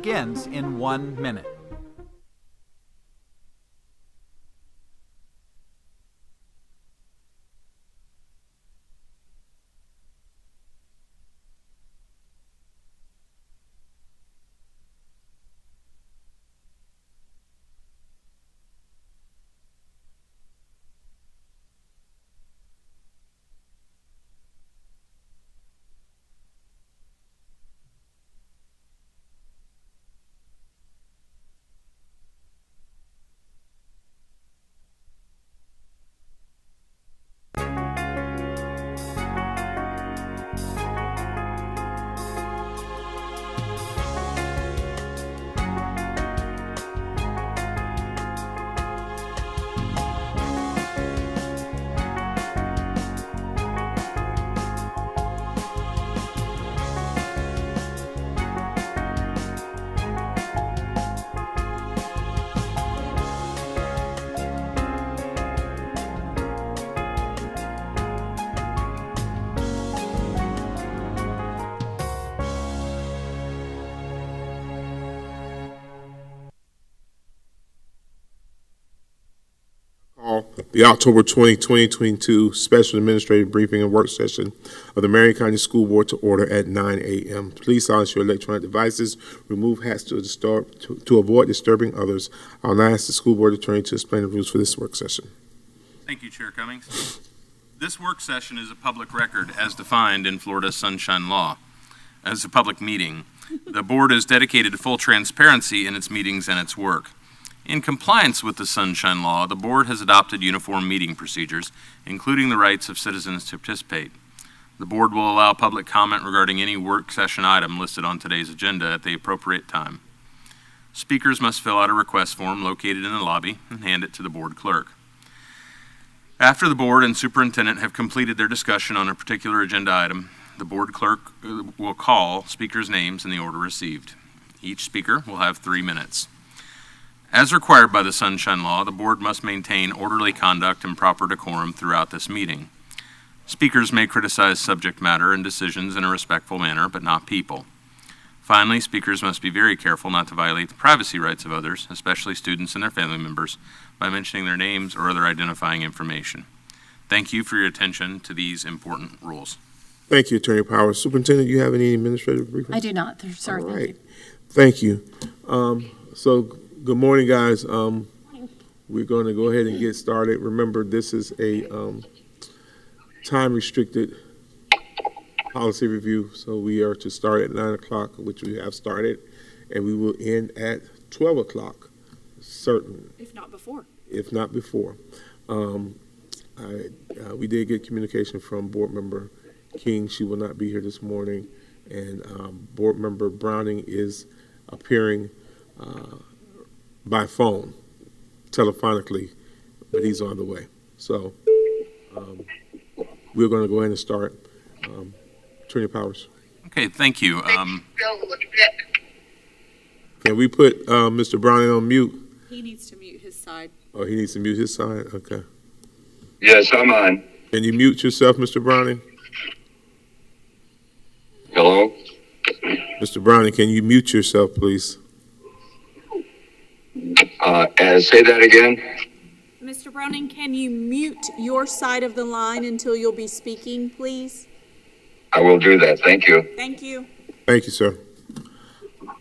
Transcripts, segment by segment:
begins in 1 minute. The October 20, 2022 Special Administrative Briefing and Work Session of the Marion County School Board to order at 9 a.m. Please silence your electronic devices. Remove hats to avoid disturbing others. I'll now ask the School Board Attorney to explain the rules for this work session. Thank you, Chair Cummings. This work session is a public record as defined in Florida's Sunshine Law. As a public meeting, the Board is dedicated to full transparency in its meetings and its work. In compliance with the Sunshine Law, the Board has adopted uniform meeting procedures, including the rights of citizens to participate. The Board will allow public comment regarding any work session item listed on today's agenda at the appropriate time. Speakers must fill out a request form located in the lobby and hand it to the Board Clerk. After the Board and Superintendent have completed their discussion on a particular agenda item, the Board Clerk will call speakers' names in the order received. Each speaker will have 3 minutes. As required by the Sunshine Law, the Board must maintain orderly conduct and proper decorum throughout this meeting. Speakers may criticize subject matter and decisions in a respectful manner, but not people. Finally, speakers must be very careful not to violate the privacy rights of others, especially students and their family members, by mentioning their names or other identifying information. Thank you for your attention to these important rules. Thank you, Attorney Powers. Superintendent, you have any administrative briefings? I do not, sir. All right. Thank you. Good morning, guys. We're going to go ahead and get started. Remember, this is a time-restricted policy review, so we are to start at 9 o'clock, which we have started, and we will end at 12 o'clock, certain. If not before. If not before. We did get communication from Board Member King. She will not be here this morning, and Board Member Browning is appearing by phone, telephonically, but he's on the way. So we're going to go ahead and start. Attorney Powers. Okay, thank you. Can we put Mr. Browning on mute? He needs to mute his side. Oh, he needs to mute his side? Okay. Yes, I'm on. Can you mute yourself, Mr. Browning? Hello? Mr. Browning, can you mute yourself, please? Say that again. Mr. Browning, can you mute your side of the line until you'll be speaking, please? I will do that. Thank you. Thank you. Thank you, sir.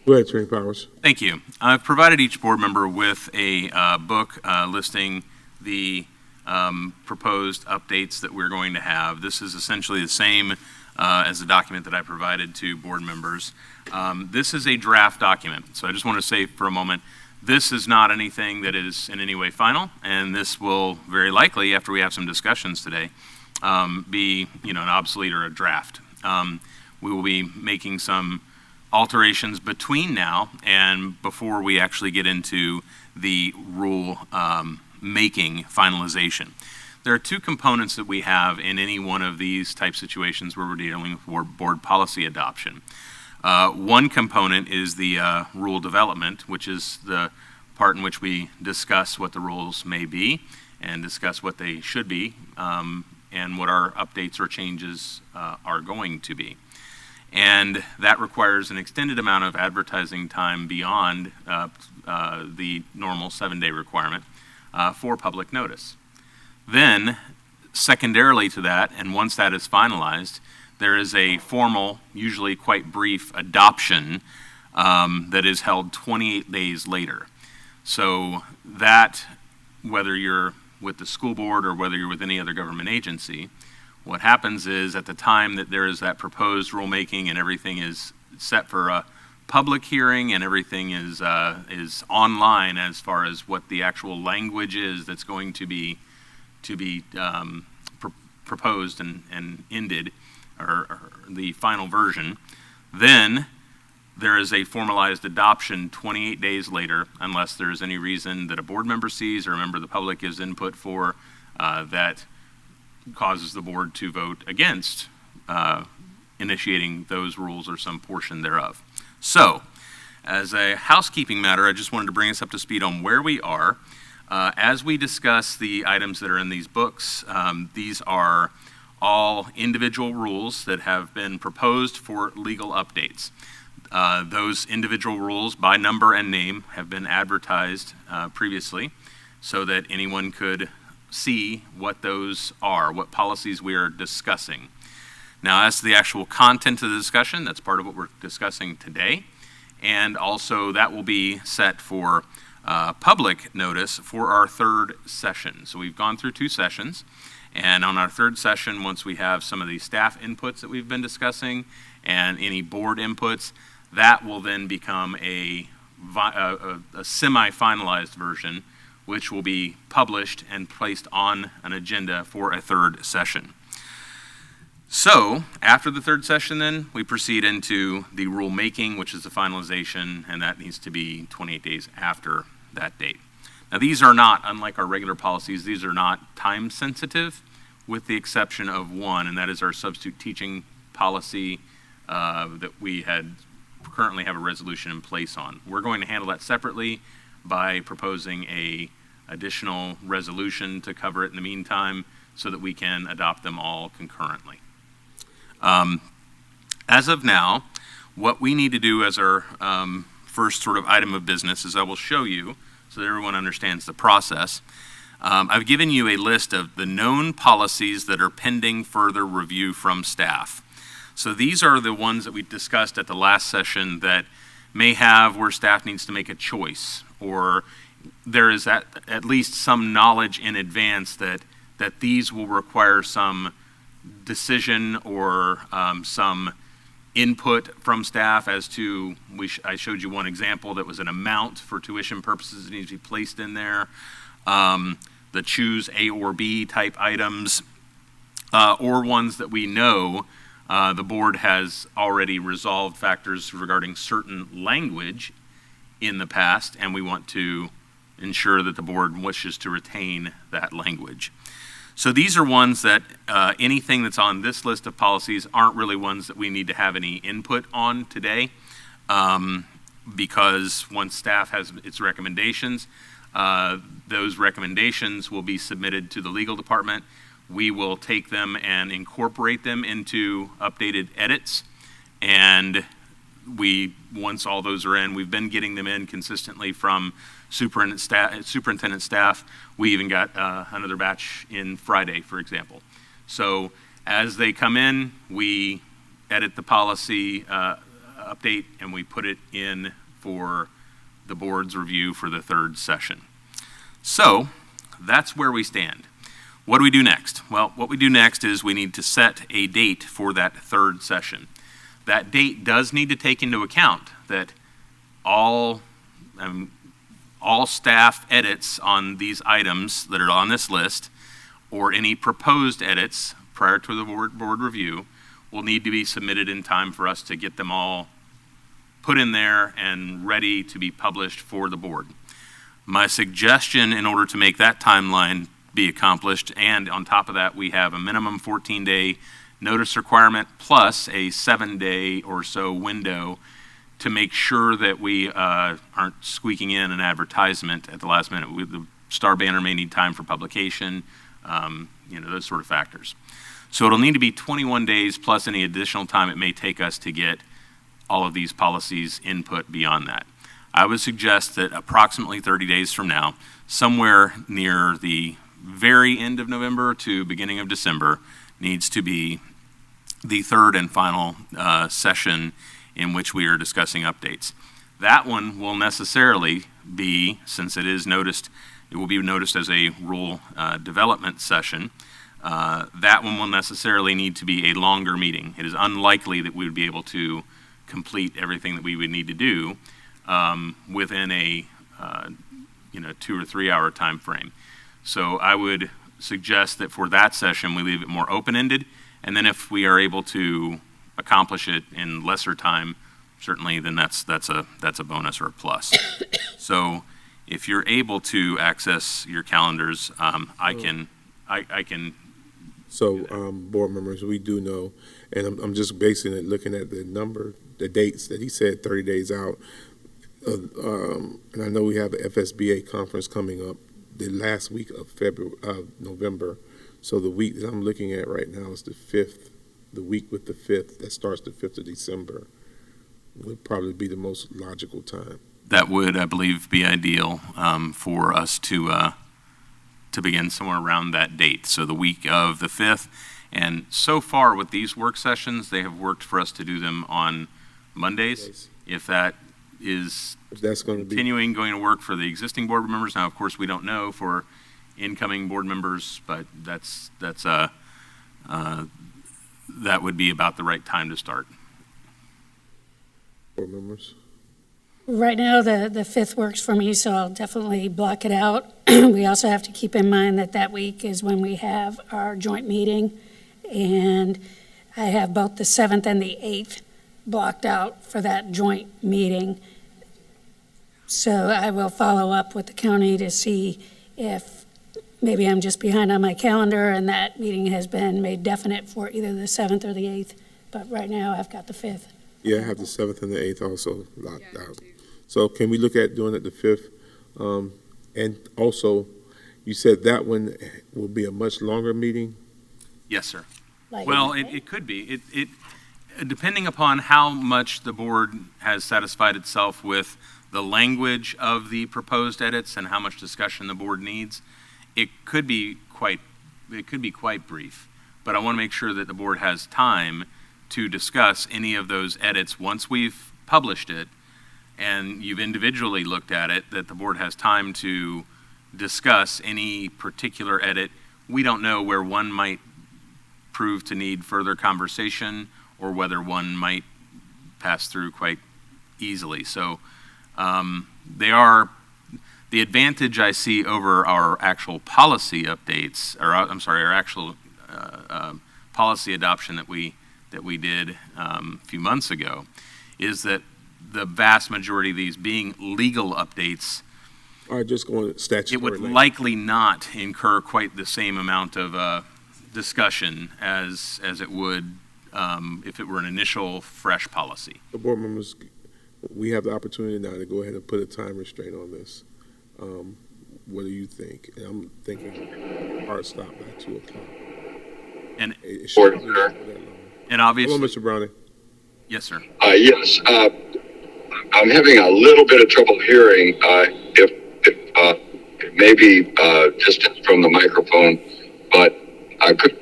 Go ahead, Attorney Powers. Thank you. I've provided each board member with a book listing the proposed updates that we're going to have. This is essentially the same as the document that I provided to board members. This is a draft document, so I just want to say for a moment, this is not anything that is in any way final, and this will very likely, after we have some discussions today, be an obsolete or a draft. We will be making some alterations between now and before we actually get into the rule making finalization. There are two components that we have in any one of these type situations where we're dealing with board policy adoption. One component is the rule development, which is the part in which we discuss what the rules may be and discuss what they should be and what our updates or changes are going to be. And that requires an extended amount of advertising time beyond the normal 7-day requirement for public notice. Then, secondarily to that, and once that is finalized, there is a formal, usually quite brief, adoption that is held 28 days later. So that, whether you're with the school board or whether you're with any other government agency, what happens is at the time that there is that proposed rulemaking and everything is set for a public hearing and everything is online as far as what the actual language is that's going to be proposed and ended, or the final version, then there is a formalized adoption 28 days later, unless there is any reason that a board member sees or a member of the public gives input for that causes the board to vote against initiating those rules or some portion thereof. So, as a housekeeping matter, I just wanted to bring us up to speed on where we are. As we discuss the items that are in these books, these are all individual rules that have been proposed for legal updates. Those individual rules by number and name have been advertised previously so that anyone could see what those are, what policies we are discussing. Now, as to the actual content of the discussion, that's part of what we're discussing today, and also that will be set for public notice for our third session. So we've gone through 2 sessions, and on our third session, once we have some of the staff inputs that we've been discussing and any board inputs, that will then become a semi-finalized version, which will be published and placed on an agenda for a third session. So, after the third session then, we proceed into the rulemaking, which is the finalization, and that needs to be 28 days after that date. Now, these are not, unlike our regular policies, these are not time sensitive, with the exception of one, and that is our substitute teaching policy that we currently have a resolution in place on. We're going to handle that separately by proposing a additional resolution to cover it in the meantime so that we can adopt them all concurrently. As of now, what we need to do as our first sort of item of business is I will show you so that everyone understands the process. I've given you a list of the known policies that are pending further review from staff. So these are the ones that we discussed at the last session that may have where staff needs to make a choice, or there is at least some knowledge in advance that these will require some decision or some input from staff as to, I showed you one example that was an amount for tuition purposes that needs to be placed in there, the choose A or B type items, or ones that we know the board has already resolved factors regarding certain language in the past, and we want to ensure that the board wishes to retain that language. So these are ones that anything that's on this list of policies aren't really ones that we need to have any input on today, because once staff has its recommendations, those recommendations will be submitted to the legal department. We will take them and incorporate them into updated edits, and once all those are in, we've been getting them in consistently from superintendent staff. We even got another batch in Friday, for example. So as they come in, we edit the policy update and we put it in for the board's review for the third session. So that's where we stand. What do we do next? Well, what we do next is we need to set a date for that third session. That date does need to take into account that all staff edits on these items that are on this list, or any proposed edits prior to the board review, will need to be submitted in time for us to get them all put in there and ready to be published for the board. My suggestion in order to make that timeline be accomplished, and on top of that we have a minimum 14-day notice requirement plus a 7-day or so window to make sure that we aren't squeaking in an advertisement at the last minute. The star banner may need time for publication, those sort of factors. So it'll need to be 21 days plus any additional time it may take us to get all of these policies input beyond that. I would suggest that approximately 30 days from now, somewhere near the very end of November to beginning of December, needs to be the third and final session in which we are discussing updates. That one will necessarily be, since it is noticed, it will be noticed as a rule development session. That one will necessarily need to be a longer meeting. It is unlikely that we would be able to complete everything that we would need to do within a 2 or 3 hour time frame. So I would suggest that for that session we leave it more open-ended, and then if we are able to accomplish it in lesser time, certainly then that's a bonus or a plus. So if you're able to access your calendars, I can. So, board members, we do know, and I'm just basing it, looking at the dates that he said 30 days out. And I know we have the FSBA conference coming up the last week of November. So the week that I'm looking at right now is the 5th, the week with the 5th, that starts the 5th of December, would probably be the most logical time. That would, I believe, be ideal for us to begin somewhere around that date. So the week of the 5th. And so far with these work sessions, they have worked for us to do them on Mondays. If that is That's going to continuing going to work for the existing board members. Now, of course, we don't know for incoming board members, but that would be about the right time to start. Board members. Right now, the 5th works for me, so I'll definitely block it out. We also have to keep in mind that that week is when we have our joint meeting, and I have both the 7th and the 8th blocked out for that joint meeting. So I will follow up with the county to see if maybe I'm just behind on my calendar and that meeting has been made definite for either the 7th or the 8th. But right now, I've got the 5th. Yeah, I have the 7th and the 8th also locked out. So can we look at doing it the 5th? And also, you said that one will be a much longer meeting? Yes, sir. Like- Well, it could be. It depending upon how much the board has satisfied itself with the language of the proposed edits and how much discussion the board needs, it could be quite brief. But I want to make sure that the board has time to discuss any of those edits once we've published it and you've individually looked at it, that the board has time to discuss any particular edit. We don't know where one might prove to need further conversation or whether one might pass through quite easily. So the advantage I see over our actual policy updates, or I'm sorry, our actual policy adoption that we did a few months ago, is that the vast majority of these being legal updates, Or just going statutory? it would language? likely not incur quite the same amount of discussion as it would if it were an initial fresh policy. The board members, we have the opportunity now to go ahead and put a time restraint on this. What do you think? And I'm thinking hard stop by 2 o'clock. And It shouldn't be Order. that long. and Hello, obviously, Mr. Browning. yes, sir. Yes, I'm having a little bit of trouble hearing. If maybe just from the microphone, but could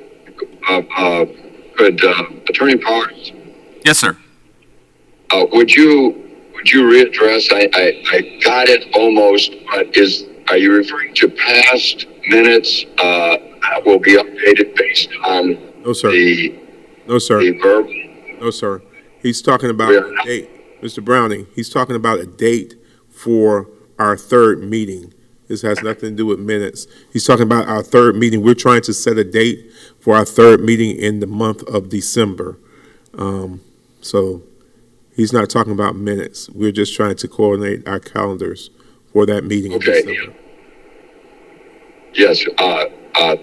Attorney Powers, Yes, sir. would you readdress? I got it almost, but are you referring to past minutes that will be updated based on No, sir. the No, sir. verb? No, sir. He's talking about Yeah. a date. Mr. Browning, he's talking about a date for our third meeting. This has nothing to do with minutes. He's talking about our third meeting. We're trying to set a date for our third meeting in the month of December. So he's not talking about minutes. We're just trying to coordinate our calendars for that meeting in Okay. December. Yes,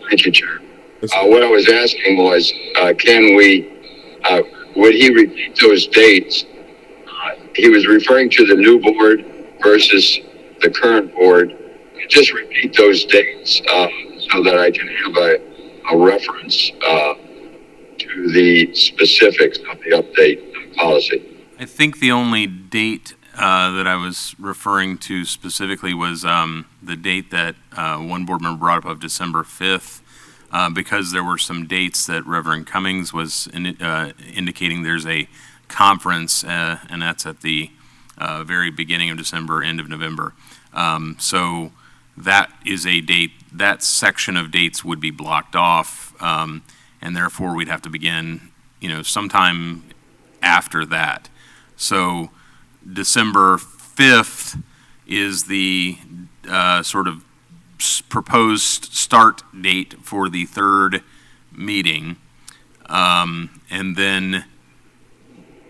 thank you, Chair. Yes, sir. What I was asking was, would he repeat those dates? He was referring to the new board versus the current board. Just repeat those dates so that I can have a reference to the specifics of the update policy? I think the only date that I was referring to specifically was the date that one board member brought up of December 5th, because there were some dates that Reverend Cummings was indicating there's a conference, and that's at the very beginning of December, end of November. So that is a date, that section of dates would be blocked off, and therefore we'd have to begin, sometime after that. So December 5th is the sort of proposed start date for the third meeting. And then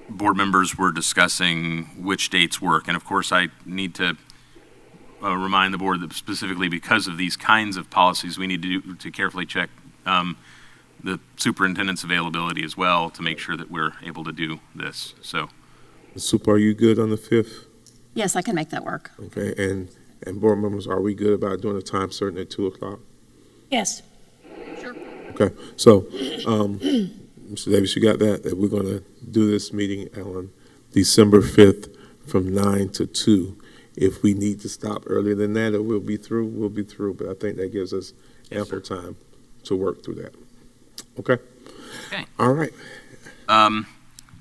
board members were discussing which dates work. And of course, I need to remind the board that specifically because of these kinds of policies, we need to carefully check the superintendent's availability as well to make sure that we're able to do this. So, Super, are you good on the 5th? Yes, I can make that work. Okay, and board members, are we good about doing a time certain at 2 o'clock? Yes. Okay, so, Mr. Davis, you got that we're going to do this meeting on December 5th from 9 to 2. If we need to stop earlier than that, or we'll be through, but I think that gives us ample time to work through that. Okay? Okay. All right.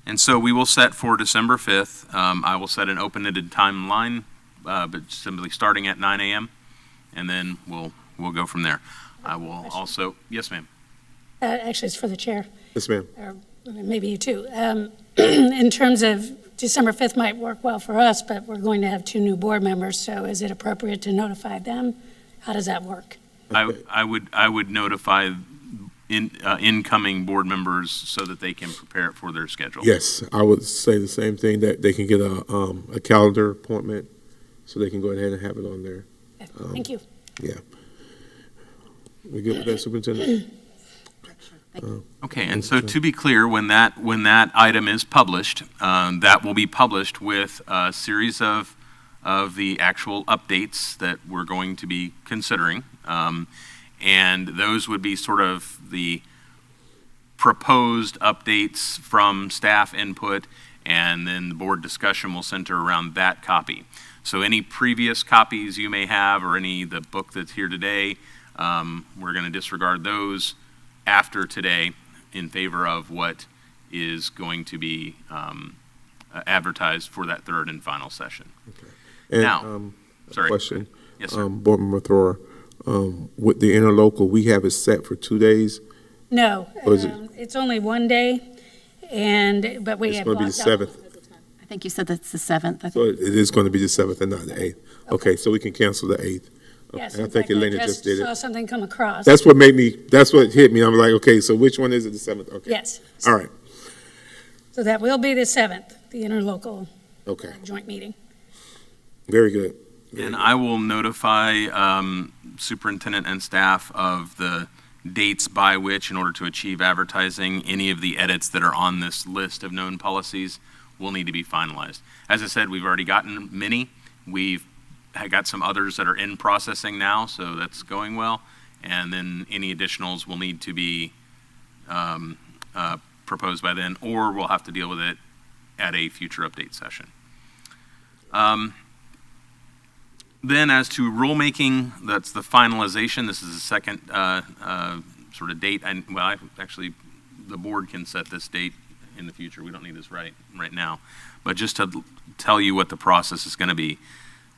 And so we will set for December 5th. I will set an open-ended timeline, but simply starting at 9 a.m., and then we'll go from there. I will also, yes, ma'am. Actually, it's for the chair, Yes, ma'am. or maybe you too. In terms of December 5th might work well for us, but we're going to have 2 new board members, so is it appropriate to notify them? How does that work? I would notify incoming board members so that they can prepare it for their schedule. Yes, I would say the same thing, that they can get a calendar appointment so they can go ahead and have it on there. Okay, thank you. Yeah. We good with that, Superintendent? Okay, and so to be clear, when that item is published, that will be published with a series of the actual updates that we're going to be considering. And those would be sort of the proposed updates from staff input, and then the board discussion will center around that copy. So any previous copies you may have, or the book that's here today, we're going to disregard those after today in favor of what is going to be advertised for that third and final session. Okay. And, Now, sorry. Question. Yes, sir. Board Member Thrower, with the interlocal, we have it set for 2 days. No, Or is it- it's only 1 day, but we It's have going to be the blocked out. 7th. I think you said that's the 7th. I So think. it is going to be the 7th and not the 8th. Okay, so we can cancel the 8th. Okay, Yes, I in think fact, Elena just did saw it. something come across. That's what hit me. I'm like, okay, so which one is it, the 7th? Okay. Yes. All right, So that will be the 7th, the interlocal okay, joint meeting. very good. And I will notify superintendent and staff of the dates by which, in order to achieve advertising, any of the edits that are on this list of known policies will need to be finalized. As I said, we've already gotten many. We've got some others that are in processing now, so that's going well. And then any additionals will need to be proposed by then, or we'll have to deal with it at a future update session. Then as to rulemaking, that's the finalization. This is the second sort of date. Actually, the board can set this date in the future. We don't need this right now. But just to tell you what the process is going to be,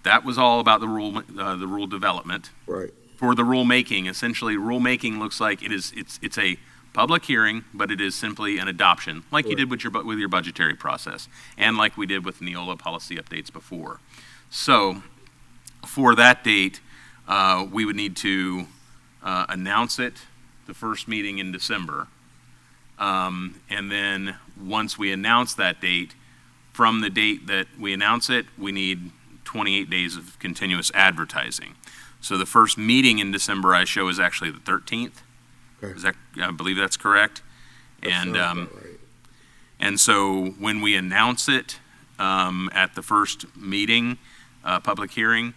that was all about the rule development. Right. For the rulemaking, essentially, rulemaking looks like it's a public hearing, but it is simply an adoption, like you did with your budgetary process, and like we did with NEOLA policy updates before. So, for that date, we would need to announce it the first meeting in December. And then once we announce that date, from the date that we announce it, we need 28 days of continuous advertising. So the first meeting in December I show is actually the 13th. Okay. I believe that's correct. That And sounds about right. and so when we announce it at the first meeting, public hearing,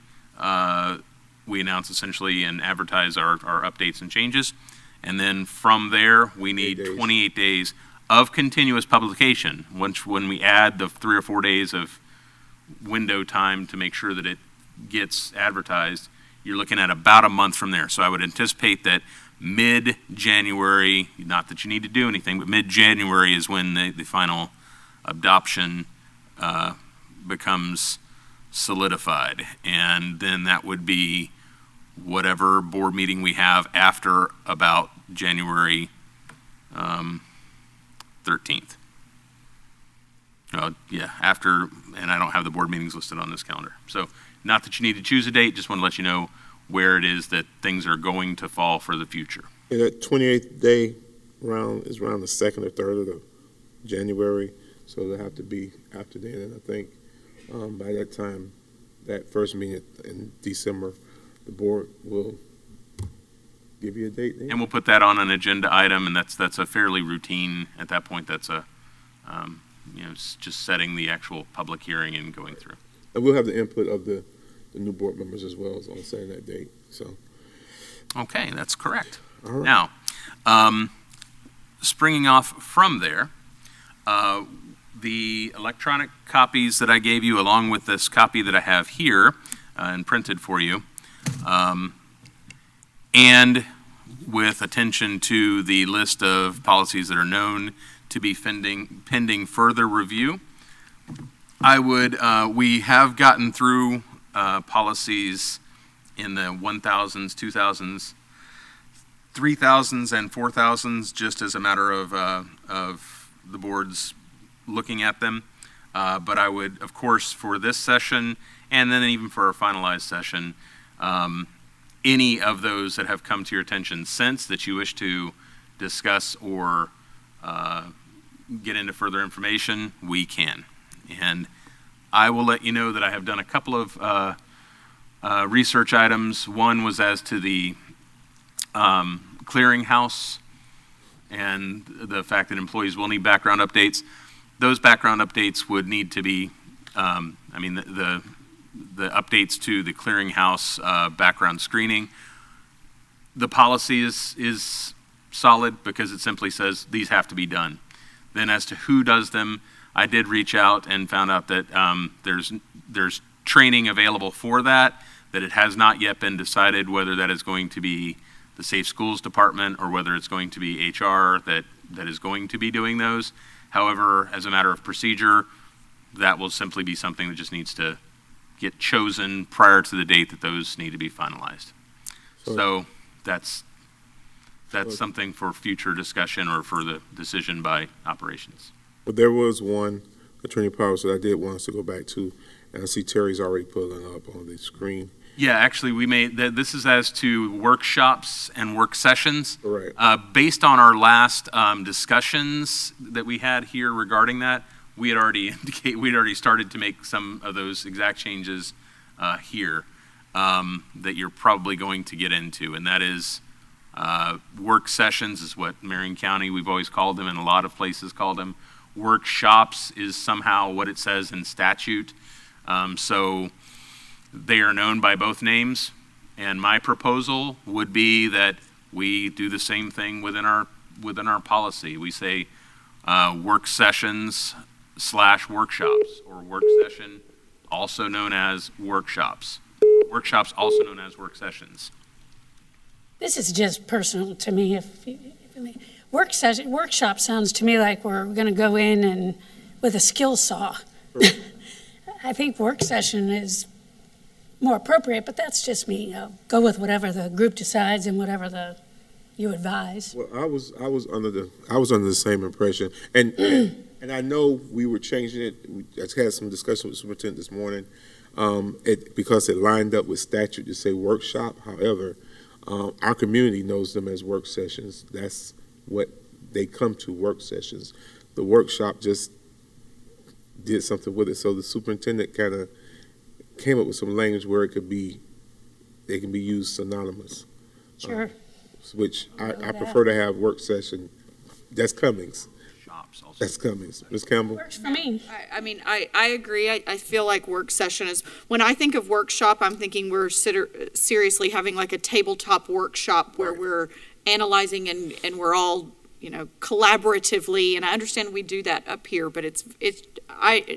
we announce essentially and advertise our updates and changes. And then from there, we need days. 28 days of continuous publication. When we add the 3 or 4 days of window time to make sure that it gets advertised, you're looking at about a month from there. So I would anticipate that mid-January, not that you need to do anything, but mid-January is when the final adoption becomes solidified. And then that would be whatever board meeting we have after about January 13th. Yeah, after, and I don't have the board meetings listed on this calendar. So not that you need to choose a date, just want to let you know where it is that things are going to fall for the future. And that 28th day round is around the 2nd or 3rd of January, so it'll have to be after then. And I think by that time, that first meeting in December, the board will give you a date then. And we'll put that on an agenda item, and that's a fairly routine, at that point, that's a, it's just setting the actual public hearing and going through. And we'll have the input of the new board members as well as on setting that date, so. Okay, that's correct. All right. Now, springing off from there, the electronic copies that I gave you, along with this copy that I have here and printed for you, and with attention to the list of policies that are known to be pending further review, I would, we have gotten through policies in the 1,000s, 2,000s, 3,000s, and 4,000s, just as a matter of the board's looking at them. But I would, of course, for this session, and then even for our finalized session, any of those that have come to your attention since that you wish to discuss or get into further information, we can. And I will let you know that I have done a couple of research items. One was as to the clearinghouse and the fact that employees will need background updates. Those background updates would need to be, the updates to the clearinghouse background screening. The policy is solid because it simply says these have to be done. Then as to who does them, I did reach out and found out that there's training available for that it has not yet been decided whether that is going to be the Safe Schools Department or whether it's going to be HR that is going to be doing those. However, as a matter of procedure, that will simply be something that just needs to get chosen prior to the date that those need to be finalized. So that's something for future discussion or for the decision by operations. But there was one, Attorney Powers, that I did want us to go back to, and I see Terry's already pulling up on the screen. Yeah, actually, we made this is as to workshops and work sessions. Correct. Based on our last discussions that we had here regarding that, we had already started to make some of those exact changes here that you're probably going to get into, and that is work sessions is what Marion County, we've always called them, and a lot of places called them. Workshops is somehow what it says in statute. So they are known by both names, and my proposal would be that we do the same thing within our policy. We say work sessions / workshops, or work session also known as workshops. Workshops also known as work sessions. This is just personal to me. Workshop sounds to me like we're going to go in and with a skill saw. I think work session is more appropriate, but that's just me. Go with whatever the group decides and whatever you advise. Well, I was under the same impression, and I know we were changing it. I had some discussion with the superintendent this morning, because it lined up with statute to say workshop. However, our community knows them as work sessions. That's what they come to, work sessions. The workshop just did something with it, so the superintendent kind of came up with some language where they can be used synonymous. Sure. Which I prefer to have work session. That's Cummings. Shops also. That's Cummings. Ms. Campbell? Works for me. I agree. I feel like work session is, when I think of workshop, I'm thinking we're seriously having like a tabletop workshop where we're analyzing and we're all, collaboratively, and I understand we do that up here, but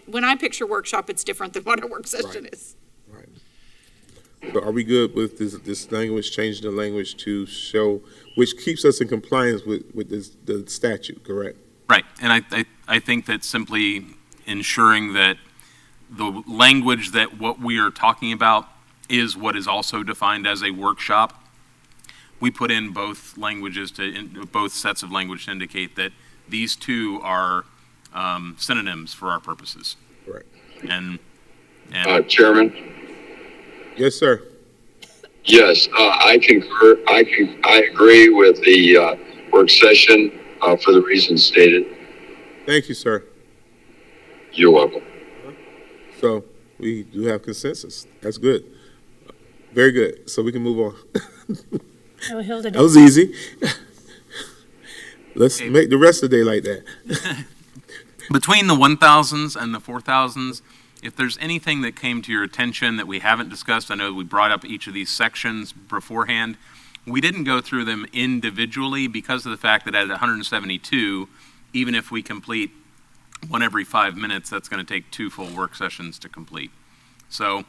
when I picture workshop, it's different than what a work session Right. is. Right. So are we good with this language, changing the language to show, which keeps us in compliance with the statute, correct? Right, and I think that simply ensuring that the language that what we are talking about is what is also defined as a workshop. We put in both languages both sets of language to indicate that these two are synonyms for our purposes. Right. And Chairman? Yes, sir. Yes, I concur. I agree with the work session for the reasons stated. Thank you, sir. You're welcome. So we do have consensus. That's good. Very good. So we can move on. Oh, Hilda, That was easy. Let's make the rest of the day like that. between the 1,000s and the 4,000s, if there's anything that came to your attention that we haven't discussed, I know we brought up each of these sections beforehand. We didn't go through them individually because of the fact that at 172, even if we complete one every 5 minutes, that's going to take 2 full work sessions to complete. So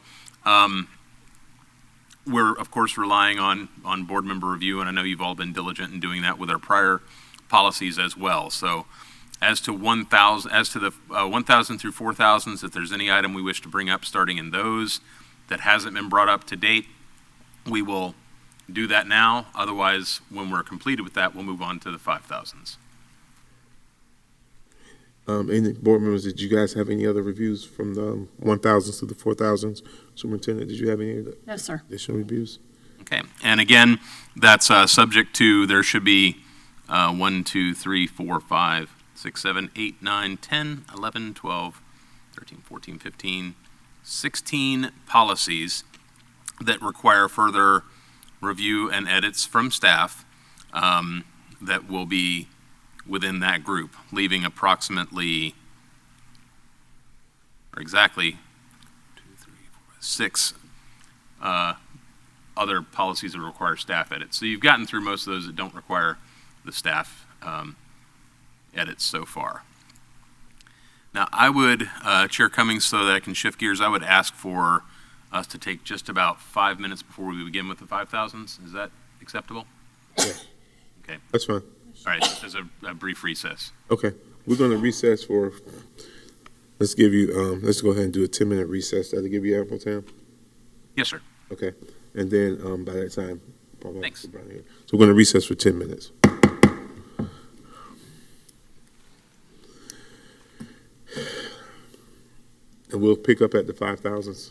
we're, of course, relying on board member review, and I know you've all been diligent in doing that with our prior policies as well. So as to 1,000, as to the 1,000 through 4,000s, if there's any item we wish to bring up starting in those that hasn't been brought up to date, we will do that now. Otherwise, when we're completed with that, we'll move on to the 5,000s. Any board members, did you guys have any other reviews from the 1,000s to the 4,000s? Superintendent, did you have any No, sir. additional reviews? Okay, and again, that's subject to, there should be 1, 2, 3, 4, 5, 6, 7, 8, 9, 10, 11, 12, 13, 14, 15, 16 policies that require further review and edits from staff that will be within that group, leaving approximately, or exactly, 2, 3, 4, 6 other policies that require staff edits. So you've gotten through most of those that don't require the staff edits so far. Now, I would, Chair Cummings, so that I can shift gears, I would ask for us to take just about 5 minutes before we begin with the 5,000s. Is that acceptable? Yeah. Okay. That's fine. All right, just as a brief recess. Okay, we're going to recess for, let's give you, let's go ahead and do a 10-minute recess. That'll give you ample time? Yes, sir. Okay, and then by that time, probably. Thanks. So we're going to recess for 10 minutes. And we'll pick up at the 5,000s.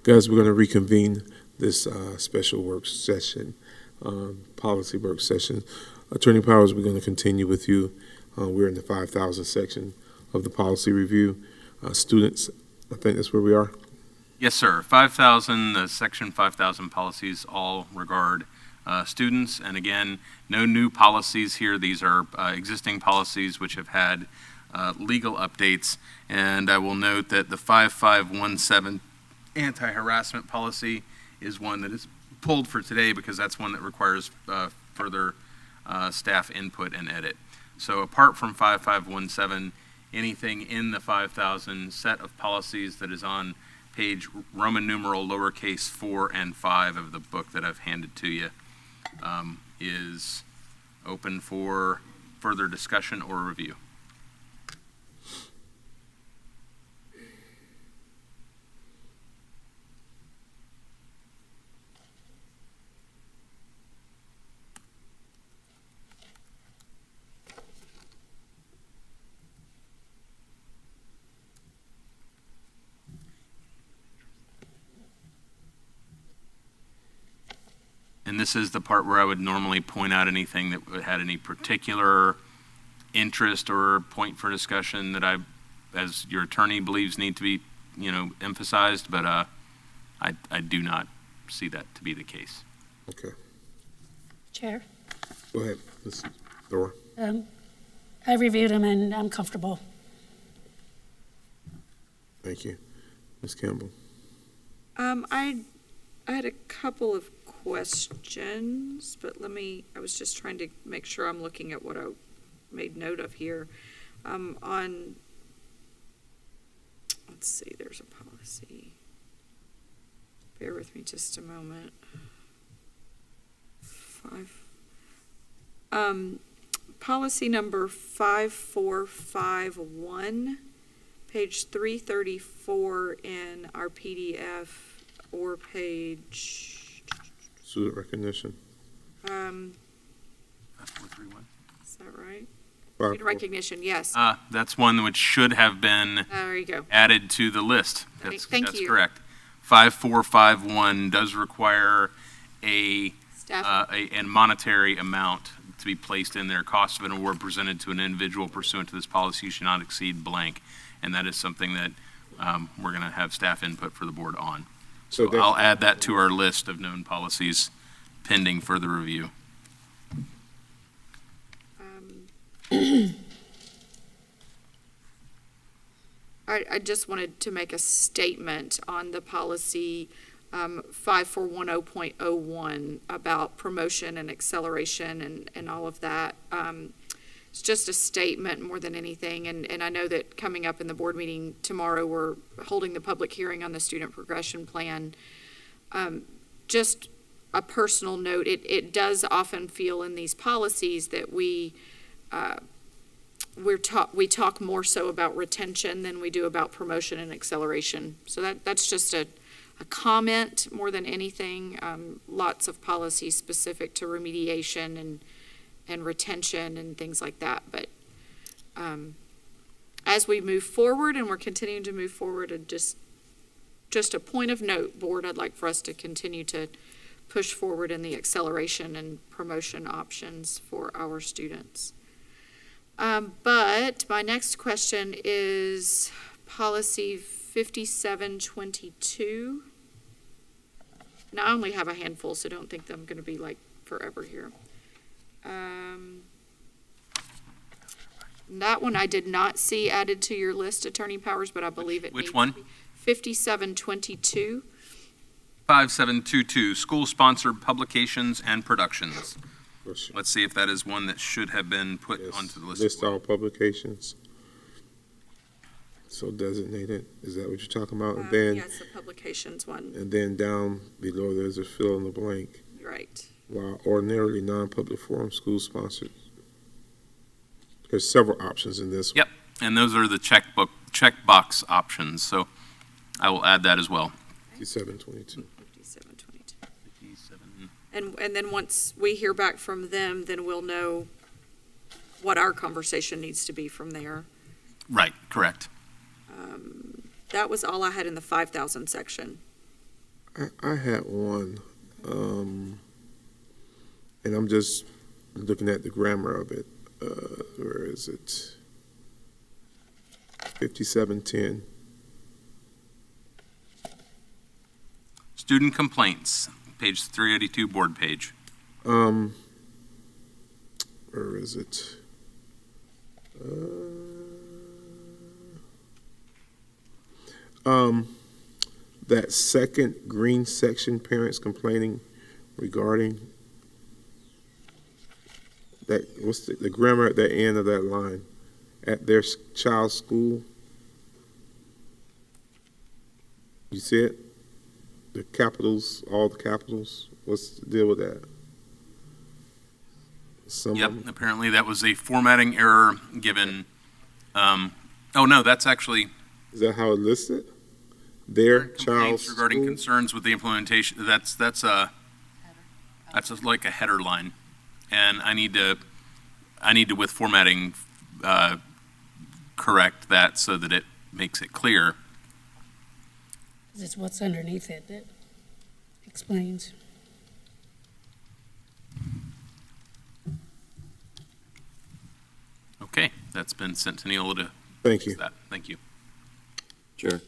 Guys, we're going to reconvene this special work session, policy work session. Attorney Powers, we're going to continue with you. We're in the 5,000 section of the policy review. Students, I think that's where we are. Yes, sir. 5,000, the section 5,000 policies all regard students. And again, no new policies here. These are existing policies which have had legal updates. And I will note that the 5517 anti-harassment policy is one that is pulled for today because that's one that requires further staff input and edit. So apart from 5517, anything in the 5,000 set of policies that is on page Roman numeral lowercase 4 and 5 of the book that I've handed to you is open for further discussion or review. And this is the part where I would normally point out anything that had any particular interest or point for discussion that I, as your attorney, believes need to be, emphasized, but I do not see that to be the case. Okay. Chair, Go ahead, Ms. Dora. I reviewed them and I'm comfortable. Thank you. Ms. Campbell. I had a couple of questions, but I was just trying to make sure I'm looking at what I made note of here. Let's see, there's a policy. Bear with me just a moment. Policy number 5451, page 334 in our PDF, or page, Student recognition. 431. is that right? Five, Student recognition, yes. That's one which should have been There you go. added to the list. That's, Thank that's you. correct. 5451 does require a Staff, a monetary amount to be placed in there. Cost of an award presented to an individual pursuant to this policy should not exceed blank. And that is something that we're going to have staff input for the board on. So that's- I'll add that to our list of known policies pending further review. I just wanted to make a statement on the policy 5410.01 about promotion and acceleration and all of that. It's just a statement more than anything, and I know that coming up in the board meeting tomorrow, we're holding the public hearing on the student progression plan. Just a personal note, it does often feel in these policies that we talk more so about retention than we do about promotion and acceleration. So that's just a comment more than anything. Lots of policies specific to remediation and retention and things like that. But as we move forward, and we're continuing to move forward, and just a point of note, board, I'd like for us to continue to push forward in the acceleration and promotion options for our students. But my next question is policy 5722. Now, I only have a handful, so don't think that I'm going to be like forever here. That one I did not see added to your list, Attorney Powers, but I believe it needs Which one? to be. 5722. 5722, school-sponsored publications and productions. Question. Let's see if that is one that should have been put Yes. onto the list. List all publications. So designated, is that what you're talking about? And then, Yes, the publications one, and then down below, there's a fill in the blank. right. While ordinarily non-public forum, school sponsored. There's several options in this one. Yep, and those are the checkbox options, so I will add that as well. 5722. 5722. 57. And then once we hear back from them, then we'll know what our conversation needs to be from there. Right, correct. That was all I had in the 5,000 section. I had one, and I'm just looking at the grammar of it. Where is it? 5710. Student complaints, page 382, board page. Where is it? That second green section, parents complaining regarding that, what's the grammar at the end of that line? At their child's school. You see it? The capitals, all the capitals. What's the deal with that? Yep, apparently that was a formatting error given, oh no, that's actually. Is that how it listed? Their child's Complaints regarding school? concerns with the implementation, that's like a header line. And I need to with formatting, correct that so that it makes it clear. It's what's underneath it that explains. Okay, that's been sent to NEOLA to Thank fix you. that. Thank you. Chair, Mr.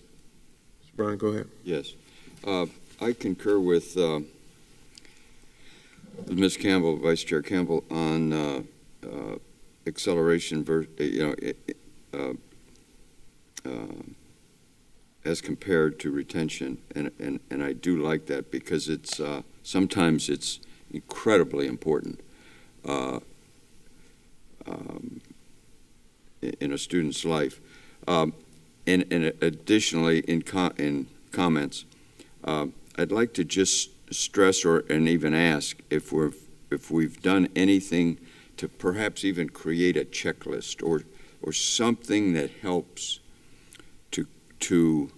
Brian, go ahead. yes. I concur with Ms. Campbell, Vice Chair Campbell, on acceleration, as compared to retention, and I do like that because it's sometimes it's incredibly important in a student's life. And additionally, in comments, I'd like to just stress and even ask if we've done anything to perhaps even create a checklist or something that helps to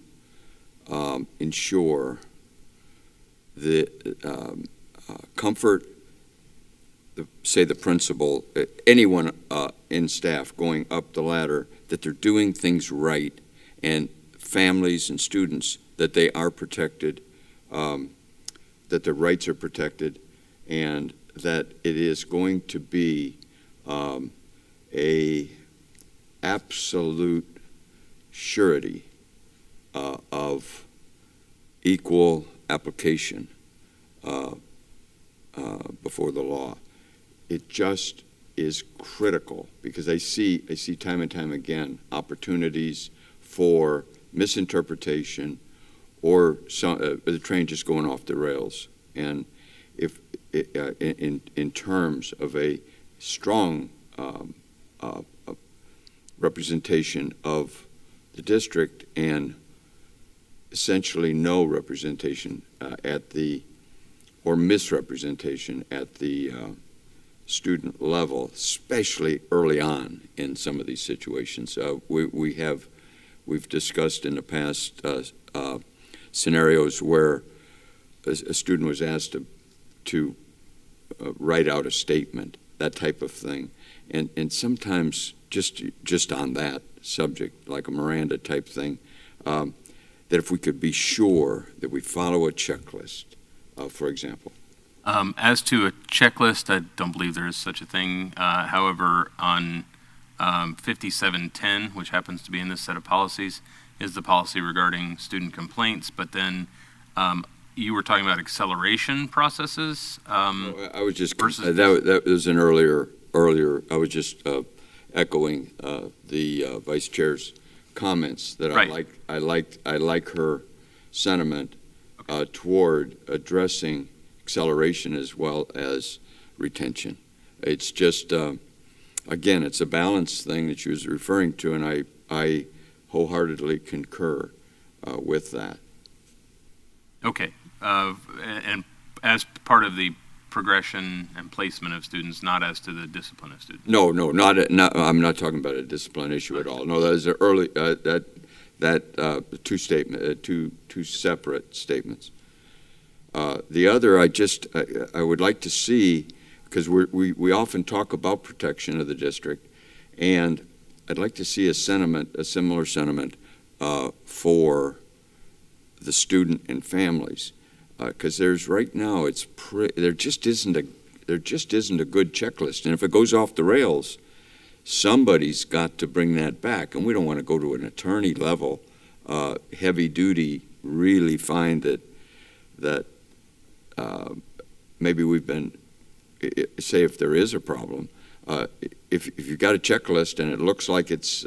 ensure the comfort, say the principal, anyone in staff going up the ladder, that they're doing things right, and families and students that they are protected, that their rights are protected, and that it is going to be a absolute surety of equal application before the law. It just is critical because I see time and time again opportunities for misinterpretation or the train just going off the rails. And if in terms of a strong representation of the district and essentially no representation or misrepresentation at the student level, especially early on in some of these situations. We've discussed in the past scenarios where a student was asked to write out a statement, that type of thing, and sometimes just on that subject, like a Miranda type thing, that if we could be sure that we follow a checklist, for example. As to a checklist, I don't believe there is such a thing. However, on 5710, which happens to be in this set of policies, is the policy regarding student complaints. But then you were talking about acceleration processes. I was just versus that was an earlier. I was just echoing the vice chair's comments that Right. I like her sentiment toward addressing acceleration as well as retention. It's just again, it's a balance thing that she was referring to, and I wholeheartedly concur with that. Okay, and as part of the progression and placement of students, not as to the discipline of students. No, I'm not talking about a discipline issue at all. No, that is early two separate statements. The other, I would like to see, because we often talk about protection of the district, and I'd like to see a similar sentiment for the student and families. Because there's right now, there just isn't a good checklist. And if it goes off the rails, somebody's got to bring that back. And we don't want to go to an attorney level, heavy duty, really find that maybe we've been, say if there is a problem, if you've got a checklist and it looks like it's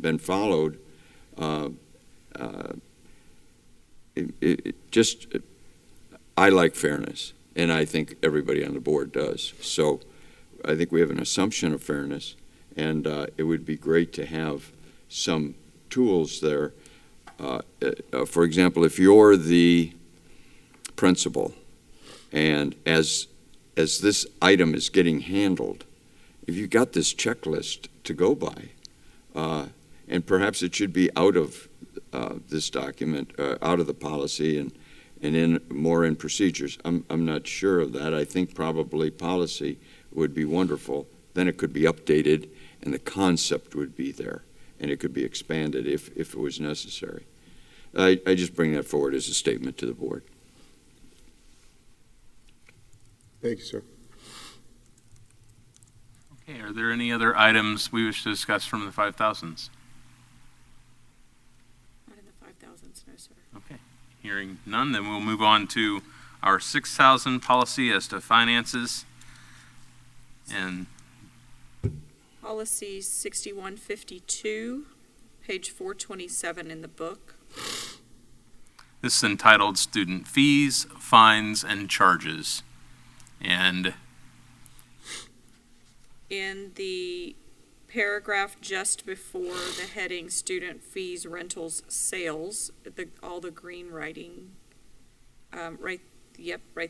been followed, I like fairness, and I think everybody on the board does. So I think we have an assumption of fairness, and it would be great to have some tools there. For example, if you're the principal, and as this item is getting handled, if you've got this checklist to go by, and perhaps it should be out of this document, out of the policy, and more in procedures. I'm not sure of that. I think probably policy would be wonderful. Then it could be updated, and the concept would be there, and it could be expanded if it was necessary. I just bring that forward as a statement to the board. Thank you, sir. Okay, are there any other items we wish to discuss from the 5,000s? Not in the 5,000s, no, sir. Okay, hearing none, then we'll move on to our 6,000 policy as to finances. And Policy 6152, page 427 in the book. this is entitled Student Fees, Fines, and Charges. And In the paragraph just before the heading Student Fees, Rentals, Sales, all the green writing, right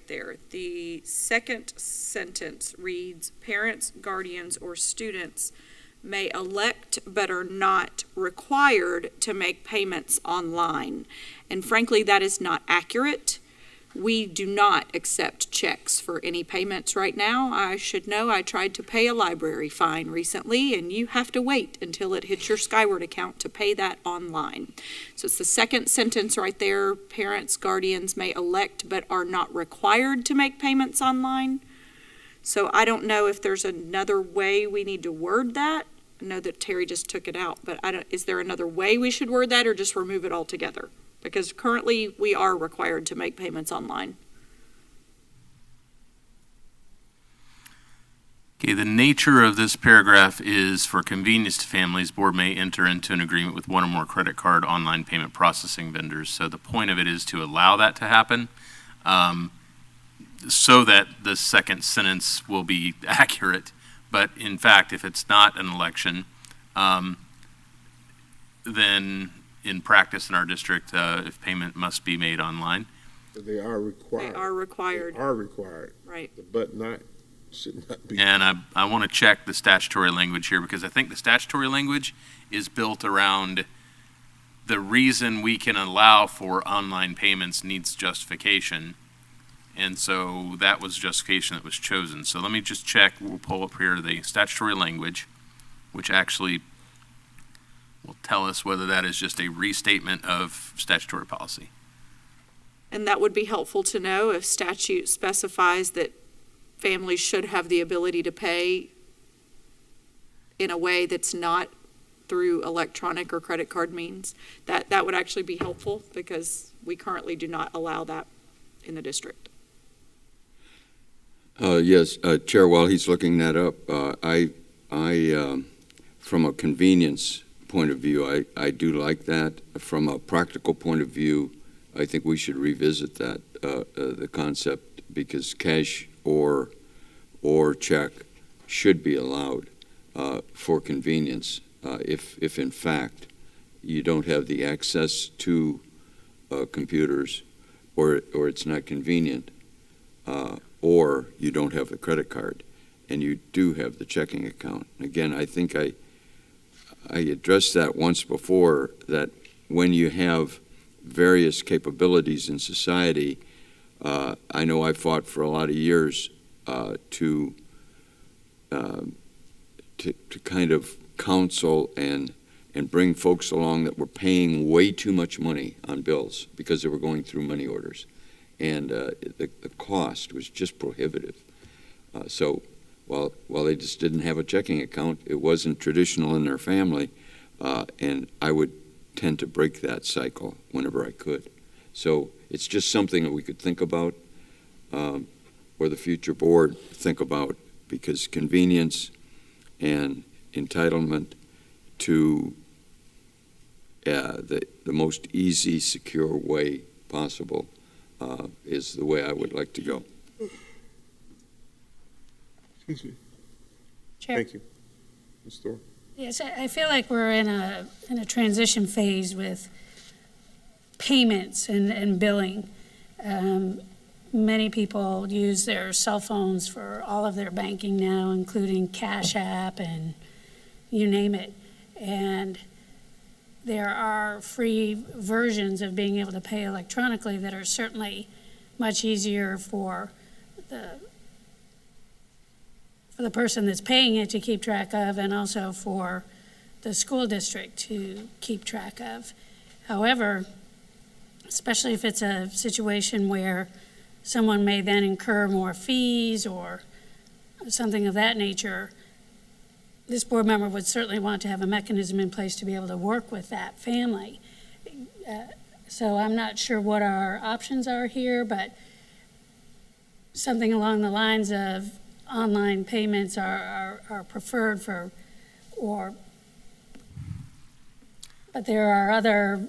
there. The second sentence reads, parents, guardians, or students may elect but are not required to make payments online. And frankly, that is not accurate. We do not accept checks for any payments right now. I should know I tried to pay a library fine recently, and you have to wait until it hits your Skyward account to pay that online. So it's the second sentence right there. Parents, guardians may elect but are not required to make payments online. So I don't know if there's another way we need to word that. I know that Terry just took it out, but is there another way we should word that, or just remove it altogether? Because currently we are required to make payments online. okay, the nature of this paragraph is for convenience to families, board may enter into an agreement with one or more credit card online payment processing vendors. So the point of it is to allow that to happen, so that the second sentence will be accurate. But in fact, if it's not an election, then in practice in our district, if payment must be made online. They are required. They are required. They are required. Right. But should not be. And I want to check the statutory language here, because I think the statutory language is built around the reason we can allow for online payments needs justification. And so that was justification that was chosen. So let me just check. We'll pull up here the statutory language, which actually will tell us whether that is just a restatement of statutory policy. And that would be helpful to know if statute specifies that families should have the ability to pay in a way that's not through electronic or credit card means. That would actually be helpful, because we currently do not allow that in the district. Yes, Chair, while he's looking that up, I from a convenience point of view, I do like that. From a practical point of view, I think we should revisit that, the concept, because cash or check should be allowed for convenience if in fact you don't have the access to computers, or it's not convenient, or you don't have the credit card and you do have the checking account. Again, I think I addressed that once before, that when you have various capabilities in society, I know I fought for a lot of years to kind of counsel and and bring folks along that were paying way too much money on bills because they were going through money orders. And the cost was just prohibitive. So while they just didn't have a checking account, it wasn't traditional in their family, and I would tend to break that cycle whenever I could. So it's just something that we could think about, or the future board think about, because convenience and entitlement to the most easy, secure way possible is the way I would like to go. Excuse me. Chair. Thank you. Ms. Thorpe. Yes, I feel like we're in a transition phase with payments and billing. Many people use their cell phones for all of their banking now, including Cash App and you name it. And there are free versions of being able to pay electronically that are certainly much easier for the person that's paying it to keep track of, and also for the school district to keep track of. However, especially if it's a situation where someone may then incur more fees or something of that nature, this board member would certainly want to have a mechanism in place to be able to work with that family. So I'm not sure what our options are here, but something along the lines of online payments are preferred but there are other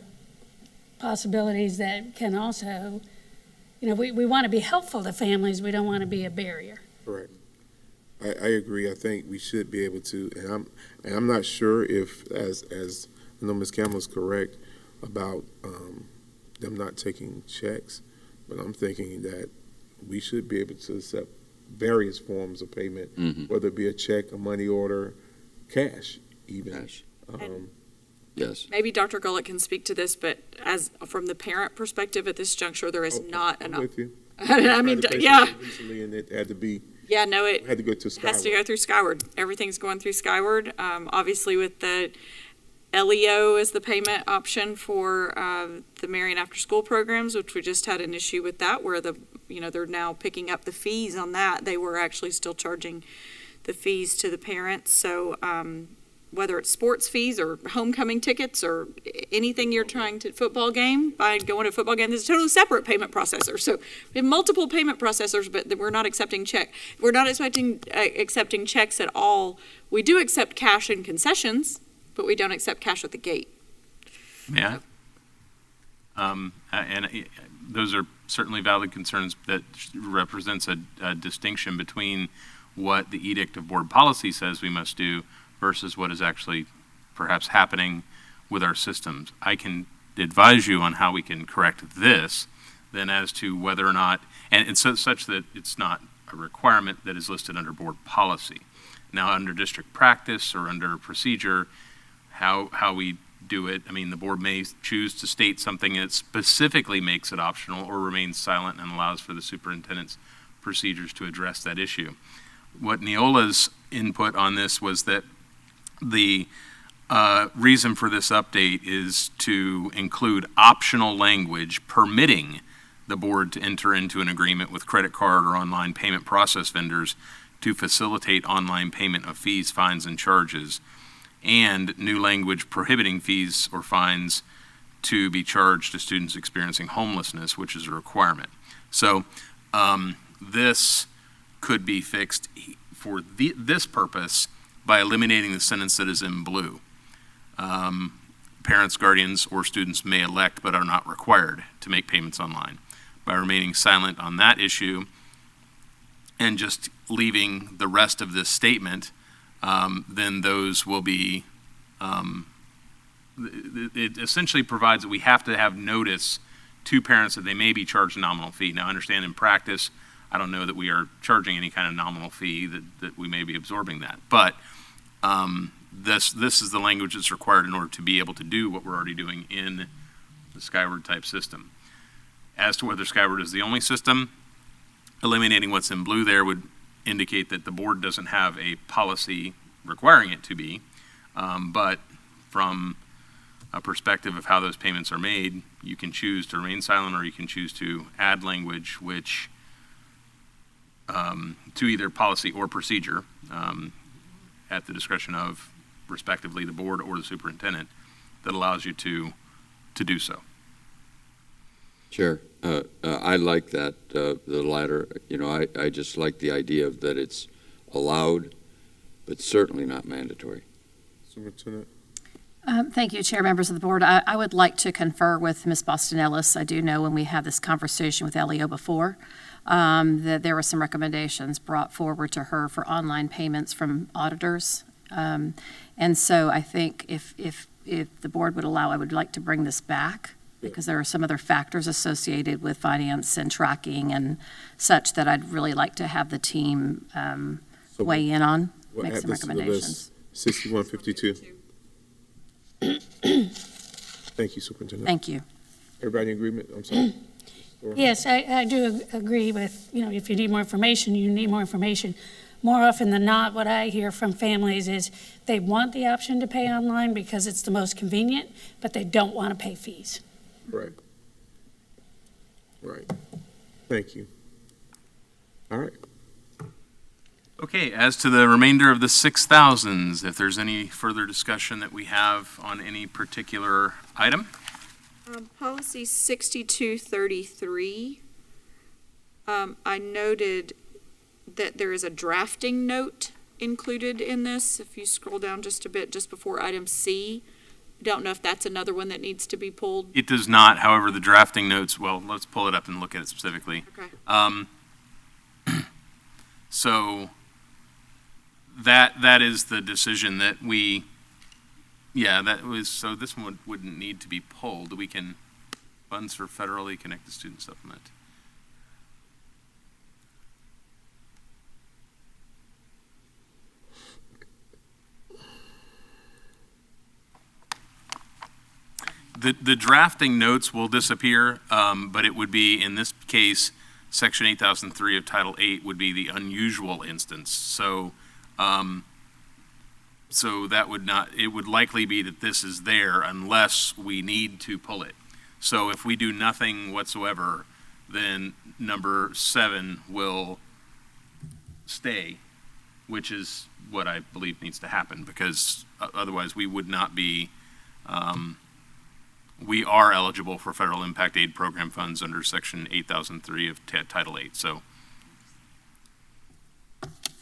possibilities that can also, we want to be helpful to families, we don't want to be a barrier. Correct. I agree. I think we should be able to, and I'm not sure if, as I know Ms. Campbell is correct about them not taking checks, but I'm thinking that we should be able to accept various forms of payment, whether it be a check, a money order, cash, even. Cash. Yes. Maybe Dr. Gullett can speak to this, but as from the parent perspective at this juncture, there is not I'm enough. with you. I mean, Tried to pay yeah. something recently, and it had to be, Yeah, no, it had to go to Skyward. has to go through Skyward. Everything's going through Skyward. Obviously, with the LEO as the payment option for the Marion after-school programs, which we just had an issue with that, where they're now picking up the fees on that. They were actually still charging the fees to the parents. So whether it's sports fees or homecoming tickets or anything you're trying to, football game, by going to a football game, there's a totally separate payment processor. So we have multiple payment processors, but we're not accepting check. We're not accepting checks at all. We do accept cash and concessions, but we don't accept cash at the gate. Yeah. And those are certainly valid concerns that represents a distinction between what the edict of board policy says we must do versus what is actually perhaps happening with our systems. I can advise you on how we can correct this, then as to whether or not, and so such that it's not a requirement that is listed under board policy. Now, under district practice or under procedure, how we do it, I mean, the board may choose to state something that specifically makes it optional or remains silent and allows for the superintendent's procedures to address that issue. What NEOLA's input on this was that the reason for this update is to include optional language permitting the board to enter into an agreement with credit card or online payment process vendors to facilitate online payment of fees, fines, and charges, and new language prohibiting fees or fines to be charged to students experiencing homelessness, which is a requirement. So this could be fixed for this purpose by eliminating the sentence that is in blue. Parents, guardians, or students may elect but are not required to make payments online. By remaining silent on that issue and just leaving the rest of this statement, then those will be, it essentially provides that we have to have notice to parents that they may be charged a nominal fee. Now, understand in practice, I don't know that we are charging any kind of nominal fee, that we may be absorbing that. But this is the language that's required in order to be able to do what we're already doing in the Skyward type system. As to whether Skyward is the only system, eliminating what's in blue there would indicate that the board doesn't have a policy requiring it to be, but from a perspective of how those payments are made, you can choose to remain silent, or you can choose to add language which, to either policy or procedure, at the discretion of respectively the board or the superintendent, that allows you to do so. Chair, I like that, the latter. You know, I just like the idea of that it's allowed, but certainly not mandatory. Superintendent? Thank you, Chair, members of the board. I would like to confer with Ms. Boston Ellis. I do know when we had this conversation with LEO before, that there were some recommendations brought forward to her for online payments from auditors. And so I think if the board would allow, I would like to bring this back, because there are some other factors associated with finance and tracking and such that I'd really like to have the team So weigh in on, we'll make add some this to the recommendations. list. 6152. Thank you, Superintendent. Thank you. Everybody in agreement? I'm sorry. Yes, I do agree with, if you need more information, you need more information. More often than not, what I hear from families is they want the option to pay online because it's the most convenient, but they don't want to pay fees. Right. Right. Thank you. All right. Okay, as to the remainder of the 6,000s, if there's any further discussion that we have on any particular item? Policy 6233, I noted that there is a drafting note included in this. If you scroll down just a bit, just before item C, don't know if that's another one that needs to be pulled. It does not, however, the drafting notes, well, let's pull it up and look at it specifically. Okay. So that is the decision that we, so this one wouldn't need to be pulled. We can, funds for federally connected student supplement. The drafting notes will disappear, but it would be, in this case, Section 8003 of Title 8 would be the unusual instance. So, so that would not, it would likely be that this is there unless we need to pull it. So if we do nothing whatsoever, then number 7 will stay, which is what I believe needs to happen, because otherwise we would not be, we are eligible for federal impact aid program funds under Section 8003 of Title 8, so.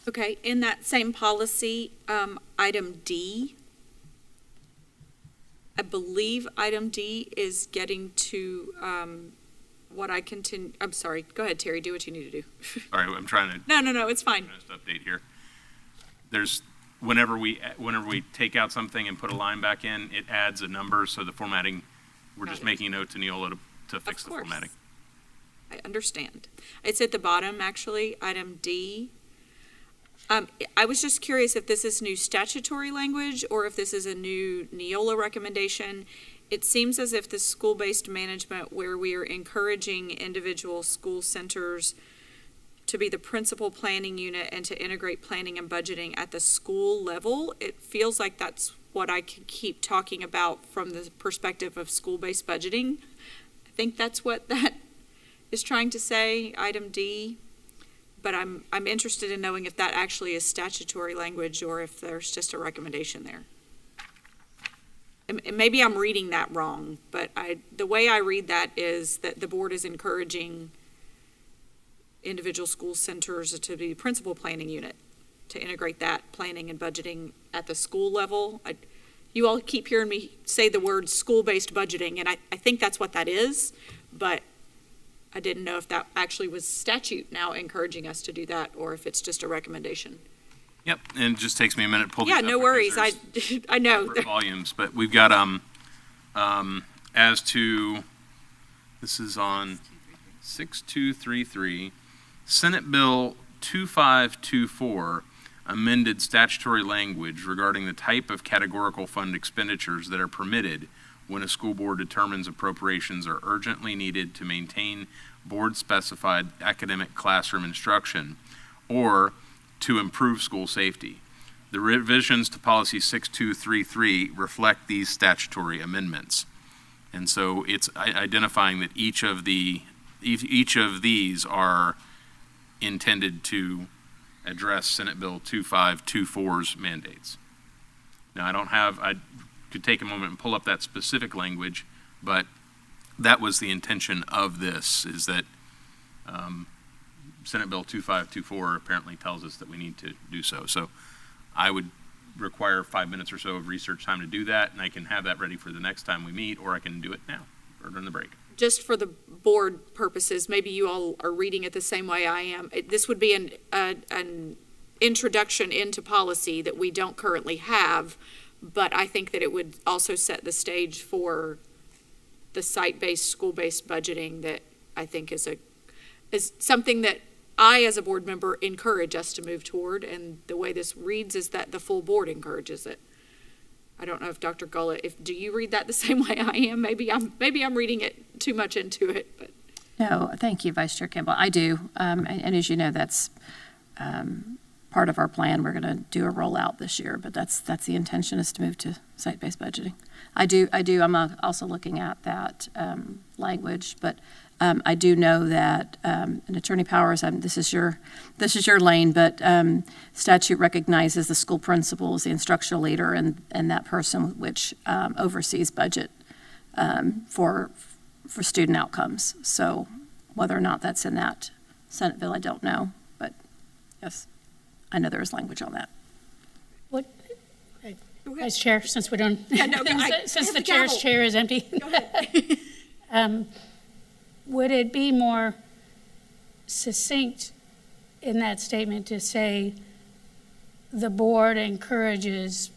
Okay, in that same policy, item D, I believe item D is getting to what I continue, I'm sorry, go ahead, Terry, do what you need to do. All right, I'm trying to. No, it's fine. Just update here. There's, whenever we take out something and put a line back in, it adds a number, so the formatting, we're just making a note to NEOLA to fix the formatting. I understand. It's at the bottom, actually, item D. I was just curious if this is new statutory language or if this is a new NEOLA recommendation. It seems as if the school-based management, where we are encouraging individual school centers to be the principal planning unit and to integrate planning and budgeting at the school level, it feels like that's what I can keep talking about from the perspective of school-based budgeting. I think that's what that is trying to say, item D. But I'm interested in knowing if that actually is statutory language or if there's just a recommendation there. And maybe I'm reading that wrong, but the way I read that is that the board is encouraging individual school centers to be principal planning unit, to integrate that planning and budgeting at the school level. You all keep hearing me say the word school-based budgeting, and I think that's what that is, but I didn't know if that actually was statute now encouraging us to do that, or if it's just a recommendation. Yep, and it just takes me a minute to pull these Yeah, up no because worries. there's I know. separate volumes, but we've got, as to, this is on 6233, Senate Bill 2524, amended statutory language regarding the type of categorical fund expenditures that are permitted when a school board determines appropriations are urgently needed to maintain board-specified academic classroom instruction or to improve school safety. The revisions to policy 6233 reflect these statutory amendments. And so it's identifying that each of these are intended to address Senate Bill 2524's mandates. Now, I could take a moment and pull up that specific language, but that was the intention of this, is that Senate Bill 2524 apparently tells us that we need to do so. So I would require 5 minutes or so of research time to do that, and I can have that ready for the next time we meet, or I can do it now or during the break. Just for the board purposes, maybe you all are reading it the same way I am. This would be an introduction into policy that we don't currently have, but I think that it would also set the stage for the site-based, school-based budgeting that I think is something that I, as a board member, encourage us to move toward, and the way this reads is that the full board encourages it. I don't know if Dr. Gullett, do you read that the same way I am? Maybe I'm reading it too much into it, but. No, thank you, Vice Chair Campbell. I do, and as you know, that's part of our plan. We're going to do a rollout this year, but that's the intention, is to move to site-based budgeting. I do. I'm also looking at that language, but I do know that, and Attorney Powers, this is your lane, but statute recognizes the school principal as the instructional leader and that person which oversees budget for student outcomes. So whether or not that's in that Senate bill, I don't know, but yes, I know there is language on that. What, Vice Chair, since we don't, no, since the chair's chair is empty. Go ahead. Would it be more succinct in that statement to say the board encourages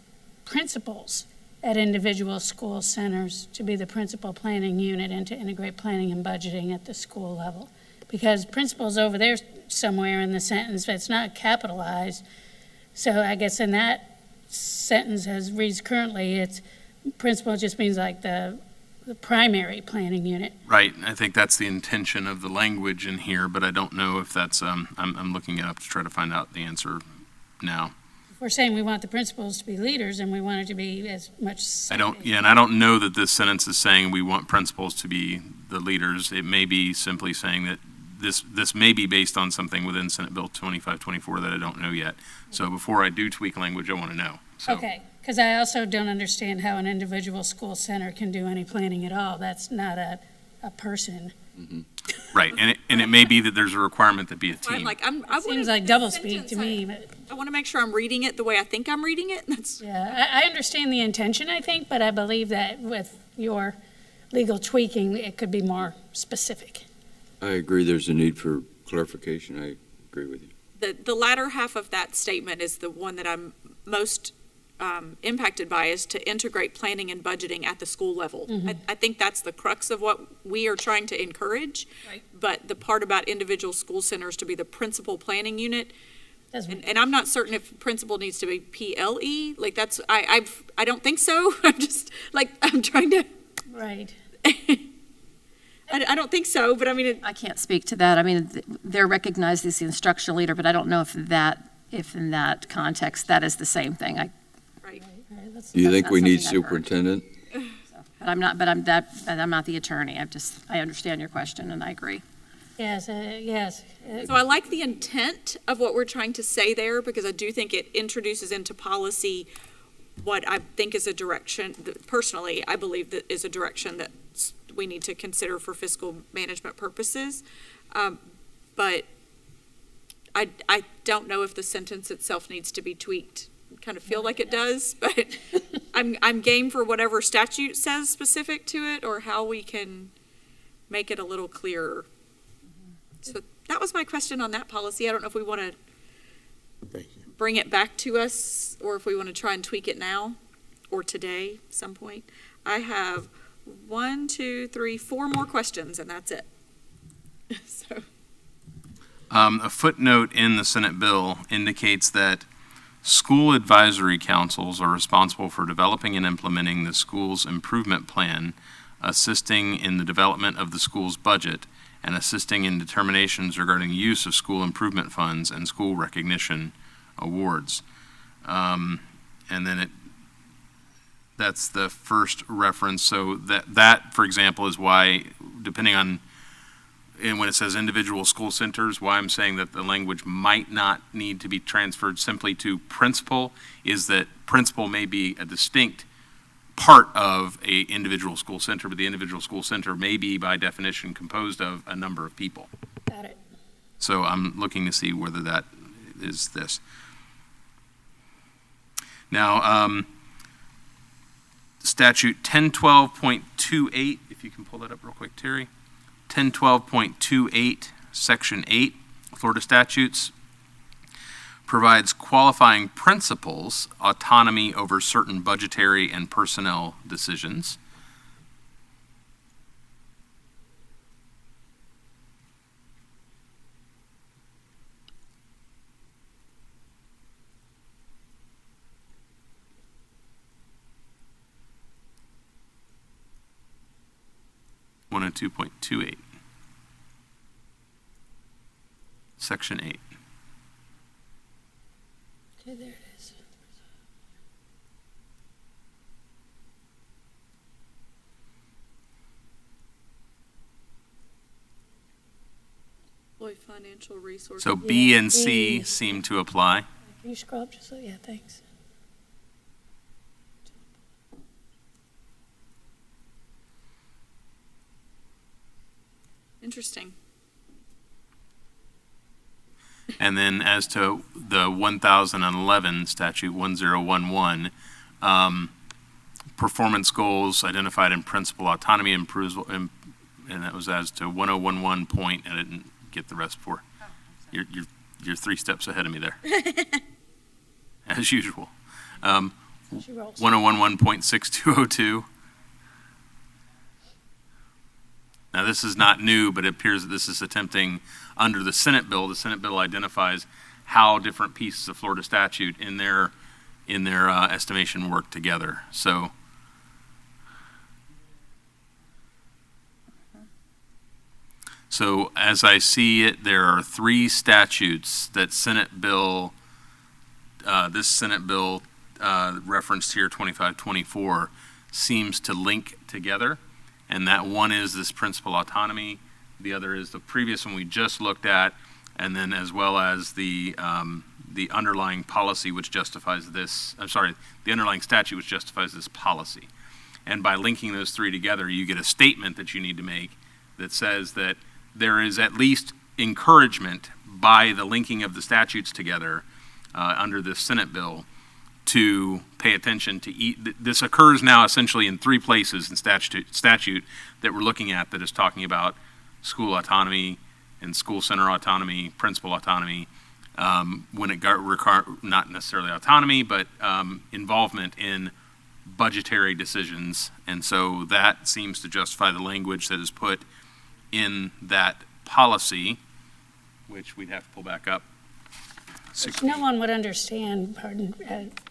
principals at individual school centers to be the principal planning unit and to integrate planning and budgeting at the school level? Because principal's over there somewhere in the sentence, but it's not capitalized. So I guess in that sentence, as reads currently, it's principal just means like the primary planning unit. Right, I think that's the intention of the language in here, but I don't know if that's, I'm looking it up to try to find out the answer now. If we're saying we want the principals to be leaders and we want it to be as much. And I don't know that this sentence is saying we want principals to be the leaders. It may be simply saying that this may be based on something within Senate Bill 2524 that I don't know yet. So before I do tweak language, I want to know. So. Okay, because I also don't understand how an individual school center can do any planning at all. That's not a person. Mm-hmm. Right, and it may be that there's a requirement to be a team. Seems like doublespeak to me. But I want to make sure I'm reading it the way I think I'm reading it. Yeah, I understand the intention, I think, but I believe that with your legal tweaking, it could be more specific. I agree there's a need for clarification. I agree with you. The latter half of that statement is the one that I'm most impacted by, is to integrate planning and budgeting at the school level. Mm-hmm. I think that's the crux of what we are trying to encourage. Right. But the part about individual school centers to be the principal planning unit, That's and I'm not certain if principal needs to be PLE. Like that's I don't think so. I'm trying to. right. I don't think so, but I mean. I can't speak to that. I mean, they're recognized as the instructional leader, but I don't know if in that context, that is the same thing. Right. Do you think not we need something I've heard. superintendent? But I'm not the attorney. I understand your question and I agree. Yes, yes. So I like the intent of what we're trying to say there, because I do think it introduces into policy what I think is a direction, personally, I believe that is a direction that we need to consider for fiscal management purposes. But I don't know if the sentence itself needs to be tweaked. Kind of feel like it does, but I'm game for whatever statute says specific to it, or how we can make it a little clearer. So that was my question on that policy. I don't know if we want to bring it back to us, or if we want to try and tweak it now or today at some point. I have 1, 2, 3, 4 more questions, and that's it. So. A footnote in the Senate bill indicates that school advisory councils are responsible for developing and implementing the school's improvement plan, assisting in the development of the school's budget, and assisting in determinations regarding use of school improvement funds and school recognition awards. And then that's the first reference. So that, for example, is why, depending on, and when it says individual school centers, why I'm saying that the language might not need to be transferred simply to principal is that principal may be a distinct part of a individual school center, but the individual school center may be by definition composed of a number of people. Got it. So I'm looking to see whether that is this. Now, statute 1012.28, if you can pull that up real quick, Terry. 1012.28, section 8, Florida statutes, provides qualifying principals autonomy over certain budgetary and personnel decisions. One and 2.28, section 8. Okay, there it is. Boy, financial resources. So B Yeah, and C B. seem to apply. Can you scroll up just a yeah, thanks. Interesting. And then as to the 1011 statute 1011, performance goals identified in principal autonomy and that was as to 1011 point, I didn't get the rest for. You're 3 steps ahead of me there. As usual. She rolls. 1011.6202. Now, this is not new, but it appears that this is attempting, under the Senate bill identifies how different pieces of Florida statute in their estimation work together. So, as I see it, there are 3 statutes that this Senate bill referenced here, 2524, seems to link together. And that one is this principal autonomy, the other is the previous one we just looked at, and then as well as the underlying policy which justifies this, the underlying statute which justifies this policy. And by linking those 3 together, you get a statement that you need to make that says that there is at least encouragement by the linking of the statutes together under this Senate bill to pay attention to this occurs now essentially in 3 places in statute that we're looking at that is talking about school autonomy and school center autonomy, principal autonomy, when it not necessarily autonomy, but involvement in budgetary decisions. And so that seems to justify the language that is put in that policy, which we'd have to pull back up. Which no one would understand,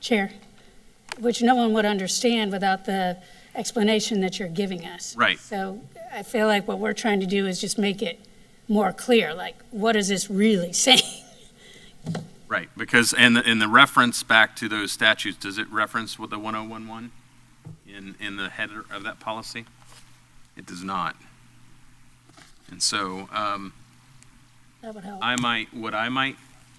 Chair, which no one would understand without the explanation that you're giving us. Right. So I feel like what we're trying to do is just make it more clear, like, what is this really saying? Right, because in the reference back to those statutes, does it reference with the 1011 in the header of that policy? It does not. And so That would help.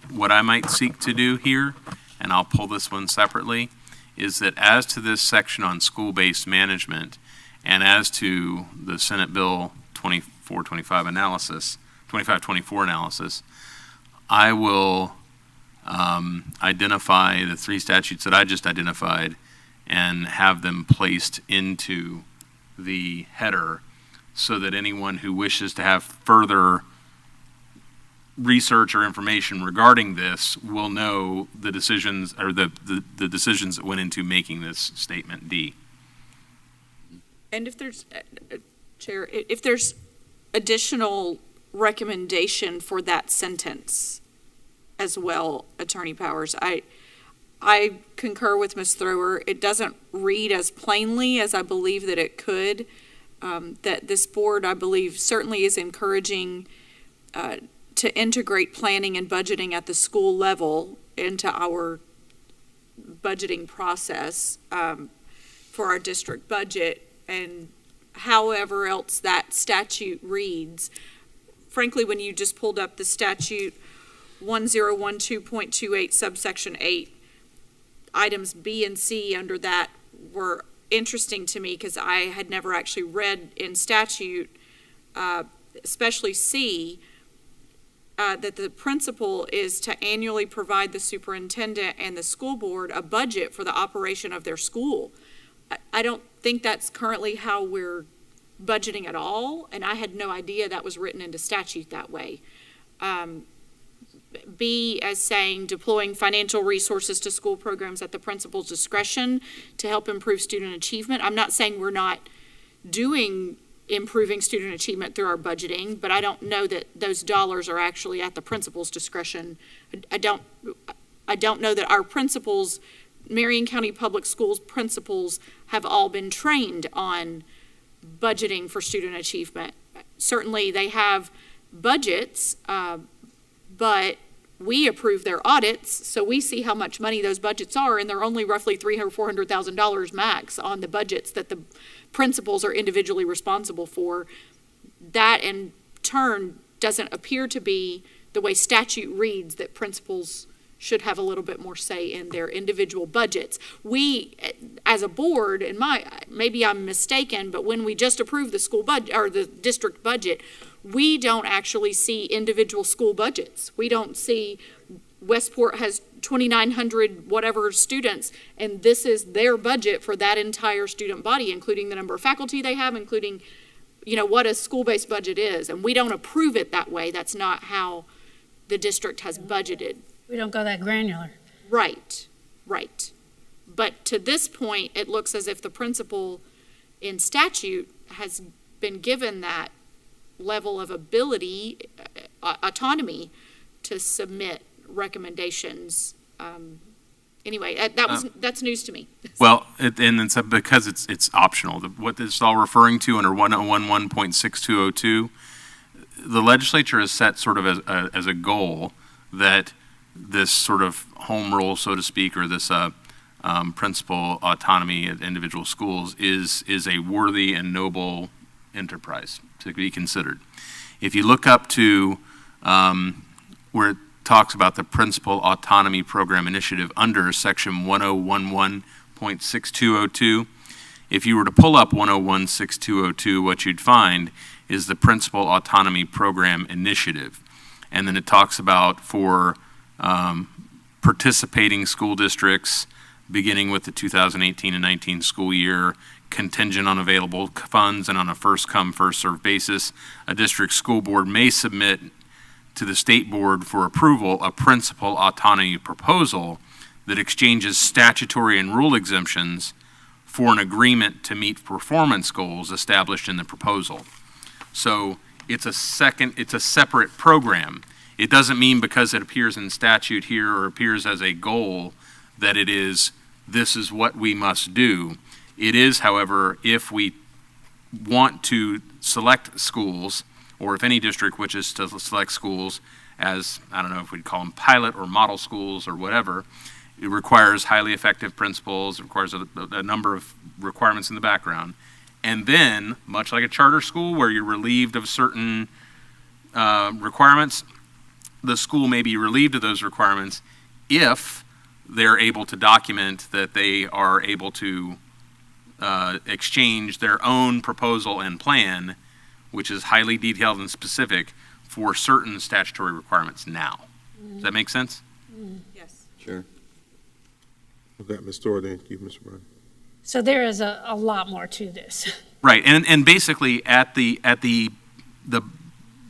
what I might seek to do here, and I'll pull this one separately, is that as to this section on school-based management, and as to the Senate Bill 2524 analysis, I will identify the 3 statutes that I just identified and have them placed into the header so that anyone who wishes to have further research or information regarding this will know the decisions or the decisions that went into making this statement D. And if there's, Chair, if there's additional recommendation for that sentence as well, Attorney Powers, I concur with Ms. Thrower. It doesn't read as plainly as I believe that it could. That this board, I believe, certainly is encouraging to integrate planning and budgeting at the school level into our budgeting process for our district budget, and however else that statute reads. Frankly, when you just pulled up the statute 1012.28 subsection 8, items B and C under that were interesting to me because I had never actually read in statute, especially C, that the principal is to annually provide the superintendent and the school board a budget for the operation of their school. I don't think that's currently how we're budgeting at all, and I had no idea that was written into statute that way. B as saying deploying financial resources to school programs at the principal's discretion to help improve student achievement. I'm not saying we're not doing improving student achievement through our budgeting, but I don't know that those dollars are actually at the principal's discretion. I don't know that our principals, Marion County Public Schools principals, have all been trained on budgeting for student achievement. Certainly they have budgets, but we approve their audits, so we see how much money those budgets are, and they're only roughly $300,000 or $400,000 max on the budgets that the principals are individually responsible for. That in turn doesn't appear to be the way statute reads, that principals should have a little bit more say in their individual budgets. We, as a board, maybe I'm mistaken, but when we just approve the school budget or the district budget, we don't actually see individual school budgets. We don't see Westport has 2,900 whatever students, and this is their budget for that entire student body, including the number of faculty they have, including, what a school-based budget is. And we don't approve it that way. That's not how the district has budgeted. We don't go that granular. Right. But to this point, it looks as if the principal in statute has been given that level of ability, autonomy to submit recommendations. Anyway, that's news to me. Well, and it's because it's optional. What this is all referring to under 1011.6202, the legislature has set sort of as a goal that this sort of home rule, so to speak, or this principal autonomy at individual schools is a worthy and noble enterprise to be considered. If you look up to where it talks about the Principal Autonomy Program Initiative under section 1011.6202, if you were to pull up 101.6202, what you'd find is the Principal Autonomy Program Initiative. And then it talks about for participating school districts beginning with the 2018 and 19 school year, contingent on available funds and on a first-come, first-served basis, a district school board may submit to the state board for approval a principal autonomy proposal that exchanges statutory and rule exemptions for an agreement to meet performance goals established in the proposal. So it's a separate program. It doesn't mean because it appears in statute here or appears as a goal that this is what we must do. It is, however, if we want to select schools, or if any district wishes to select schools as, I don't know if we'd call them pilot or model schools or whatever, it requires highly effective principals, it requires a number of requirements in the background. And then, much like a charter school where you're relieved of certain requirements, the school may be relieved of those requirements if they're able to document that they are able to exchange their own proposal and plan, which is highly detailed and specific for certain statutory requirements now. Does that make sense? Yes. Sure. Okay, Ms. Storer, thank you, Mr. Brown. So there is a lot more to this. Right, and basically at the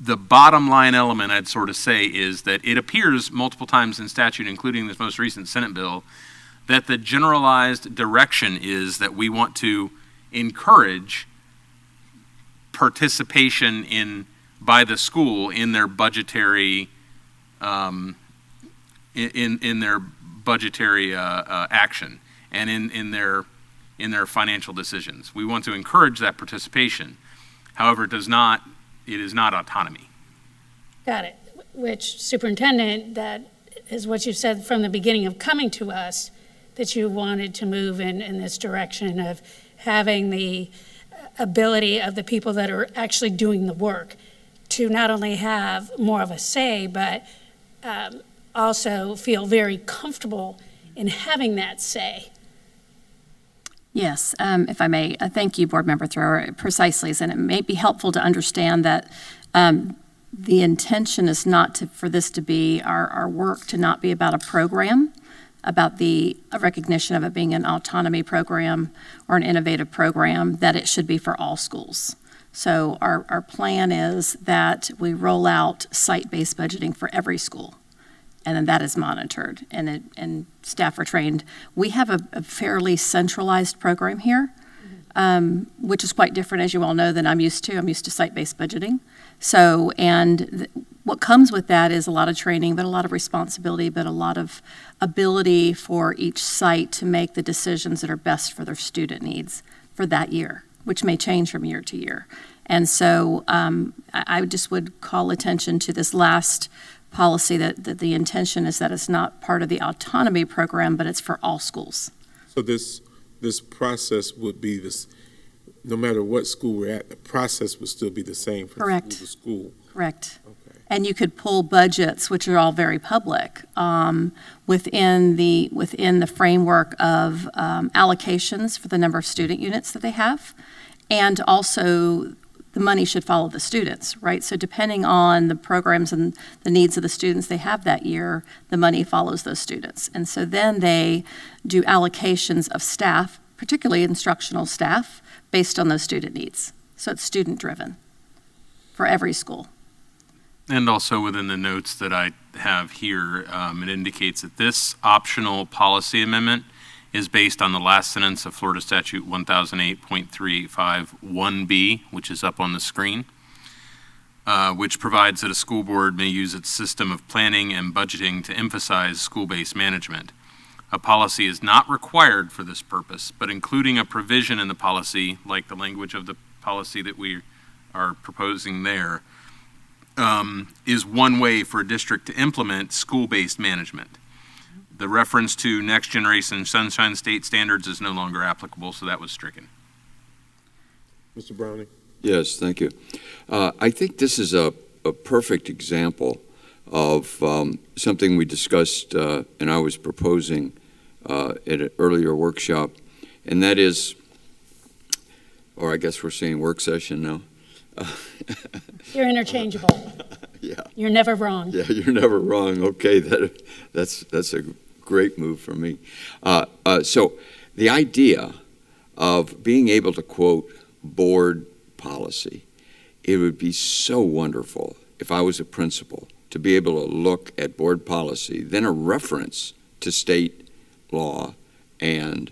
bottom line element, I'd sort of say, is that it appears multiple times in statute, including this most recent Senate bill, that the generalized direction is that we want to encourage participation by the school in their budgetary in their budgetary action and in their financial decisions. We want to encourage that participation. However, it is not autonomy. Got it. Which, Superintendent, that is what you said from the beginning of coming to us, that you wanted to move in this direction of having the ability of the people that are actually doing the work to not only have more of a say, but also feel very comfortable in having that say. Yes, if I may, thank you, Board Member Thrower, precisely, and it may be helpful to understand that the intention is not for this to be our work to not be about a program, about the recognition of it being an autonomy program or an innovative program, that it should be for all schools. So our plan is that we roll out site-based budgeting for every school, and then that is monitored, and staff are trained. We have a fairly centralized program here, which is quite different, as you all know, than I'm used to. I'm used to site-based budgeting. So, what comes with that is a lot of training, but a lot of responsibility, but a lot of ability for each site to make the decisions that are best for their student needs for that year, which may change from year to year. And so I just would call attention to this last policy that the intention is that it's not part of the autonomy program, but it's for all schools. So this process would be this, no matter what school we're at, the process would still be the same from Correct. school to school. Correct. Okay. And you could pull budgets, which are all very public, within the framework of allocations for the number of student units that they have, and also the money should follow the students, right? So depending on the programs and the needs of the students they have that year, the money follows those students. And so then they do allocations of staff, particularly instructional staff, based on those student needs. So it's student-driven for every school. And also within the notes that I have here, it indicates that this optional policy amendment is based on the last sentence of Florida Statute 1008.385(1)B, which is up on the screen, which provides that a school board may use its system of planning and budgeting to emphasize school-based management. A policy is not required for this purpose, but including a provision in the policy, like the language of the policy that we are proposing there, is one way for a district to implement school-based management. The reference to Next Generation Sunshine State standards is no longer applicable, so that was stricken. Mr. Browning? Yes, thank you. I think this is a perfect example of something we discussed and I was proposing at an earlier workshop, and that is, or I guess we're saying work session now. You're interchangeable. Yeah. You're never wrong. Yeah, you're never wrong. Okay, that's a great move for me. So the idea of being able to quote board policy, it would be so wonderful if I was a principal to be able to look at board policy, then a reference to state law and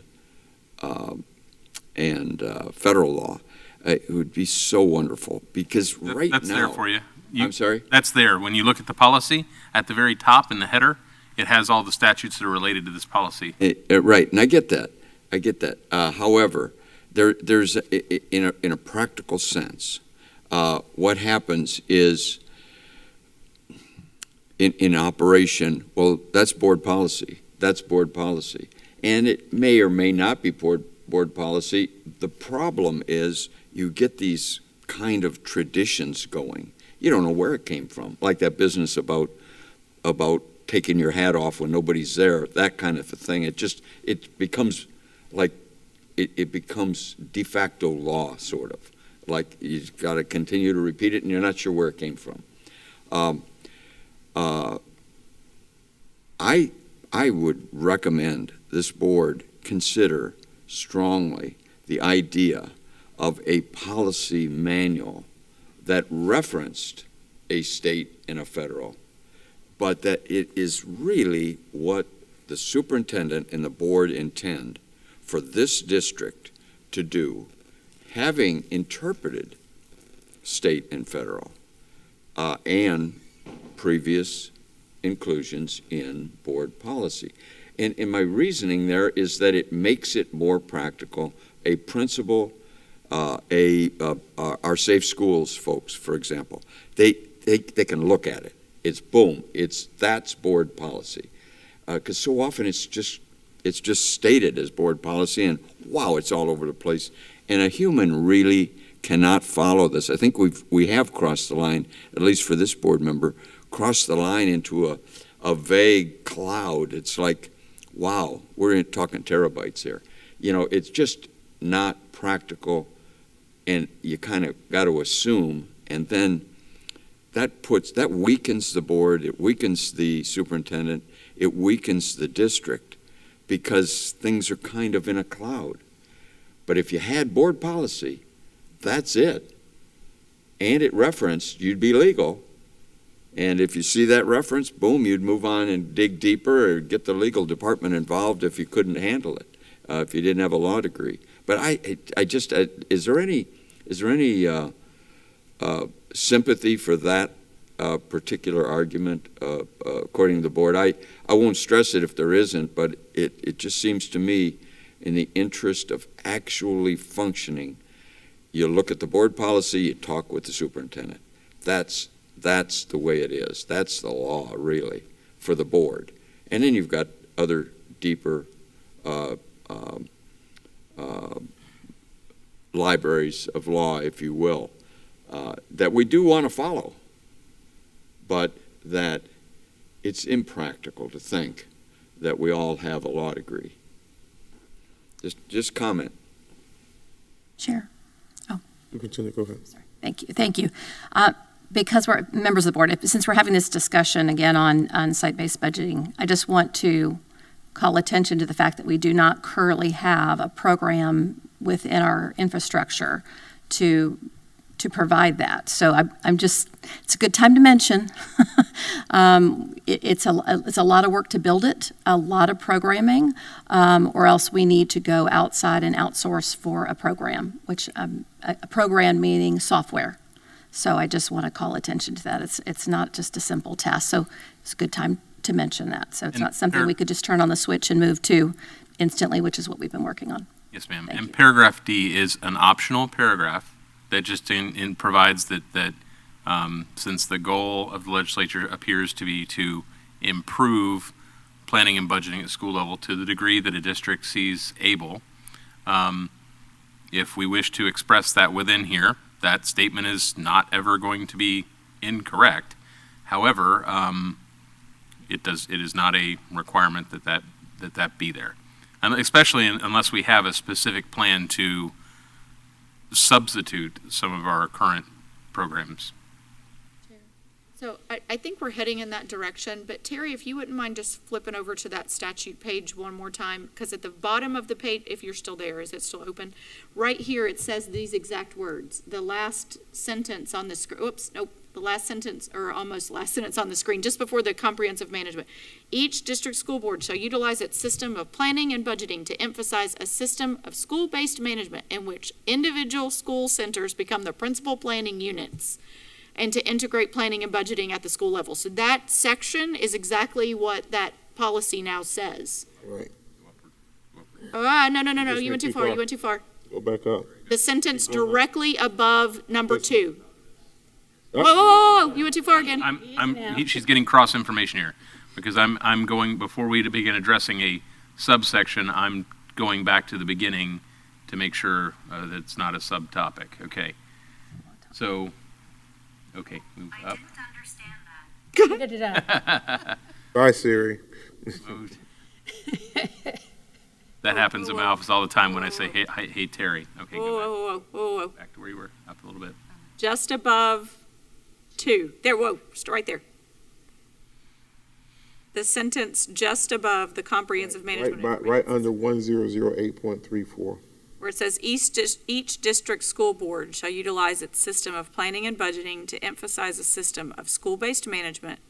federal law. It would be so wonderful because right That's now. there for you. I'm sorry? That's there. When you look at the policy, at the very top in the header, it has all the statutes that are related to this policy. Right, and I get that. However, there's in a practical sense, what happens is in operation. Well, that's board policy. That's board policy, and it may or may not be board policy. The problem is you get these kind of traditions going. You don't know where it came from, like that business about taking your hat off when nobody's there, that kind of a thing. It becomes like it becomes de facto law, sort of. Like you've got to continue to repeat it, and you're not sure where it came from. I would recommend this board consider strongly the idea of a policy manual that referenced a state and a federal, but that it is really what the superintendent and the board intend for this district to do, having interpreted state and federal and previous inclusions in board policy. And my reasoning there is that it makes it more practical. A principal, our Safe Schools folks, for example, they can look at it. It's boom. That's board policy. Because so often it's just it's just stated as board policy, and wow, it's all over the place. And a human really cannot follow this. I think we have crossed the line, at least for this board member, crossed the line into a vague cloud. It's like, wow, we're talking terabytes here. You know, it's just not practical, and you kind of got to assume, and then that weakens the board, it weakens the superintendent, it weakens the district, because things are kind of in a cloud. But if you had board policy, that's it. And it referenced, you'd be legal. And if you see that reference, boom, you'd move on and dig deeper or get the legal department involved if you couldn't handle it, if you didn't have a law degree. But I just, is there any sympathy for that particular argument according to the board? I won't stress it if there isn't, but it just seems to me, in the interest of actually functioning, you look at the board policy, you talk with the superintendent. That's the way it is. That's the law, really, for the board. And then you've got other deeper libraries of law, if you will, that we do want to follow, but that it's impractical to think that we all have a law degree. Just comment. Chair. You continue, go ahead. Sorry. Thank you. Because we're members of the board, since we're having this discussion again on site-based budgeting, I just want to call attention to the fact that we do not currently have a program within our infrastructure to provide that. So it's a good time to mention. It's a lot of work to build it, a lot of programming, or else we need to go outside and outsource for a program, which a program meaning software. So I just want to call attention to that. It's not just a simple task. So it's a good time to mention that. So it's not something we could just turn on the switch and move to instantly, which is what we've been working on. Yes, ma'am. Thank And you. paragraph D is an optional paragraph that just provides that since the goal of the legislature appears to be to improve planning and budgeting at school level to the degree that a district sees able, if we wish to express that within here, that statement is not ever going to be incorrect. However, it is not a requirement that be there, and especially unless we have a specific plan to substitute some of our current programs. So I think we're heading in that direction, but Terry, if you wouldn't mind just flipping over to that statute page one more time, because at the bottom of the page, if you're still there, is it still open? Right here, it says these exact words. The last sentence on the screen, oops, nope, the last sentence, or almost last sentence on the screen, just before the comprehensive management. Each district school board shall utilize its system of planning and budgeting to emphasize a system of school-based management in which individual school centers become the principal planning units, and to integrate planning and budgeting at the school level. So that section is exactly what that policy now says. Right. No, you went too far. Go back up. The sentence directly above number 2. Whoa, you went too far again. She's getting cross information here, because I'm going, before we begin addressing a subsection, I'm going back to the beginning to make sure that it's not a subtopic. Okay. So, okay, move up. Get it out. Bye, Siri. Moved. That happens in my office all the time when I say, hey Terry. Okay, go Whoa. back to where you were, up a little bit. Just above 2. There, right there. The sentence just above the comprehensive management. Right under 1008.34. Where it says each district school board shall utilize its system of planning and budgeting to emphasize a system of school-based management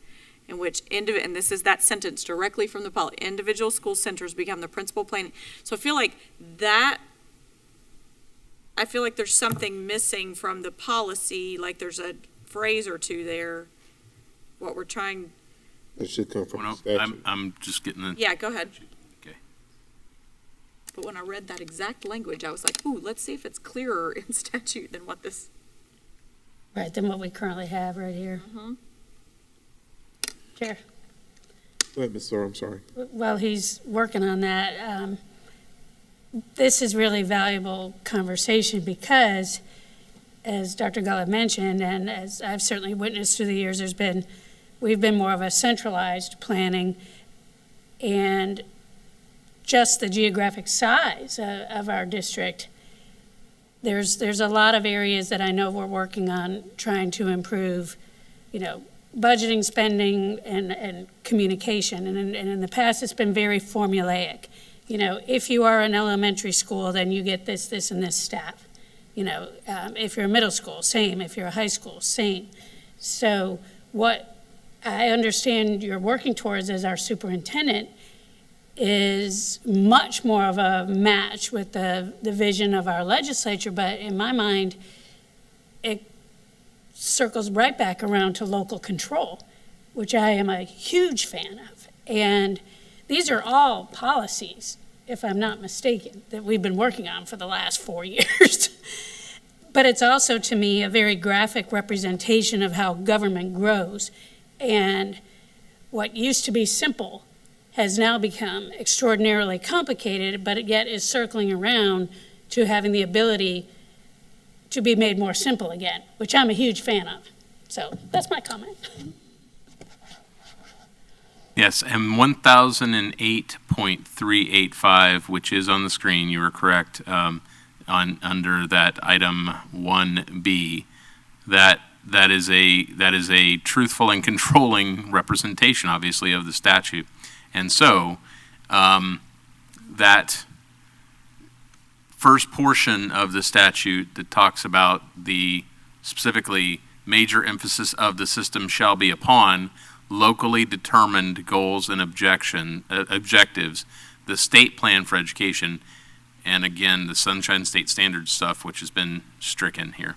in which and this is that sentence directly from the policy, individual school centers become the principal planning. So I feel like there's something missing from the policy, like there's a phrase or two there. What we're trying. It should come from Well, the no, statute. I'm just getting the. Yeah, go ahead. Okay. But when I read that exact language, I was like, ooh, let's see if it's clearer in statute than what this. Right, than what we currently have right here. Mhm. Chair. Go ahead, Ms. Sorrell, I'm sorry. While he's working on that, this is really valuable conversation because, as Dr. Gullah mentioned, and as I've certainly witnessed through the years, we've been more of a centralized planning, and just the geographic size of our district, there's a lot of areas that I know we're working on trying to improve, budgeting, spending, and communication. And in the past, it's been very formulaic. If you are an elementary school, then you get this, this, and this staff. If you're a middle school, same. If you're a high school, same. So what I understand you're working towards as our superintendent is much more of a match with the vision of our legislature, but in my mind, it circles right back around to local control, which I am a huge fan of. And these are all policies, if I'm not mistaken, that we've been working on for the last 4 years. But it's also, to me, a very graphic representation of how government grows. And what used to be simple has now become extraordinarily complicated, but it yet is circling around to having the ability to be made more simple again, which I'm a huge fan of. So that's my comment. Yes, and 1008.385, which is on the screen, you were correct, under that item 1B, that is a truthful and controlling representation, obviously, of the statute. And so that first portion of the statute that talks about the specifically major emphasis of the system shall be upon locally determined goals and objectives, the state plan for education, and again, the Sunshine State Standards stuff, which has been stricken here.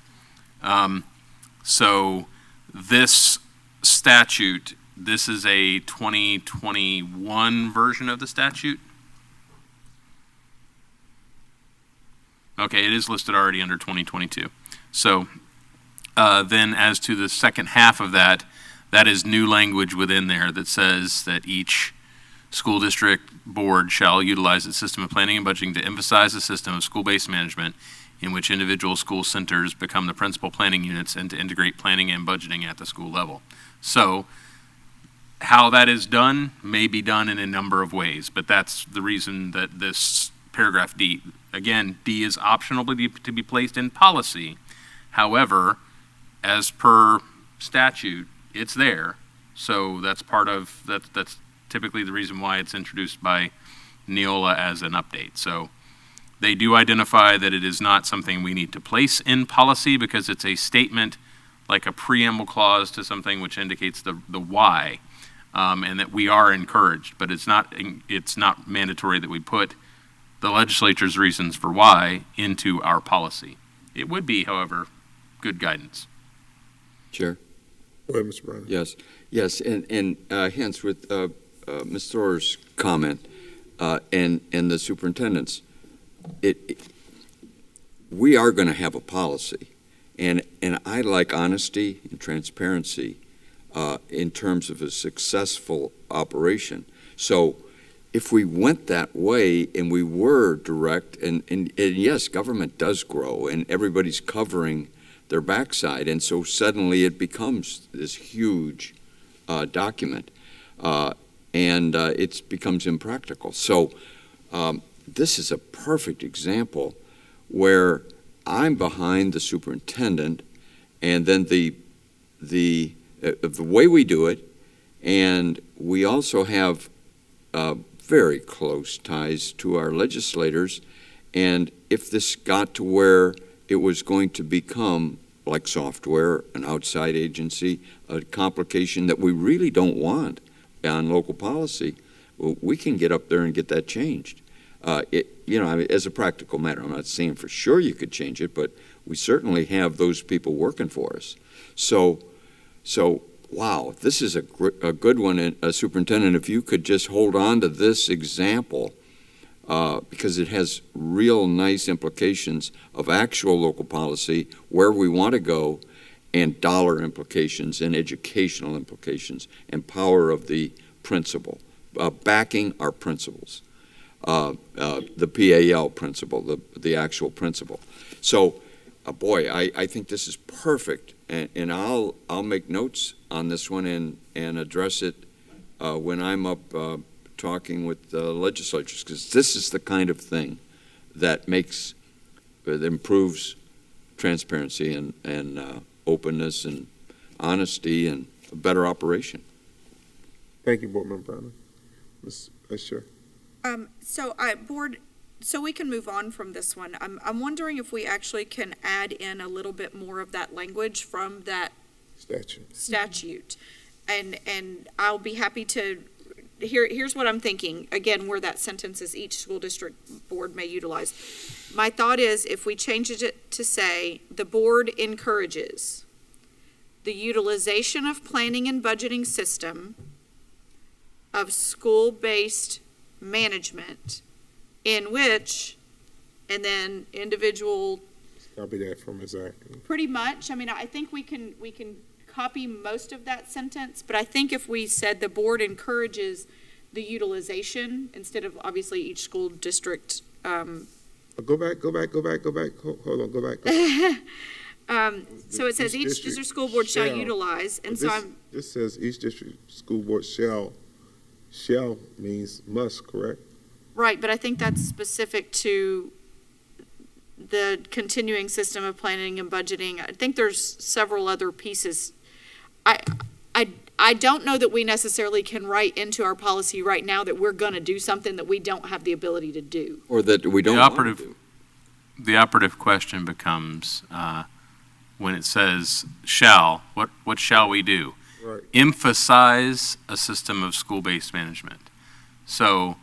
So this statute, this is a 2021 version of the statute. Okay, it is listed already under 2022. So then as to the second half of that, that is new language within there that says that each school district board shall utilize its system of planning and budgeting to emphasize a system of school-based management in which individual school centers become the principal planning units and to integrate planning and budgeting at the school level. So how that is done may be done in a number of ways, but that's the reason that this paragraph D, again, D is optional to be placed in policy. However, as per statute, it's there. So that's part of, that's typically the reason why it's introduced by NEOLA as an update. So they do identify that it is not something we need to place in policy because it's a statement like a preamble clause to something which indicates the why, and that we are encouraged, but it's not mandatory that we put the legislature's reasons for why into our policy. It would be, however, good guidance. Chair? Go ahead, Mr. Brown. Yes, and hence with Ms. Thor's comment and the superintendent's, we are going to have a policy, and I like honesty and transparency in terms of a successful operation. So if we went that way and we were direct, and yes, government does grow and everybody's covering their backside, and so suddenly it becomes this huge document, and it becomes impractical. So this is a perfect example where I'm behind the superintendent, and then the way we do it, and we also have very close ties to our legislators, and if this got to where it was going to become like software, an outside agency, a complication that we really don't want on local policy, well, we can get up there and get that changed. As a practical matter, I'm not saying for sure you could change it, but we certainly have those people working for us. So wow, this is a good one, and Superintendent, if you could just hold on to this example, because it has real nice implications of actual local policy, where we want to go, and dollar implications and educational implications and power of the principal. backing our principals, the PAL principle, the actual principle. So, boy, I think this is perfect, and I'll make notes on this one and address it when I'm up talking with the legislatures, because this is the kind of thing that improves transparency and openness and honesty and a better operation. Thank you, Board Member Brown. Ms. Sure. So we can move on from this one. I'm wondering if we actually can add in a little bit more of that language from that statute. And I'll be happy to, here's what I'm thinking, again, where that sentence is each school district board may utilize. My thought is if we change it to say, the board encourages the utilization of planning and budgeting system of school-based management in which, and then individual. Copy that from exactly. Pretty much. I mean, I think we can copy most of that sentence, but I think if we said the board encourages the utilization instead of obviously each school district. Go back. Hold on, go back. So it says each district school board shall utilize, and This says each district school board shall means must, correct? Right, but I think that's specific to the continuing system of planning and budgeting. I think there's several other pieces. I don't know that we necessarily can write into our policy right now that we're going to do something that we don't have the ability to do. Or that we don't want to do. The operative question becomes, when it says shall, what shall we do? Right. Emphasize a system of school-based management. So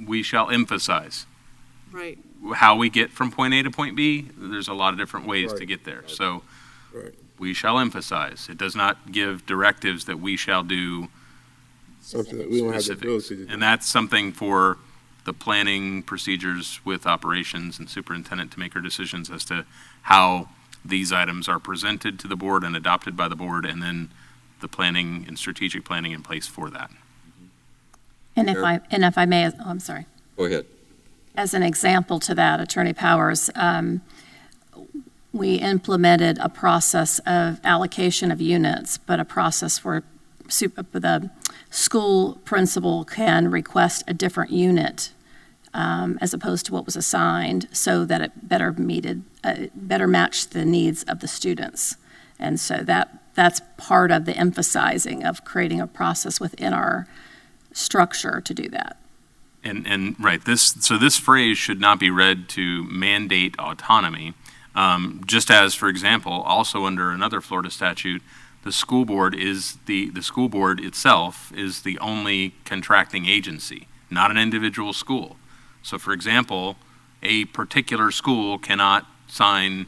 we shall emphasize. Right. How we get from point A to point B, there's a lot of different ways to get there. So we shall emphasize. It does not give directives that we shall do something that we don't have the specifics. ability to do. And that's something for the planning procedures with operations and superintendent to make our decisions as to how these items are presented to the board and adopted by the board, and then the planning and strategic planning in place for that. And if I may, I'm sorry. Go ahead. As an example to that, Attorney Powers, we implemented a process of allocation of units, but a process where the school principal can request a different unit as opposed to what was assigned, so that it better matched the needs of the students. And so that's part of the emphasizing of creating a process within our structure to do that. And right, this phrase should not be read to mandate autonomy. Just as, for example, also under another Florida statute, the school board itself is the only contracting agency, not an individual school. So, for example, a particular school cannot sign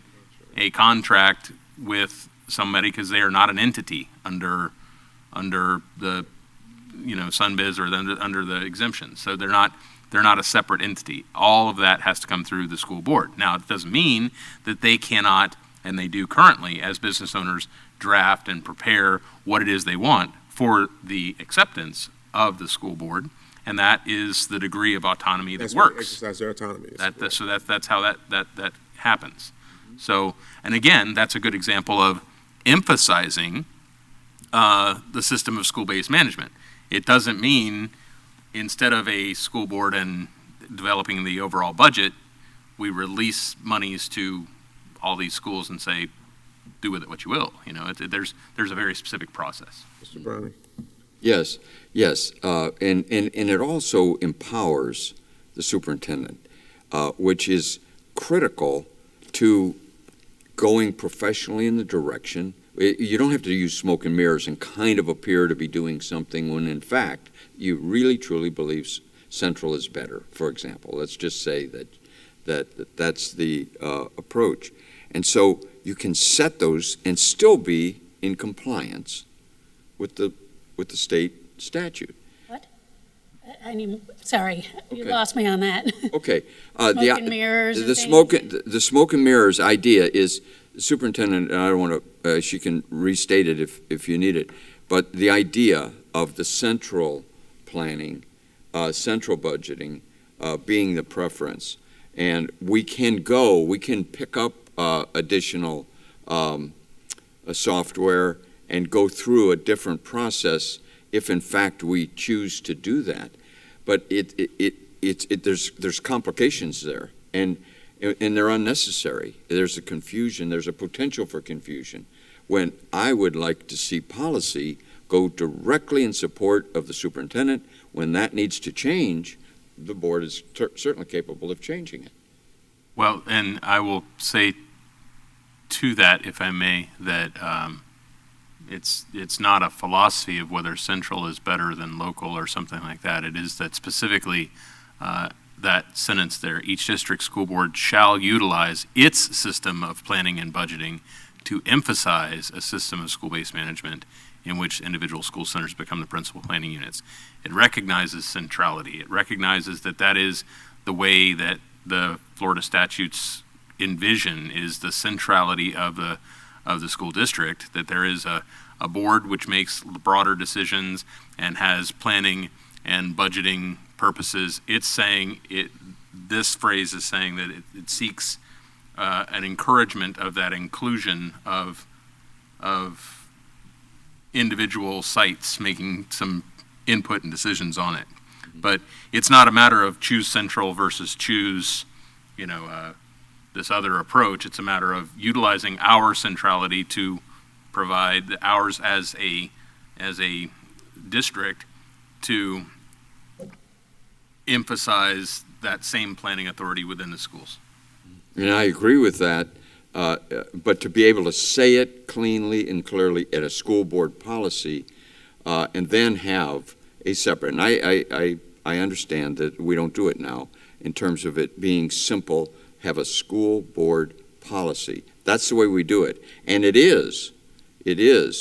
a contract with somebody because they are not an entity under the SunBiz or under the exemption. So they're not a separate entity. All of that has to come through the school board. Now, it doesn't mean that they cannot, and they do currently as business owners, draft and prepare what it is they want for the acceptance of the school board, and that is the degree of autonomy that works. Exercise their autonomy. So that's how that happens. So, and again, that's a good example of emphasizing the system of school-based management. It doesn't mean instead of a school board and developing the overall budget, we release monies to all these schools and say, do with it what you will. There's a very specific process. Mr. Browning. Yes, and it also empowers the superintendent, which is critical to going professionally in the direction. You don't have to use smoke and mirrors and kind of appear to be doing something when in fact you really truly believe Central is better, for example. Let's just say that's the approach. And so you can set those and still be in compliance with the state statute. What? Sorry, you Okay. lost me on that. Okay. Smoke and mirrors and the things. smoke and mirrors idea is superintendent, and I don't want to, she can restate it if you need it, but the idea of the central planning, central budgeting being the preference, and we can pick up additional software and go through a different process if in fact we choose to do that. But there's complications there, and they're unnecessary. There's a confusion, there's a potential for confusion, when I would like to see policy go directly in support of the superintendent. When that needs to change, the board is certainly capable of changing it. Well, and I will say to that, if I may, that it's not a philosophy of whether central is better than local or something like that. It is that specifically that sentence there, each district school board shall utilize its system of planning and budgeting to emphasize a system of school-based management in which individual school centers become the principal planning units. It recognizes centrality. It recognizes that that is the way that the Florida statutes envision, is the centrality of the school district, that there is a board which makes broader decisions and has planning and budgeting purposes. It's saying this phrase is saying that it seeks an encouragement of that inclusion of individual sites making some input and decisions on it. But it's not a matter of choose central versus choose, this other approach. It's a matter of utilizing our centrality to provide ours as a district to emphasize that same planning authority within the schools. And I agree with that, but to be able to say it cleanly and clearly at a school board policy, and then have a separate, and I understand that we don't do it now in terms of it being simple, have a school board policy. That's the way we do it. And it is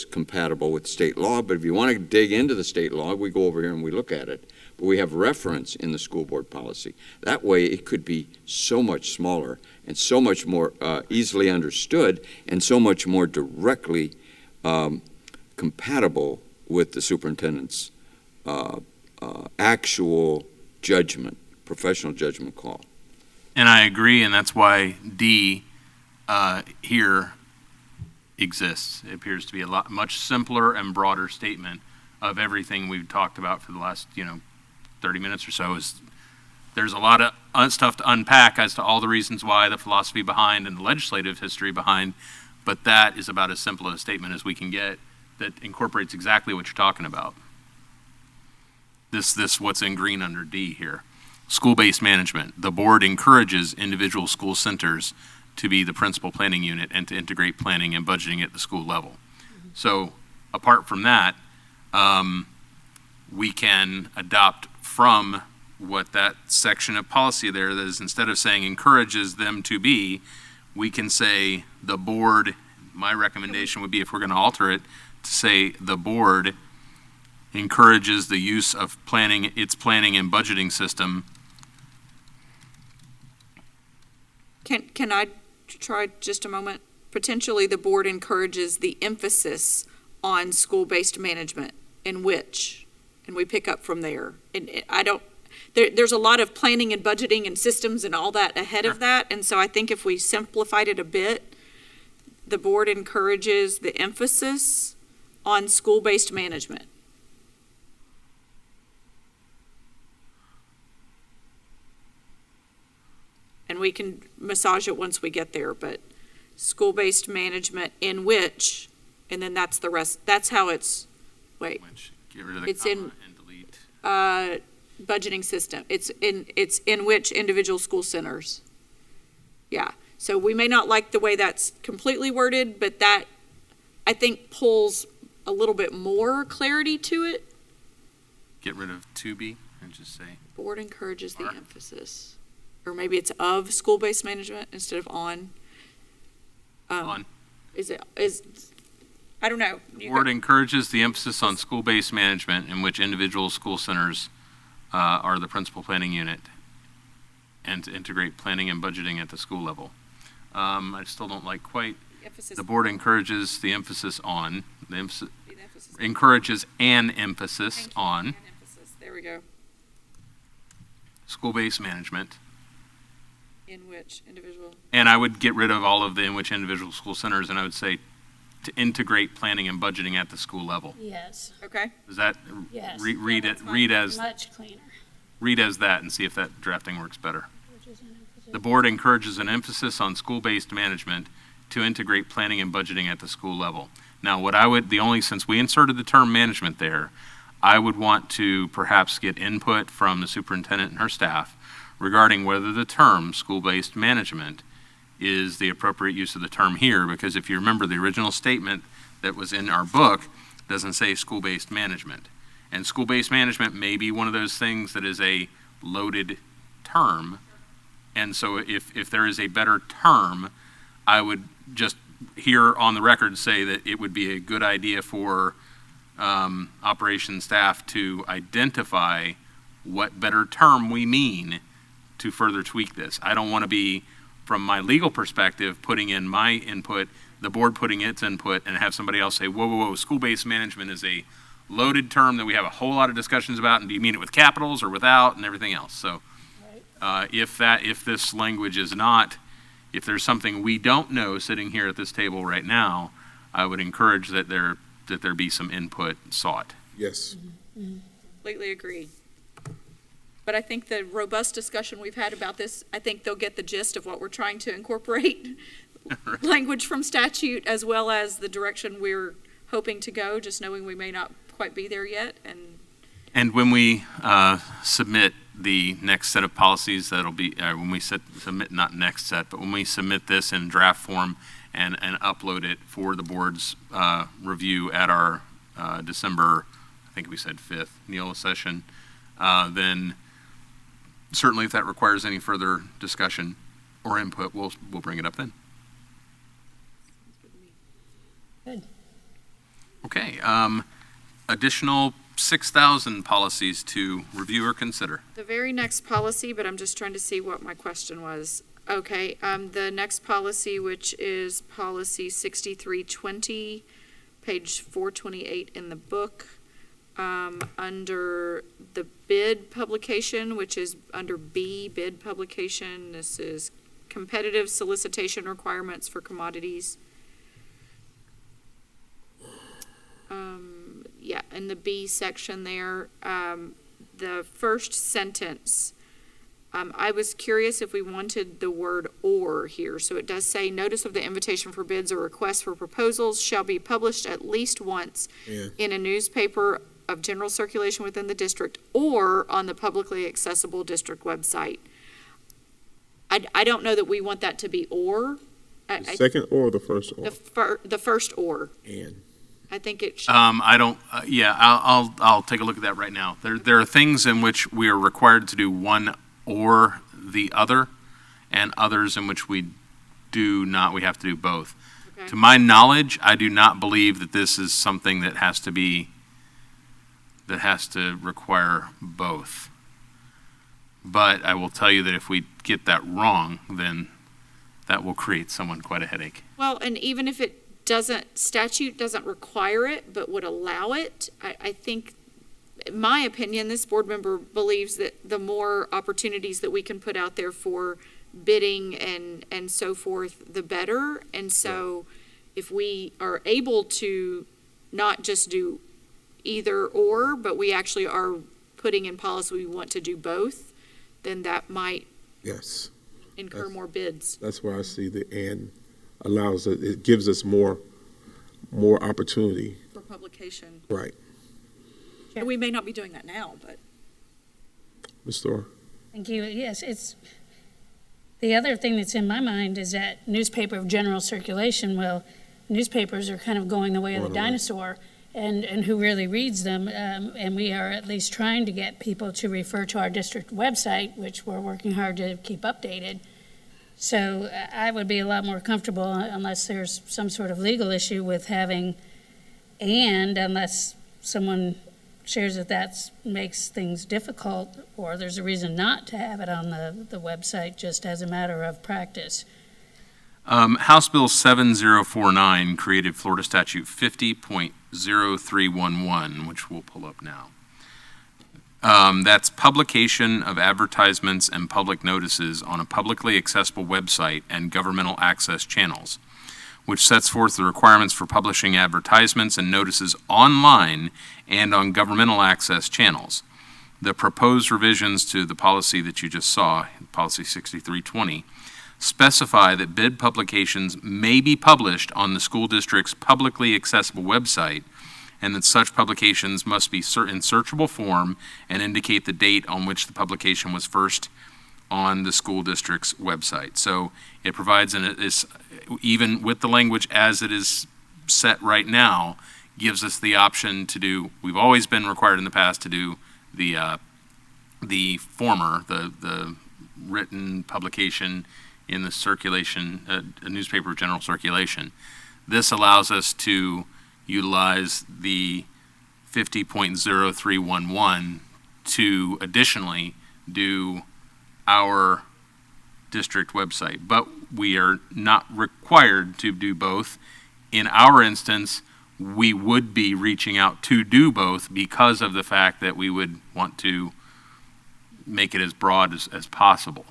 compatible with state law, but if you want to dig into the state law, we go over here and we look at it. But we have reference in the school board policy. That way it could be so much smaller and so much more easily understood and so much more directly compatible with the superintendent's actual judgment, professional judgment call. And I agree, and that's why D here exists. It appears to be a much simpler and broader statement of everything we've talked about for the last 30 minutes or so. There's a lot of stuff to unpack as to all the reasons why, the philosophy behind, and the legislative history behind, but that is about as simple a statement as we can get that incorporates exactly what you're talking about. This what's in green under D here. School-based management. The board encourages individual school centers to be the principal planning unit and to integrate planning and budgeting at the school level. So apart from that, we can adopt from what that section of policy there, that is, instead of saying encourages them to be, we can say the board, my recommendation would be, if we're going to alter it, to say the board encourages the use of its planning and budgeting system. Can I try just a moment? Potentially, the board encourages the emphasis on school-based management, in which, and we pick up from there. And there's a lot of planning and budgeting and systems and all that ahead of that, and so I think if we simplified it a bit, the board encourages the emphasis on school-based management. And we can massage it once we get there, but school-based management in which, and then that's the rest, that's how it's, wait. Which, get rid of the It's comma in, and delete. budgeting system. It's in which individual school centers. Yeah, so we may not like the way that's completely worded, but that, I think, pulls a little bit more clarity to it. Get rid of to be and just say. Board encourages the Or. emphasis. Or maybe it's of school-based management instead of on. On. I don't know. The board encourages the emphasis on school-based management in which individual school centers are the principal planning unit and to integrate planning and budgeting at the school level. I still don't like quite Emphasis. The board encourages the emphasis on, emphasis. encourages an emphasis Thank you. on And emphasis. There we go. school-based management. In which individual. And I would get rid of all of the in which individual school centers, and I would say to integrate planning and budgeting at the school level. Yes, Okay. Is that, yes. read Yeah, it, that's fine. read as, Much cleaner. read as that and see if that drafting works better. Which is an emphasis. The board encourages an emphasis on school-based management to integrate planning and budgeting at the school level. Now, what I would, since we inserted the term management there, I would want to perhaps get input from the superintendent and her staff regarding whether the term school-based management is the appropriate use of the term here, because if you remember, the original statement that was in our book doesn't say school-based management. And school-based management may be one of those things that is a loaded term. And so if there is a better term, I would just here on the record say that it would be a good idea for operations staff to identify what better term we mean to further tweak this. I don't want to be, from my legal perspective, putting in my input, the board putting its input, and have somebody else say, whoa, whoa, whoa, school-based management is a loaded term that we have a whole lot of discussions about, and do you mean it with capitals or without, and everything else. So if this language is not, if there's something we don't know sitting here at this table right now, I would encourage that there be some input sought. Yes. Completely agree. But I think the robust discussion we've had about this, I think they'll get the gist of what we're trying to incorporate. Language from statute, as well as the direction we're hoping to go, just knowing we may not quite be there yet. And when we submit the next set of policies, that'll be, when we submit, not next set, but when we submit this in draft form and upload it for the board's review at our December, I think we said 5th, NEOLA session, then certainly if that requires any further discussion or input, we'll bring it up then. Good. Okay, additional 6,000 policies to review or consider. The very next policy, but I'm just trying to see what my question was. Okay, the next policy, which is policy 6320, page 428 in the book, under the bid publication, which is under B, bid publication. This is competitive solicitation requirements for commodities. Yeah, in the B section there, the first sentence, I was curious if we wanted the word "or" here. So it does say, notice of the invitation for bids or requests for proposals shall be published at least once in a newspaper of general circulation within the district or on the publicly accessible district website. I don't know that we want that to be "or." The second or the first or? The first "or." And. I think it should. I don't, I'll take a look at that right now. There are things in which we are required to do one or the other, and others in which we do not, we have to do both. Okay. To my knowledge, I do not believe that this is something that has to require both. But I will tell you that if we get that wrong, then that will create someone quite a headache. Well, and even if it statute doesn't require it, but would allow it, I think, in my opinion, this board member believes that the more opportunities that we can put out there for bidding and so forth, the better. And so if we are able to not just do either or, but we actually are putting in policy we want to do both, then that might incur more bids. That's where I see the "and" allows it gives us more opportunity. For publication. Right. And we may not be doing that now, but. Ms. Thor? Thank you. Yes, it's, the other thing that's in my mind is that newspaper of general circulation, well, newspapers are kind of going the way of the dinosaur, and who really reads them, and we are at least trying to get people to refer to our district website, which we're working hard to keep updated. So I would be a lot more comfortable, unless there's some sort of legal issue with having "and," unless someone shares that makes things difficult, or there's a reason not to have it on the website just as a matter of practice. House Bill 7049 created Florida Statute 50.0311, which we'll pull up now. That's publication of advertisements and public notices on a publicly accessible website and governmental access channels, which sets forth the requirements for publishing advertisements and notices online and on governmental access channels. The proposed revisions to the policy that you just saw, Policy 6320, specify that bid publications may be published on the school district's publicly accessible website, and that such publications must be in searchable form and indicate the date on which the publication was first on the school district's website. So it provides, even with the language as it is set right now, gives us the option to do, we've always been required in the past to do the former, the written publication in the circulation, a newspaper of general circulation. This allows us to utilize the 50.0311 to additionally do our district website, but we are not required to do both. In our instance, we would be reaching out to do both because of the fact that we would want to make it as broad as possible.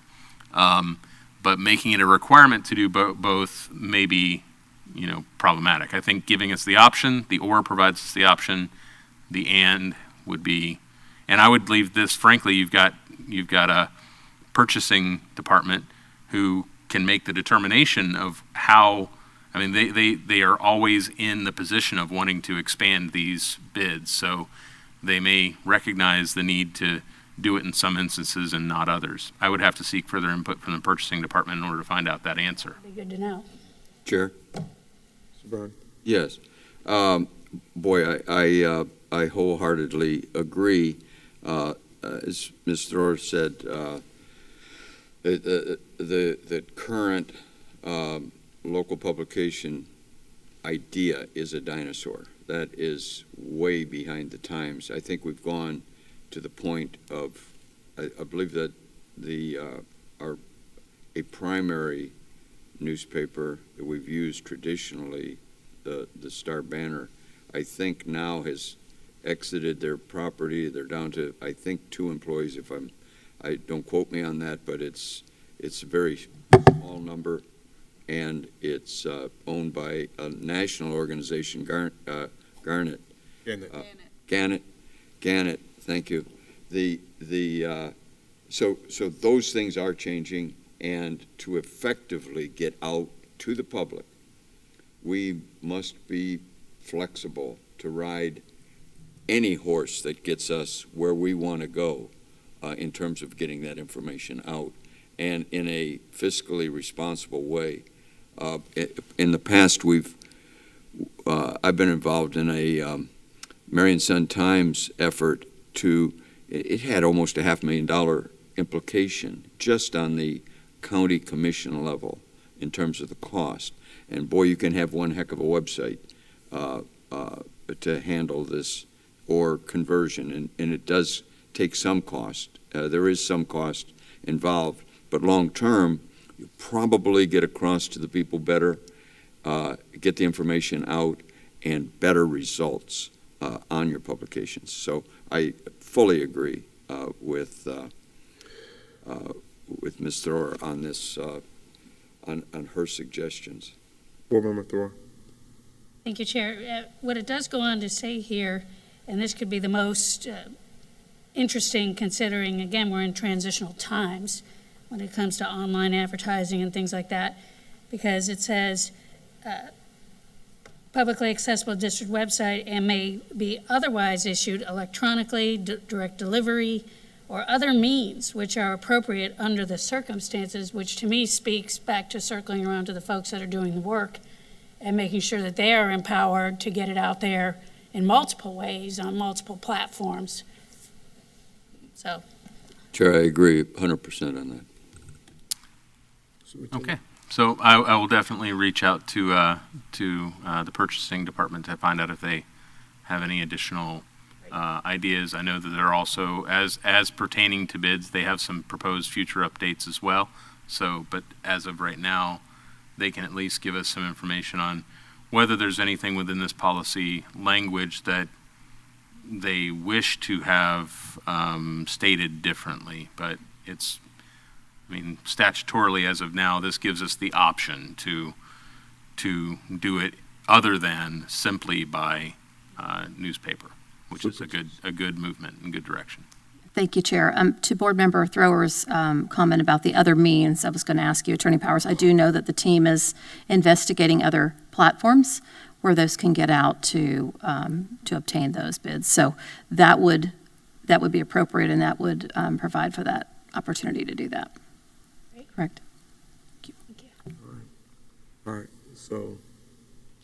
But making it a requirement to do both may be, problematic. I think giving us the option, the or provides us the option, the and would be, and I would leave this, frankly, you've got a purchasing department who can make the determination of how, they are always in the position of wanting to expand these bids, so they may recognize the need to do it in some instances and not others. I would have to seek further input from the purchasing department in order to find out that answer. Be good to know. Chair? Mr. Byrne? Yes. Boy, I wholeheartedly agree. As Ms. Thrower said, the current local publication idea is a dinosaur. That is way behind the times. I think we've gone to the point of, I believe that a primary newspaper that we've used traditionally, the Star Banner, I think now has exited their property. They're down to, I think, 2 employees. I don't quote me on that, but it's a very small number, and it's owned by a national organization, Gannett. Thank you. So those things are changing, and to effectively get out to the public, we must be flexible to ride any horse that gets us where we want to go in terms of getting that information out, and in a fiscally responsible way. In the past, I've been involved in a Marion Sun-Times effort to, it had almost a $500,000 implication just on the county commission level in terms of the cost. And boy, you can have one heck of a website to handle this or conversion, and it does take some cost. There is some cost involved, but long term, you probably get across to the people better, get the information out, and better results on your publications. So I fully agree with Ms. Thrower on this, on her suggestions. Board Member Thrower? Thank you, Chair. What it does go on to say here, and this could be the most interesting considering, again, we're in transitional times when it comes to online advertising and things like that, because it says publicly accessible district website and may be otherwise issued electronically, direct delivery, or other means which are appropriate under the circumstances, which to me speaks back to circling around to the folks that are doing the work and making sure that they are empowered to get it out there in multiple ways on multiple platforms. So. Chair, I agree 100% on that. Okay, so I will definitely reach out to the purchasing department to find out if they have any additional ideas. I know that they're also, as pertaining to bids, they have some proposed future updates as well. So, but as of right now, they can at least give us some information on whether there's anything within this policy language that they wish to have stated differently. But it's, I mean, statutorily as of now, this gives us the option to do it other than simply by newspaper, which is a good movement and good direction. Thank you, Chair. To Board Member Thrower's comment about the other means, I was going to ask you, Attorney Powers, I do know that the team is investigating other platforms where those can get out to obtain those bids. So that would be appropriate, and that would provide for that opportunity to do that. Correct. All right, so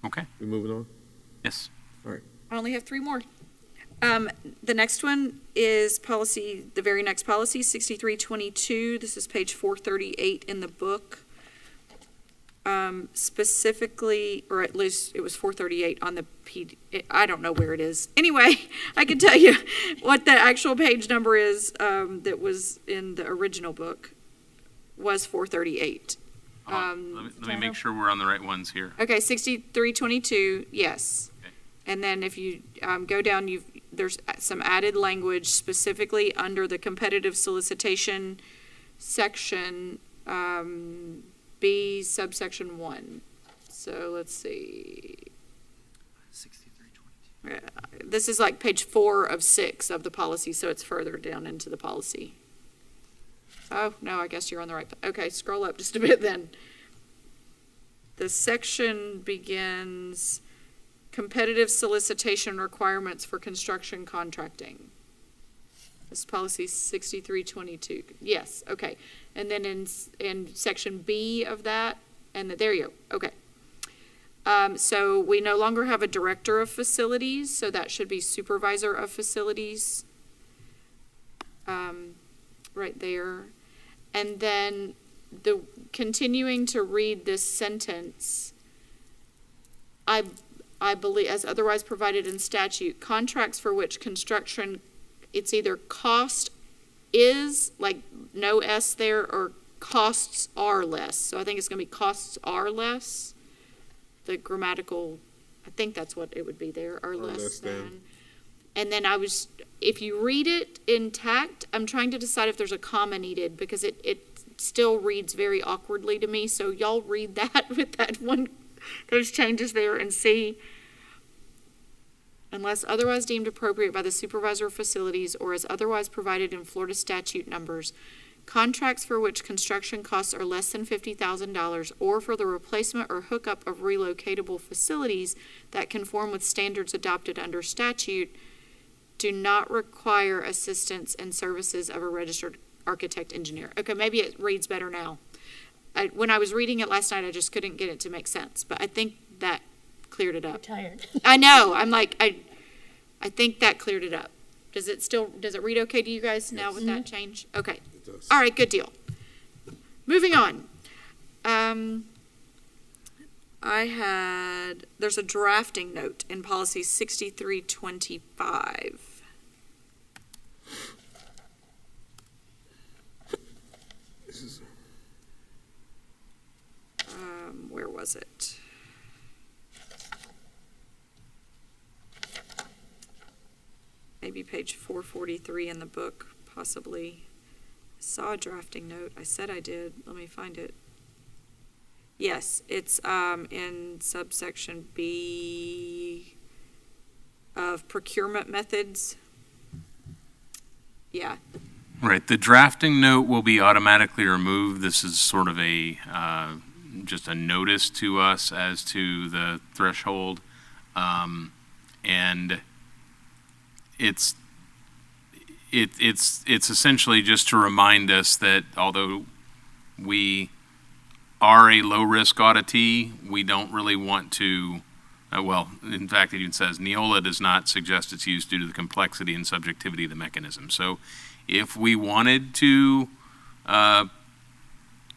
Okay. we moving on? Yes. I only have three more. The next one is policy, the very next policy, 6322. This is page 438 in the book. Specifically, or at least it was 438 on the I don't know where it is. Anyway, I can tell you what the actual page number is that was in the original book was 438. Let me make sure we're on the right ones here. Okay, 6322, yes. Okay. And then if you go down, there's some added language specifically under the competitive solicitation section, B subsection 1. So let's see. 6322. This is like page 4 of 6 of the policy, so it's further down into the policy. Oh, no, I guess you're on the right. Okay, scroll up just a bit then. The section begins competitive solicitation requirements for construction contracting. This is policy 6322. Yes, okay. And then in section B of that, and there you go. Okay. So we no longer have a director of facilities, so that should be supervisor of facilities. Right there. And then continuing to read this sentence, I believe, as otherwise provided in statute, contracts for which construction, it's either cost is, like no S there, or costs are less. So I think it's going to be costs are less. The grammatical, I think that's what it would be there, or less than. And then if you read it intact, I'm trying to decide if there's a comma needed, because it still reads very awkwardly to me. So y'all read that with that one, those changes there, and see. Unless otherwise deemed appropriate by the supervisor of facilities or as otherwise provided in Florida statute numbers, contracts for which construction costs are less than $50,000 or for the replacement or hookup of relocatable facilities that conform with standards adopted under statute do not require assistance and services of a registered architect engineer. Okay, maybe it reads better now. When I was reading it last night, I just couldn't get it to make sense, but I think that cleared it up. I'm tired. I know. I'm like, I think that cleared it up. Does it read okay to you guys now with that change? Okay. It does. All right, good deal. Moving on. There's a drafting note in policy 6325. Where was it? Maybe page 443 in the book, possibly. Saw a drafting note. I said I did. Let me find it. Yes, it's in subsection B of procurement methods. Yeah. Right. The drafting note will be automatically removed. This is sort of just a notice to us as to the threshold. And it's essentially just to remind us that although we are a low-risk auditee, we don't really want to, in fact, it even says NEOLA does not suggest its use due to the complexity and subjectivity of the mechanism. So if we wanted to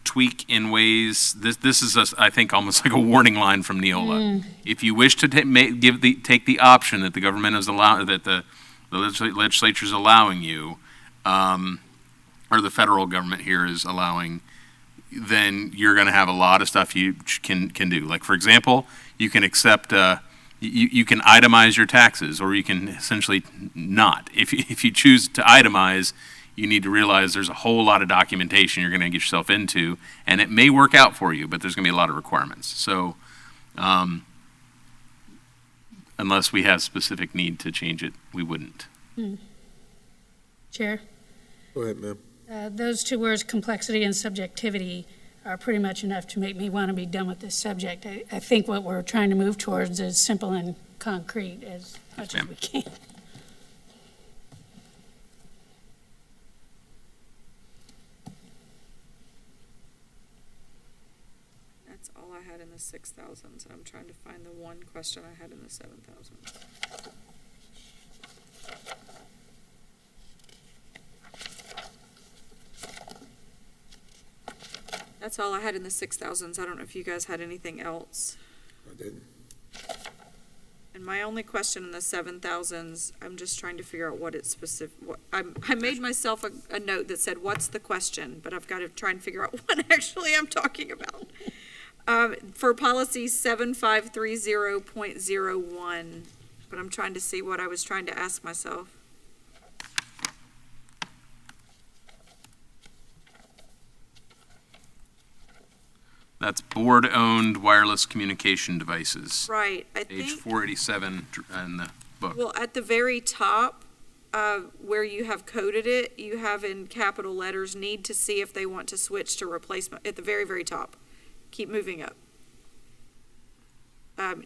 tweak in ways, this is, I think, almost like a warning line from NEOLA. If you wish to take the option that the government is that the legislature is allowing you, or the federal government here is allowing, then you're going to have a lot of stuff you can do. Like, for example, you can accept, you can itemize your taxes, or you can essentially not. If you choose to itemize, you need to realize there's a whole lot of documentation you're going to get yourself into, and it may work out for you, but there's going to be a lot of requirements. So unless we have specific need to change it, we wouldn't. Chair? Go ahead, ma'am. Those two words, complexity and subjectivity, are pretty much enough to make me want to be done with this subject. I think what we're trying to move towards is simple and concrete as much as we can. That's all I had in the 6,000s, and I'm trying to find the one question I had in the 7,000. That's all I had in the 6,000s. I don't know if you guys had anything else. I didn't. And my only question in the 7,000s, I'm just trying to figure out what it's specific. I made myself a note that said, "What's the question?" But I've got to try and figure out what actually I'm talking about. For policy 7530.01, but I'm trying to see what I was trying to ask myself. That's board-owned wireless communication devices. Right, I Page think. 487 in the book. Well, at the very top, where you have coded it, you have in capital letters, need to see if they want to switch to replacement, at the very, very top. Keep moving up.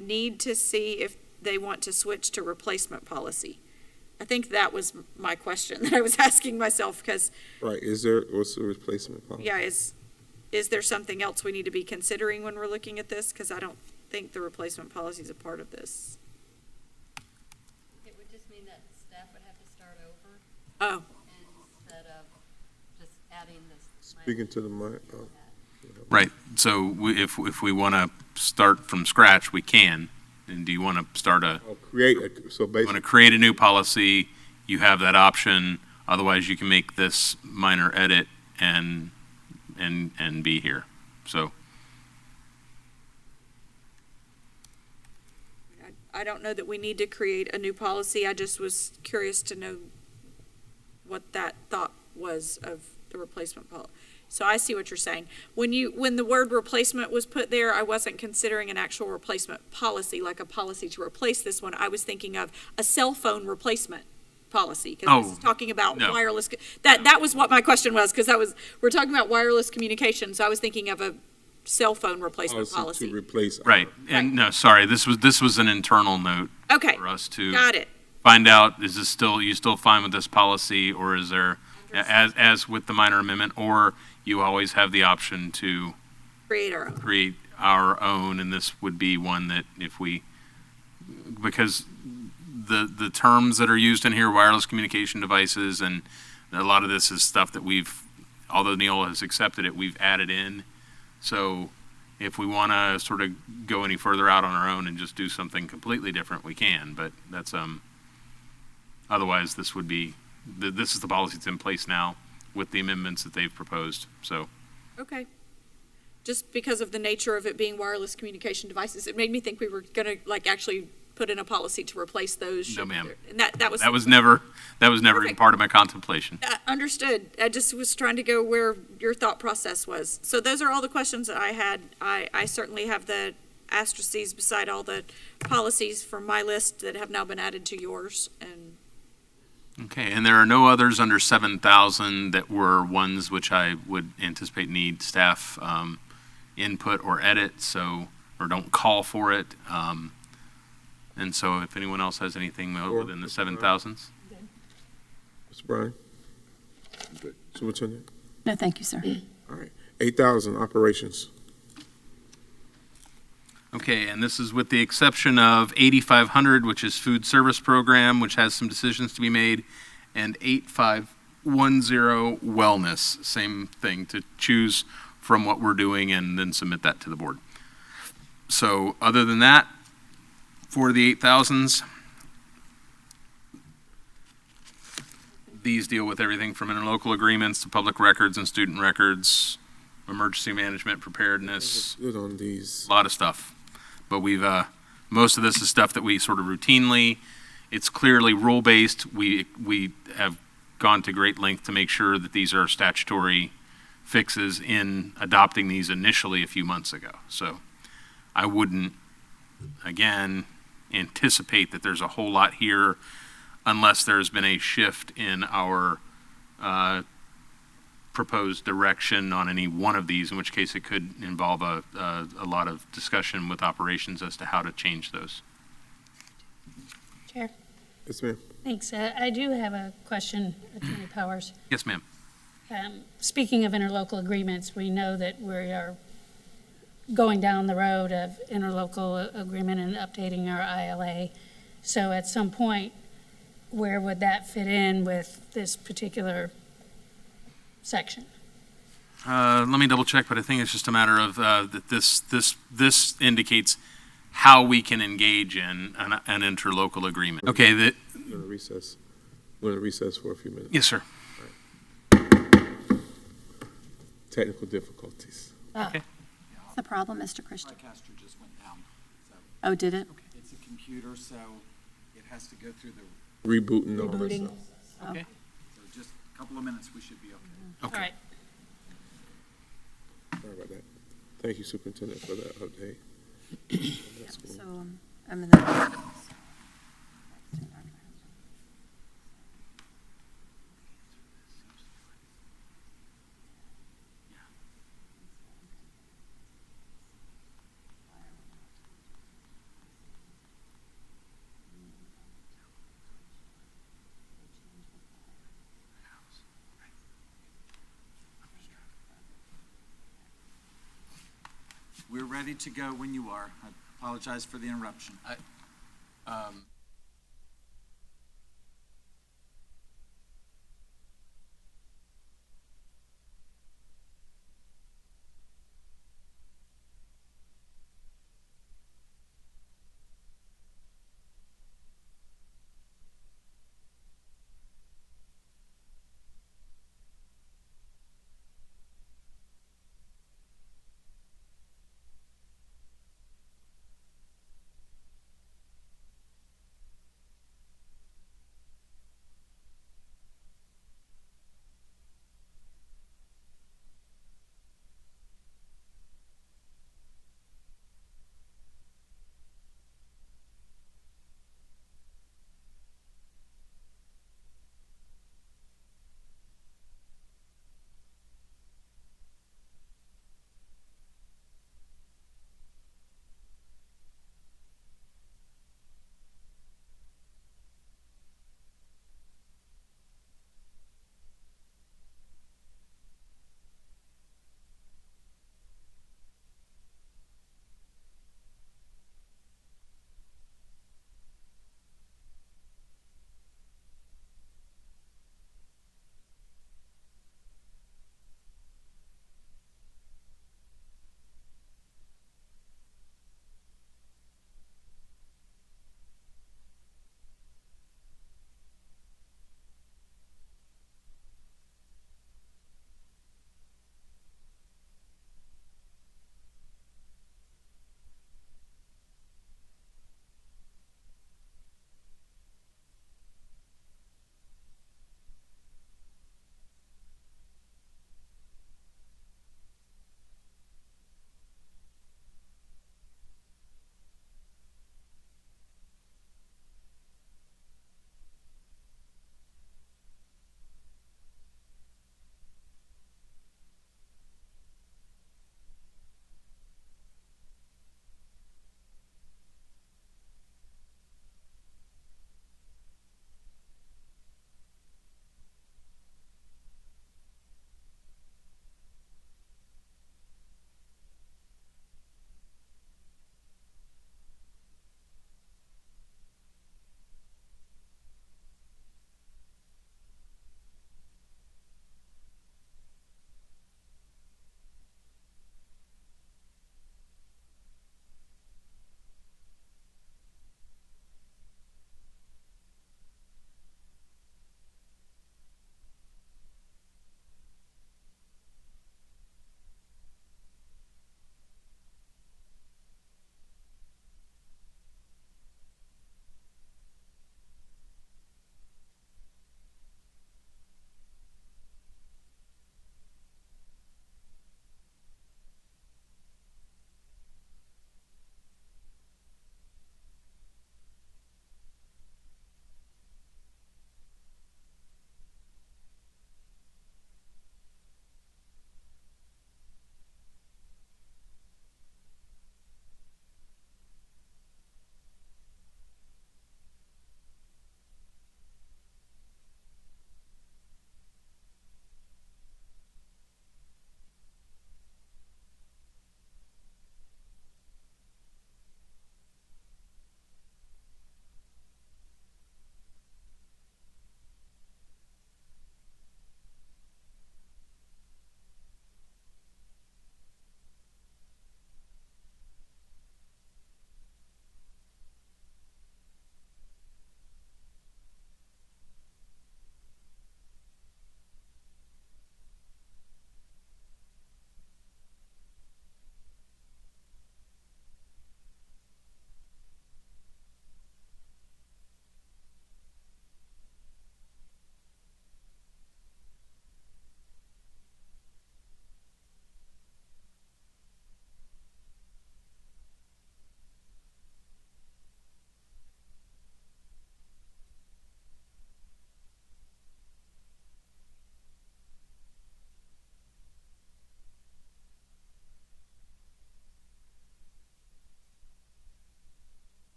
Need to see if they want to switch to replacement policy. I think that was my question that I was asking myself, because, Right, what's the replacement policy? yeah, is there something else we need to be considering when we're looking at this? Because I don't think the replacement policy is a part of this. It would just mean that staff would have to start over Oh, instead of just adding this. Speaking to the mic. Oh. Right, so if we want to start from scratch, we can. And do you want to start so So want basically, to create a new policy, you have that option. Otherwise, you can make this minor edit and be here. So I don't know that we need to create a new policy. I just was curious to know what that thought was of the replacement policy. So I see what you're saying. When the word replacement was put there, I wasn't considering an actual replacement policy, like a policy to replace this one. I was thinking of a cell phone replacement policy, because this is talking about no. wireless. That was what my question was, because we're talking about wireless communication. So I was thinking of a cell phone replacement policy. to replace. right, and no, sorry, this was an internal note Okay, for us to got it. find out, is this you still fine with this policy, or is there, as with the minor amendment, or you always have the option to Create our own. create our own, and this would be one that because the terms that are used in here, wireless communication devices, and a lot of this is stuff that although NEOLA has accepted it, we've added in. So if we want to sort of go any further out on our own and just do something completely different, we can, but that's, otherwise this is the policy that's in place now with the amendments that they've proposed, so. Okay. Just because of the nature of it being wireless communication devices, it made me think we were going to actually put in a policy to replace those. No, ma'am. And that was. That was never even Perfect. part of my contemplation. Understood. I just was trying to go where your thought process was. So those are all the questions that I had. I certainly have the asterisks beside all the policies from my list that have now been added to yours. And Okay, and there are no others under 7,000 that were ones which I would anticipate need staff input or edit, or don't call for it. And so if anyone else has anything within the 7,000s. Mr. Bryan? Good. Superintendent? No, thank you, sir. All right. 8,000, operations. Okay, and this is with the exception of 8,500, which is food service program, which has some decisions to be made, and 8,510 wellness, same thing, to choose from what we're doing and then submit that to the board. So other than that, for the 8,000s, these deal with everything from interlocal agreements to public records and student records, emergency management, preparedness, Good on these. a lot of stuff. But we've, most of this is stuff that we sort of routinely, it's clearly rule-based. We have gone to great length to make sure that these are statutory fixes in adopting these initially a few months ago. So I wouldn't, again, anticipate that there's a whole lot here unless there's been a shift in our proposed direction on any one of these, in which case it could involve a lot of discussion with operations as to how to change those. Chair, Yes, ma'am. thanks. I do have a question, Attorney Powers. Yes, ma'am. Speaking of interlocal agreements, we know that we are going down the road of interlocal agreement and updating our ILA. So at some point, where would that fit in with this particular section? Let me double check, but I think it's just a matter of that this indicates how we can engage in an interlocal agreement. Okay, We're going to recess. We're going to recess for a few minutes. yes, sir. Technical difficulties. What's the problem, Mr. Christian? Broadcaster just went down. So Oh, did it? it's a computer, so it has to go through the, Rebooting all that Rebooting. stuff. Okay. so just a couple of minutes, we should be okay. All right. Sorry about that. Thank you, Superintendent, for that update. That's cool. So, I'm in the. We're ready to go when you are. I apologize for the interruption.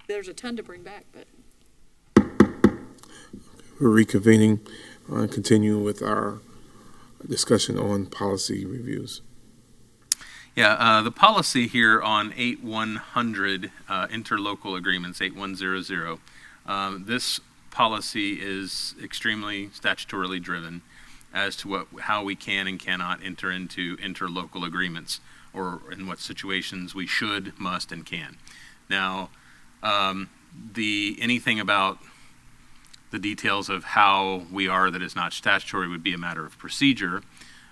there's a ton to bring back, but We're reconvening, continuing with our discussion on policy reviews. Yeah, the policy here on 8100 interlocal agreements, 8100, this policy is extremely statutorily driven as to how we can and cannot enter into interlocal agreements, or in what situations we should, must, and can. Now, anything about the details of how we are that is not statutory would be a matter of procedure.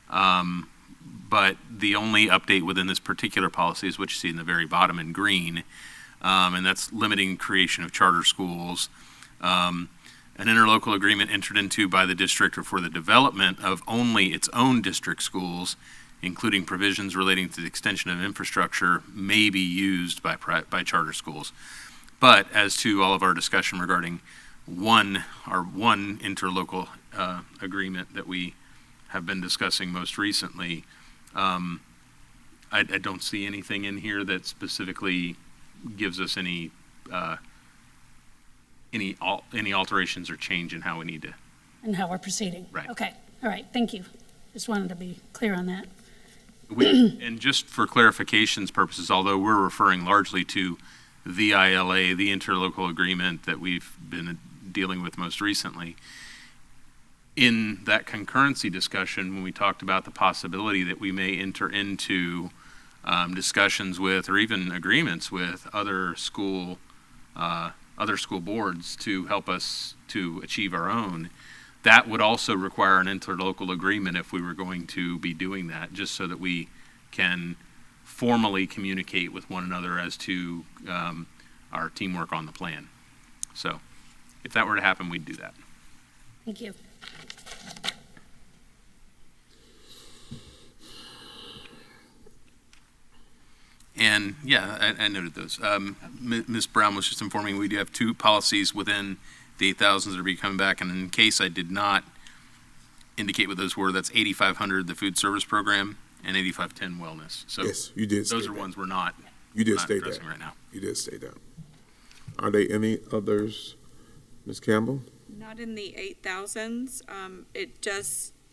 But the only update within this particular policy is what you see in the very bottom in green, and that's limiting creation of charter schools. An interlocal agreement entered into by the district or for the development of only its own district schools, including provisions relating to the extension of infrastructure, may be used by charter schools. But as to all of our discussion regarding one interlocal agreement that we have been discussing most recently, I don't see anything in here that specifically gives us any alterations or change in how we need to. And how we're proceeding. Right. Okay, all right, thank you. Just wanted to be clear on that. And just for clarification's purposes, although we're referring largely to the ILA, the interlocal agreement that we've been dealing with most recently, in that concurrency discussion, when we talked about the possibility that we may enter into discussions with, or even agreements with, other school boards to help us to achieve our own, that would also require an interlocal agreement if we were going to be doing that, just so that we can formally communicate with one another as to our teamwork on the plan. So if that were to happen, we'd do that. Thank you. And yeah, I noted those. Ms. Brown was just informing we do have two policies within the 8,000s that are be coming back, and in case I did not indicate what those were, that's 8,500, the food service program, and 8,510 wellness. So Yes, you did state those are that. ones we're not You did not state that. addressing right now. You did state that. Are there any others, Ms. Campbell? not in the 8,000s.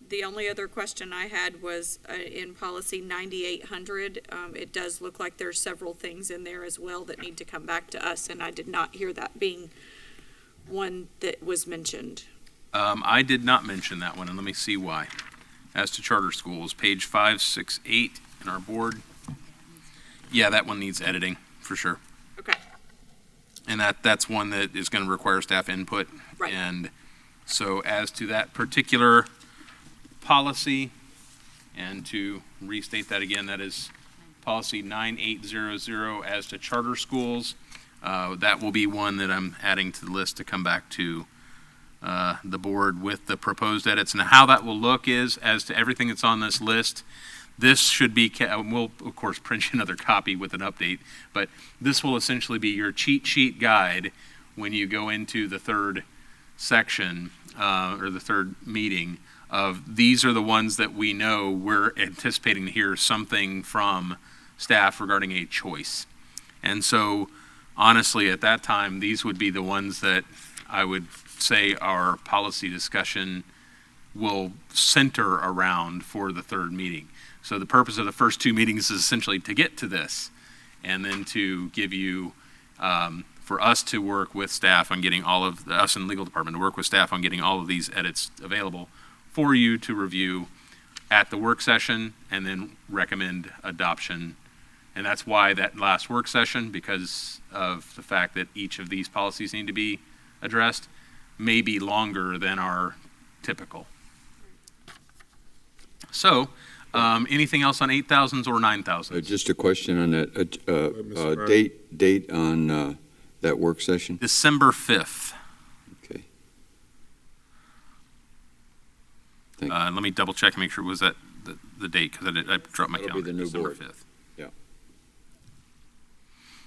The only other question I had was in policy 9,800. It does look like there's several things in there as well that need to come back to us, and I did not hear that being one that was mentioned. I did not mention that one, and let me see why. As to charter schools, page 568 in our board. Yeah, that one needs editing, for sure. Okay. And that's one that is going to require staff input. Right. And so as to that particular policy, and to restate that again, that is policy 9800 as to charter schools. That will be one that I'm adding to the list to come back to the board with the proposed edits. And how that will look is, as to everything that's on this list, this should be, we'll of course print you another copy with an update, but this will essentially be your cheat sheet guide when you go into the third section or the third meeting of these are the ones that we know we're anticipating to hear something from staff regarding a choice. And so honestly, at that time, these would be the ones that I would say our policy discussion will center around for the third meeting. So the purpose of the first two meetings is essentially to get to this, and then to give you, for us to work with staff on getting all of, us in the legal department to work with staff on getting all of these edits available for you to review at the work session and then recommend adoption. And that's why that last work session, because of the fact that each of these policies need to be addressed, may be longer than our typical. So, anything else on 8,000s or 9,000s? Just a question on that, Mr. Brown. date on that work session? December 5th. Okay. Thank you. Let me double check and make sure, was that the date? Because I dropped my That'll be calendar. the new December board. 5th. Yeah.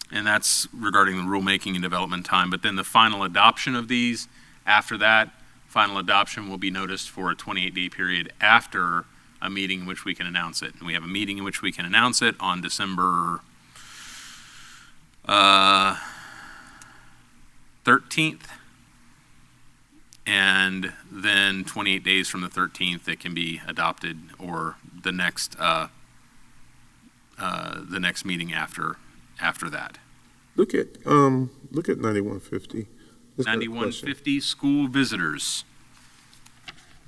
And that's regarding the rulemaking and development time. But then the final adoption of these, after that, final adoption will be noticed for a 28-day period after a meeting in which we can announce it. And we have a meeting in which we can announce it on December 13th. And then 28 days from the 13th, it can be adopted, or the next meeting after that. Look at 9150. Let's make a question. 9150, school visitors.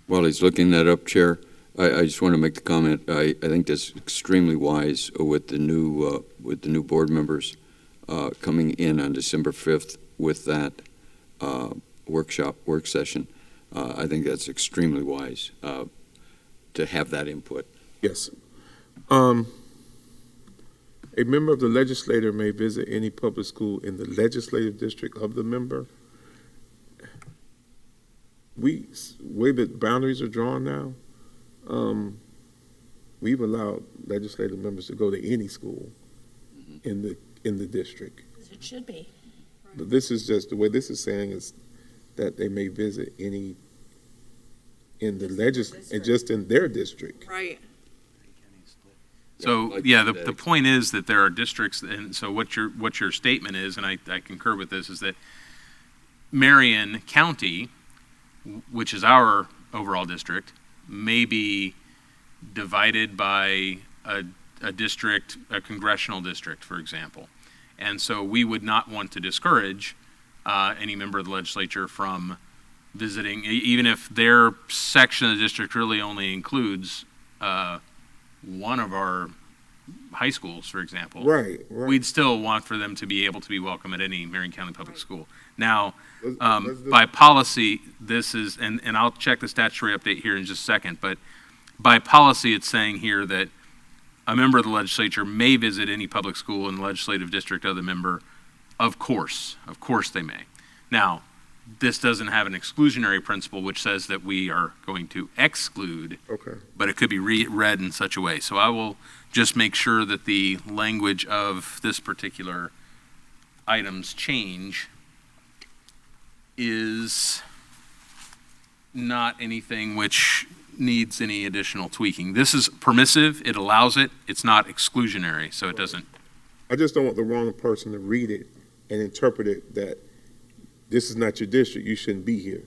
While he's looking that up, Chair, I just want to make the comment, I think that's extremely wise with the new board members coming in on December 5th with that work session. I think that's extremely wise to have that input. Yes. A member of the legislature may visit any public school in the legislative district of the member. Way the boundaries are drawn now, we've allowed legislative members to go to any school in the district. It should be. But this is just, the way this is saying is that they may visit any in the and just in their district. Right. So, yeah, the point is that there are districts, and so what your statement is, and I concur with this, is that Marion County, which is our overall district, may be divided by a district, a congressional district, for example. And so we would not want to discourage any member of the legislature from visiting, even if their section of the district really only includes one of our high schools, for example. Right. We'd still want for them to be able to be welcome at any Marion County public school. Now, by policy, this is, and I'll check the statutory update here in just a second, but by policy, it's saying here that a member of the legislature may visit any public school in the legislative district of the member. Of course they may. Now, this doesn't have an exclusionary principle which says that we are going to exclude, Okay. but it could be read in such a way. So I will just make sure that the language of this particular item's change is not anything which needs any additional tweaking. This is permissive, it allows it, it's not exclusionary, so it doesn't. I just don't want the wrong person to read it and interpret it that this is not your district, you shouldn't be here.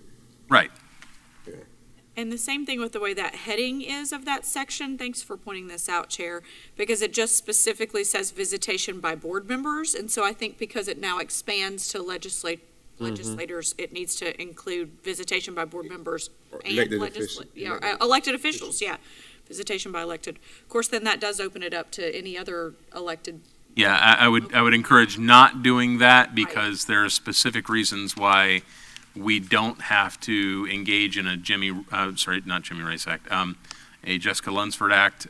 Right. And the same thing with the way that heading is of that section. Thanks for pointing this out, Chair, because it just specifically says visitation by board members. And so I think because it now expands to legislators, it needs to include visitation by board members and elected officials, yeah. Visitation by elected. Of course, then that does open it up to any other elected. Yeah, I would encourage not doing that because there are specific reasons why we don't have to engage in a a Jessica Lunsford Act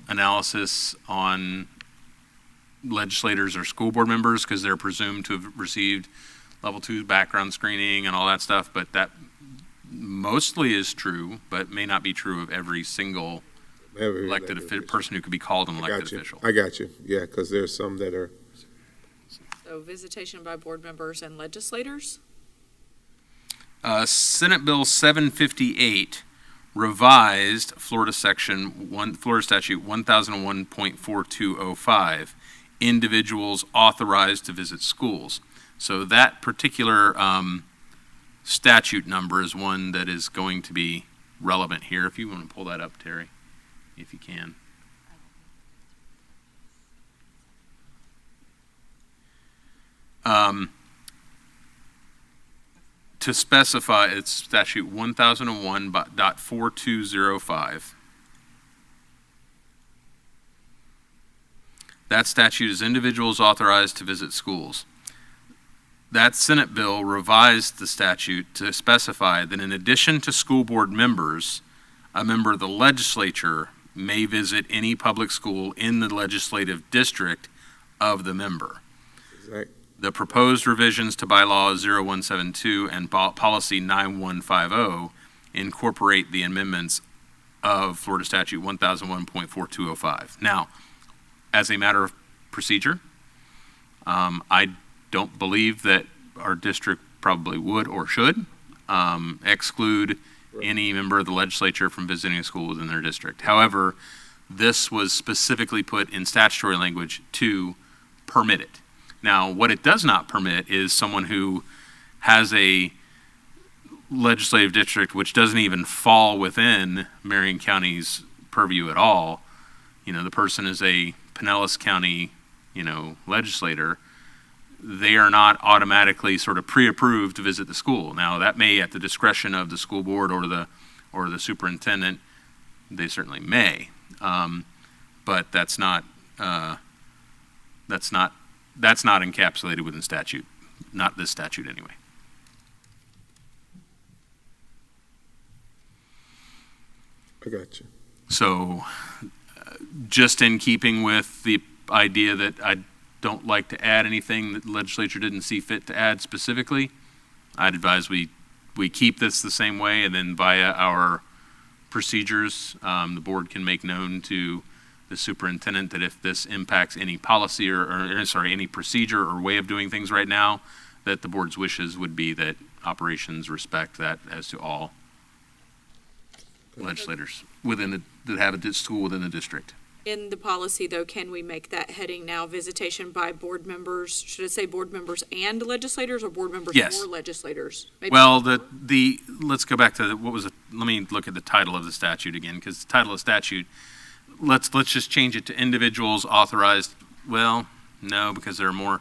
analysis on legislators or school board members because they're presumed to have received level 2 background screening and all that stuff, but that mostly is true, but may not be true of every single elected person who could be called an elected official. I got you. Yeah, because there's some that are. So visitation by board members and legislators? Senate Bill 758 revised Florida Statute 1001.4205, individuals authorized to visit schools. So that particular statute number is one that is going to be relevant here. If you want to pull that up, Terry, if you can. To specify, it's statute 1001.4205. That statute is individuals authorized to visit schools. That Senate bill revised the statute to specify that in addition to school board members, a member of the legislature may visit any public school in the legislative district of the member. Exactly. The proposed revisions to bylaw 0172 and policy 9150 incorporate the amendments of Florida statute 1001.4205. Now, as a matter of procedure, I don't believe that our district probably would or should exclude any member of the legislature from visiting a school within their district. However, this was specifically put in statutory language to permit it. Now, what it does not permit is someone who has a legislative district which doesn't even fall within Marion County's purview at all. You know, the person is a Pinellas County, legislator. They are not automatically sort of pre-approved to visit the school. Now, that may, at the discretion of the school board or the superintendent, they certainly may. But that's not encapsulated within statute, not this statute anyway. I got you. So, just in keeping with the idea that I don't like to add anything that the legislature didn't see fit to add specifically, I'd advise we keep this the same way, and then via our procedures, the board can make known to the superintendent that if this impacts any policy or any procedure or way of doing things right now, that the board's wishes would be that operations respect that as to all legislators that have a school within the district. In the policy, though, can we make that heading now, visitation by board members? Should it say board members and legislators, or board members Yes. or legislators? Maybe Well, let's go back to let me look at the title of the statute again, because the title of the statute, let's just change it to individuals authorized. Well, no, because there are more.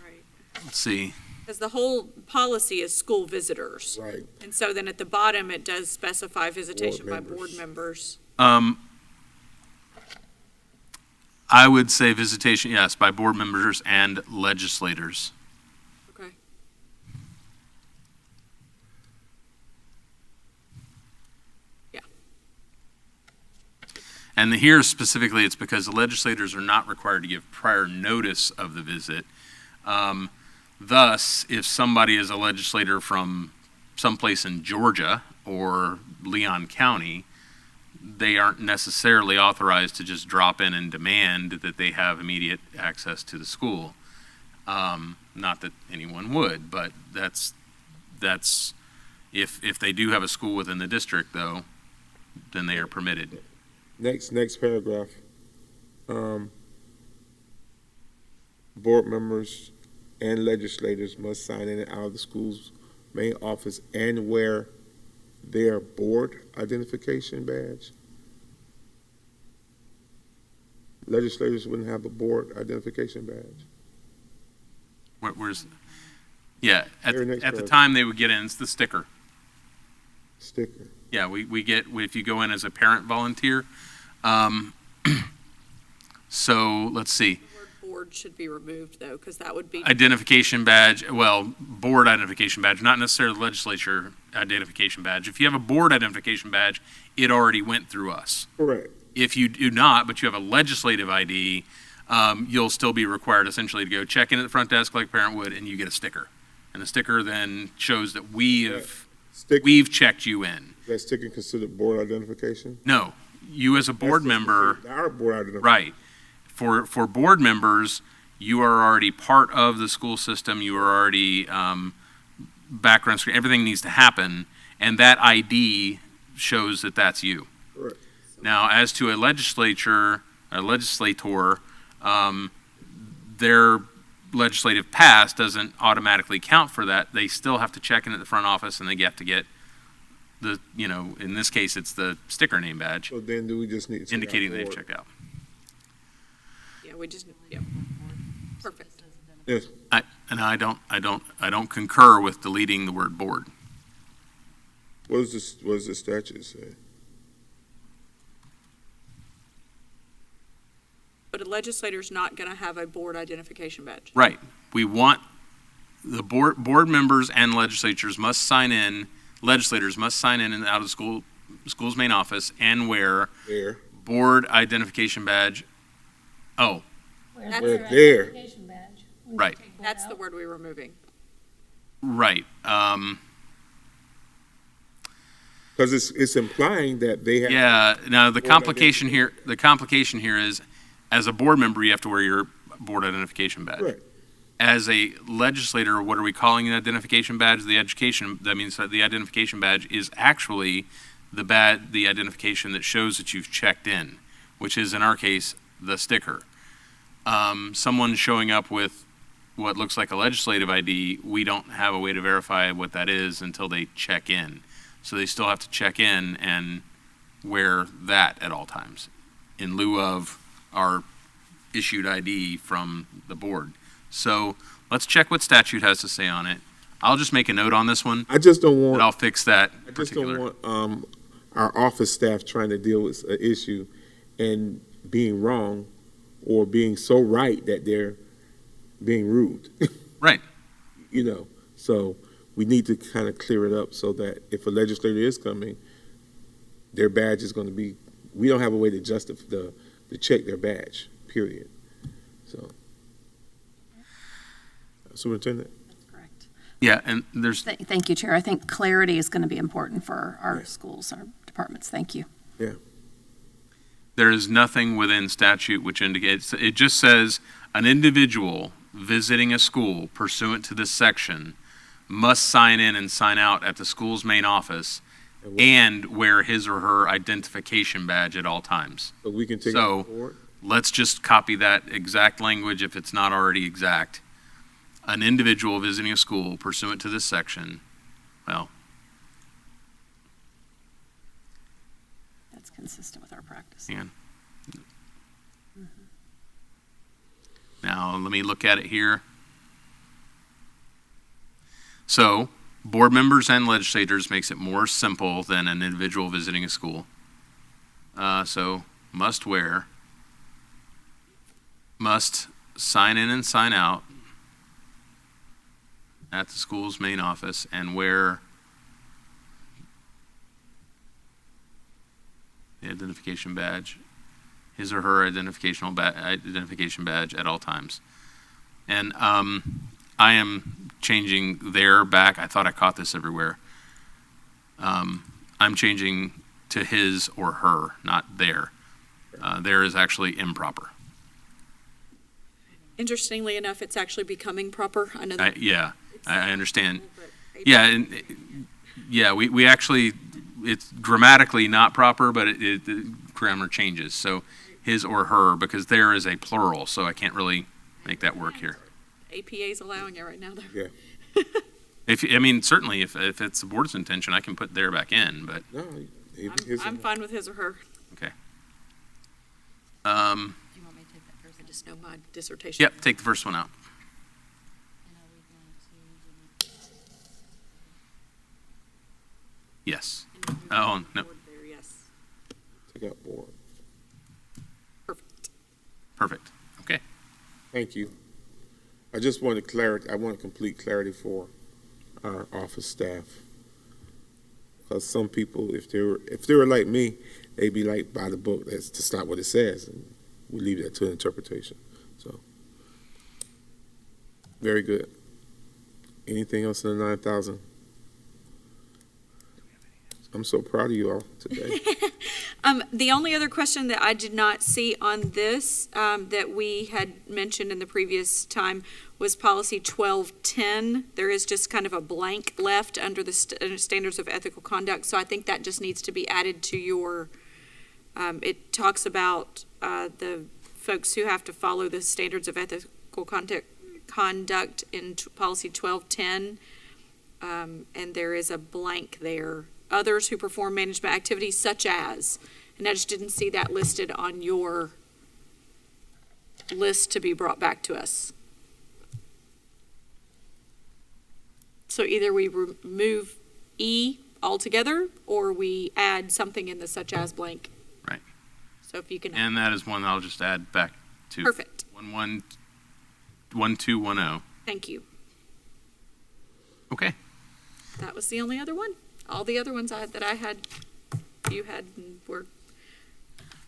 Right. Let's see. Because the whole policy is school visitors. Right. And so then at the bottom, it does specify visitation by Board board members. I would say visitation, yes, by board members and legislators. Okay. Yeah. And here specifically, it's because the legislators are not required to give prior notice of the visit. Thus, if somebody is a legislator from someplace in Georgia or Leon County, they aren't necessarily authorized to just drop in and demand that they have immediate access to the school. Not that anyone would, but that's if they do have a school within the district, though, then they are permitted. Next paragraph. Board members and legislators must sign in and out of the school's main office and wear their board identification badge. Legislators wouldn't have a board identification badge. Where's, yeah, at Very next the paragraph. time they would get in, it's the sticker. Sticker. Yeah, we get, if you go in as a parent volunteer. So, let's see. The word board should be removed, though, because that would be. Identification badge, well, board identification badge, not necessarily legislature identification badge. If you have a board identification badge, it already went through us. Correct. If you do not, but you have a legislative ID, you'll still be required essentially to go check in at the front desk like a parent would, and you get a sticker. And the sticker then shows that we've checked you in. Is that sticker considered board identification? No, you as a board That's just member, considered our board identification. right. For board members, you are already part of the school system. You are already background screen. Everything needs to happen, and that ID shows that that's you. Correct. Now, as to a legislator, their legislative pass doesn't automatically count for that. They still have to check in at the front office, and they have to get the, in this case, it's the sticker name badge So then do we just need to say our indicating they've board? checked out. Yeah, we just, yeah. Perfect. Yes. I don't concur with deleting the word board. What does the statute say? But a legislator's not going to have a board identification badge. Right. We want the board members and legislators must sign in. Legislators must sign in and out of the school's main office and wear There. board identification badge. Oh, That's- We're there. Identification badge. When you Right. take board That's the out. word we're removing. right. Because it's implying that they have. Yeah. Now the Board complication here is, as a board member, you have to wear your board identification badge. Correct. As a legislator, what are we calling an identification badge? That means that the identification badge is actually the identification that shows that you've checked in, which is in our case, the sticker. Someone showing up with what looks like a legislative ID, we don't have a way to verify what that is until they check in. So they still have to check in and wear that at all times in lieu of our issued ID from the board. So let's check what statute has to say on it. I'll just make a note on this one, I just don't and want, I'll fix that I just don't particular. want, our office staff trying to deal with an issue and being wrong or being so right that they're being rude. Right. You know, so we need to kind of clear it up so that if a legislator is coming, their badge is going to be, we don't have a way to justify, to check their badge, period. So. Superintendent? That's correct. Yeah, and there's, Thank you, Chair. I think clarity is going to be important for our schools, our departments. Thank you. there is nothing within statute which indicates, it just says an individual visiting a school pursuant to this section must sign in and sign out at the school's main office and wear his or her identification badge at all times. So we can take it So, forward? let's just copy that exact language if it's not already exact. An individual visiting a school pursuant to this section, well, That's consistent with our practice. hang on. Now, let me look at it here. So, board members and legislators makes it more simple than an individual visiting a school. So, must wear, must sign in and sign out at the school's main office and wear the identification badge, his or her identification badge at all times. And I am changing their back. I thought I caught this everywhere. I'm changing to his or her, not their. Their is actually improper. Interestingly enough, it's actually becoming proper. I know that. Yeah, I understand. but Yeah, and we actually, it's grammatically not proper, but the grammar changes. So his or her, because there is a plural, so I can't really make that work here. APA's allowing it right now, though. Yeah. I mean, certainly if it's the board's intention, I can put there back in, but, No, even his. I'm fine with his or her. okay. Do you want me to take that first? I just know my dissertation. Yep, take the first one out. And are we going to Yes. And you Oh, can no. board there, yes. Take out board. Perfect. Perfect. Okay. Thank you. I just wanted clarity, I want complete clarity for our office staff. Because some people, if they were like me, they'd be like, by the book, that's just not what it says. And we leave that to interpretation. So, very good. Anything else in the 9,000? I'm so proud of you all today. The only other question that I did not see on this, that we had mentioned in the previous time, was policy 1210. There is just kind of a blank left under the standards of ethical conduct, so I think that just needs to be added to your, it talks about the folks who have to follow the standards of ethical conduct in policy 1210, and there is a blank there. Others who perform management activities such as, and I just didn't see that listed on your list to be brought back to us. So either we remove E altogether, or we add something in the such as blank. Right. So if you can, And that is one I'll just add back to. perfect, 1210. thank you. Okay. That was the only other one. All the other ones that I had, you had, and were.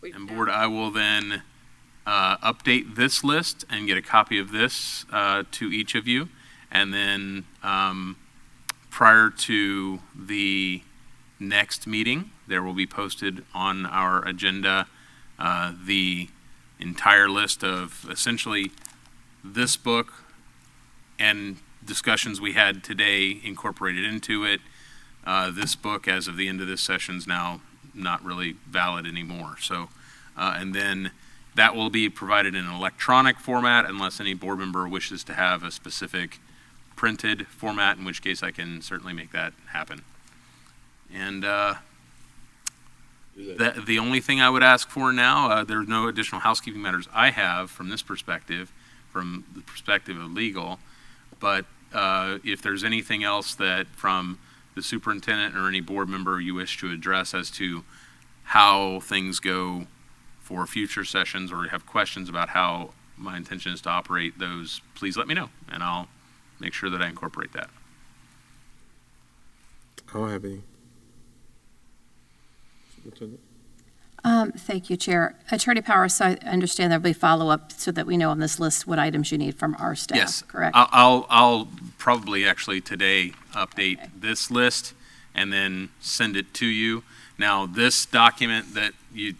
And board, I will then update this list and get a copy of this to each of you. And then prior to the next meeting, there will be posted on our agenda the entire list of essentially this book and discussions we had today incorporated into it. This book, as of the end of this session, is now not really valid anymore. So, and then That will be provided in an electronic format unless any board member wishes to have a specific printed format, in which case I can certainly make that happen. And the only thing I would ask for now, there are no additional housekeeping matters I have from this perspective, from the perspective of legal, but if there's anything else that from the superintendent or any board member you wish to address as to how things go for future sessions, or have questions about how my intention is to operate those, please let me know, and I'll make sure that I incorporate that. I don't have any. Superintendent? Thank you, Chair. Attorney Powers, so I understand there'll be follow-up so that we know on this list what items you need from our staff, Yes. correct? I'll probably actually today update this list and then send it to you. Now, this document that you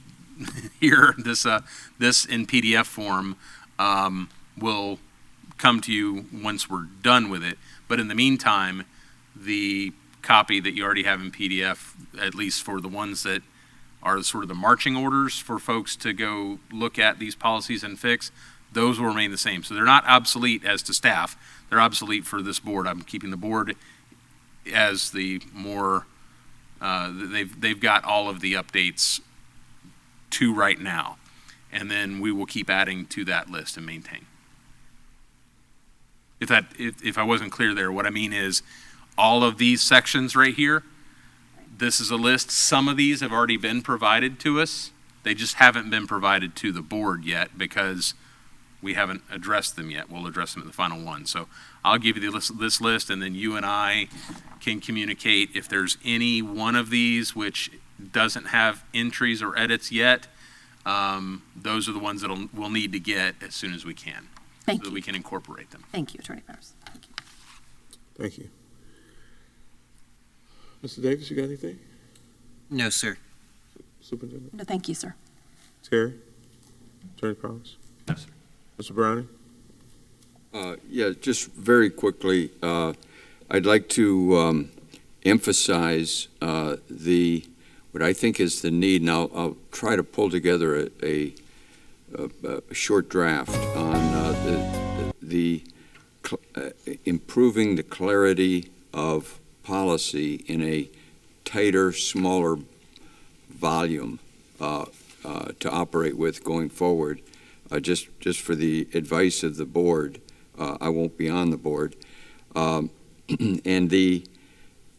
here, this in PDF form, will come to you once we're done with it. But in the meantime, the copy that you already have in PDF, at least for the ones that are sort of the marching orders for folks to go look at these policies and fix, those will remain the same. So they're not obsolete as to staff. They're obsolete for this board. I'm keeping the board as the more, they've got all of the updates to right now, and then we will keep adding to that list and maintain. If I wasn't clear there, what I mean is all of these sections right here, this is a list. Some of these have already been provided to us. They just haven't been provided to the board yet because we haven't addressed them yet. We'll address them at the final one. So I'll give you this list, and then you and I can communicate if there's any one of these which doesn't have entries or edits yet. Those are the ones that we'll need to get as soon as we can. Thank so that you. we can incorporate them. Thank you, Attorney Powers. Thank you. Thank you. Mr. Davis, you got anything? No, sir. Superintendent? No, thank you, sir. Terry? Attorney Powers? No, sir. Mr. Browning? Yeah, just very quickly, I'd like to emphasize what I think is the need, and I'll try to pull together a short draft on improving the clarity of policy in a tighter, smaller volume to operate with going forward. Just for the advice of the board, I won't be on the board, and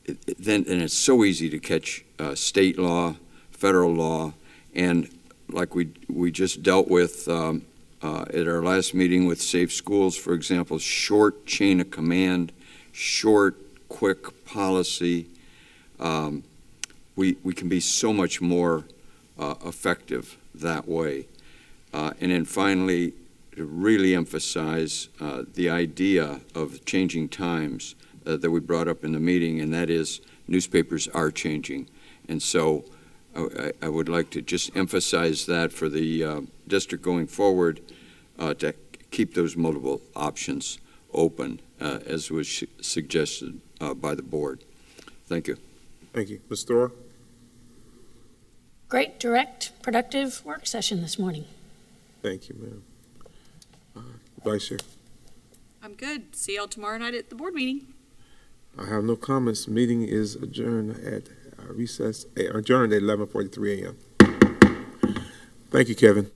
it's so easy to catch state law, federal law, and like we just dealt with at our last meeting with Safe Schools, for example, short chain of command, short, quick policy. We can be so much more effective that way. And then finally, to really emphasize the idea of changing times that we brought up in the meeting, and that is newspapers are changing. And so I would like to just emphasize that for the district going forward, to keep those multiple options open, as was suggested by the board. Thank you. Thank you. Ms. Thor? Great, direct, productive work session this morning. Thank you, ma'am. Vice Chair? I'm good. See y'all tomorrow night at the board meeting. I have no comments. Meeting is adjourned at adjourned at 11:43 a.m. Thank you, Kevin.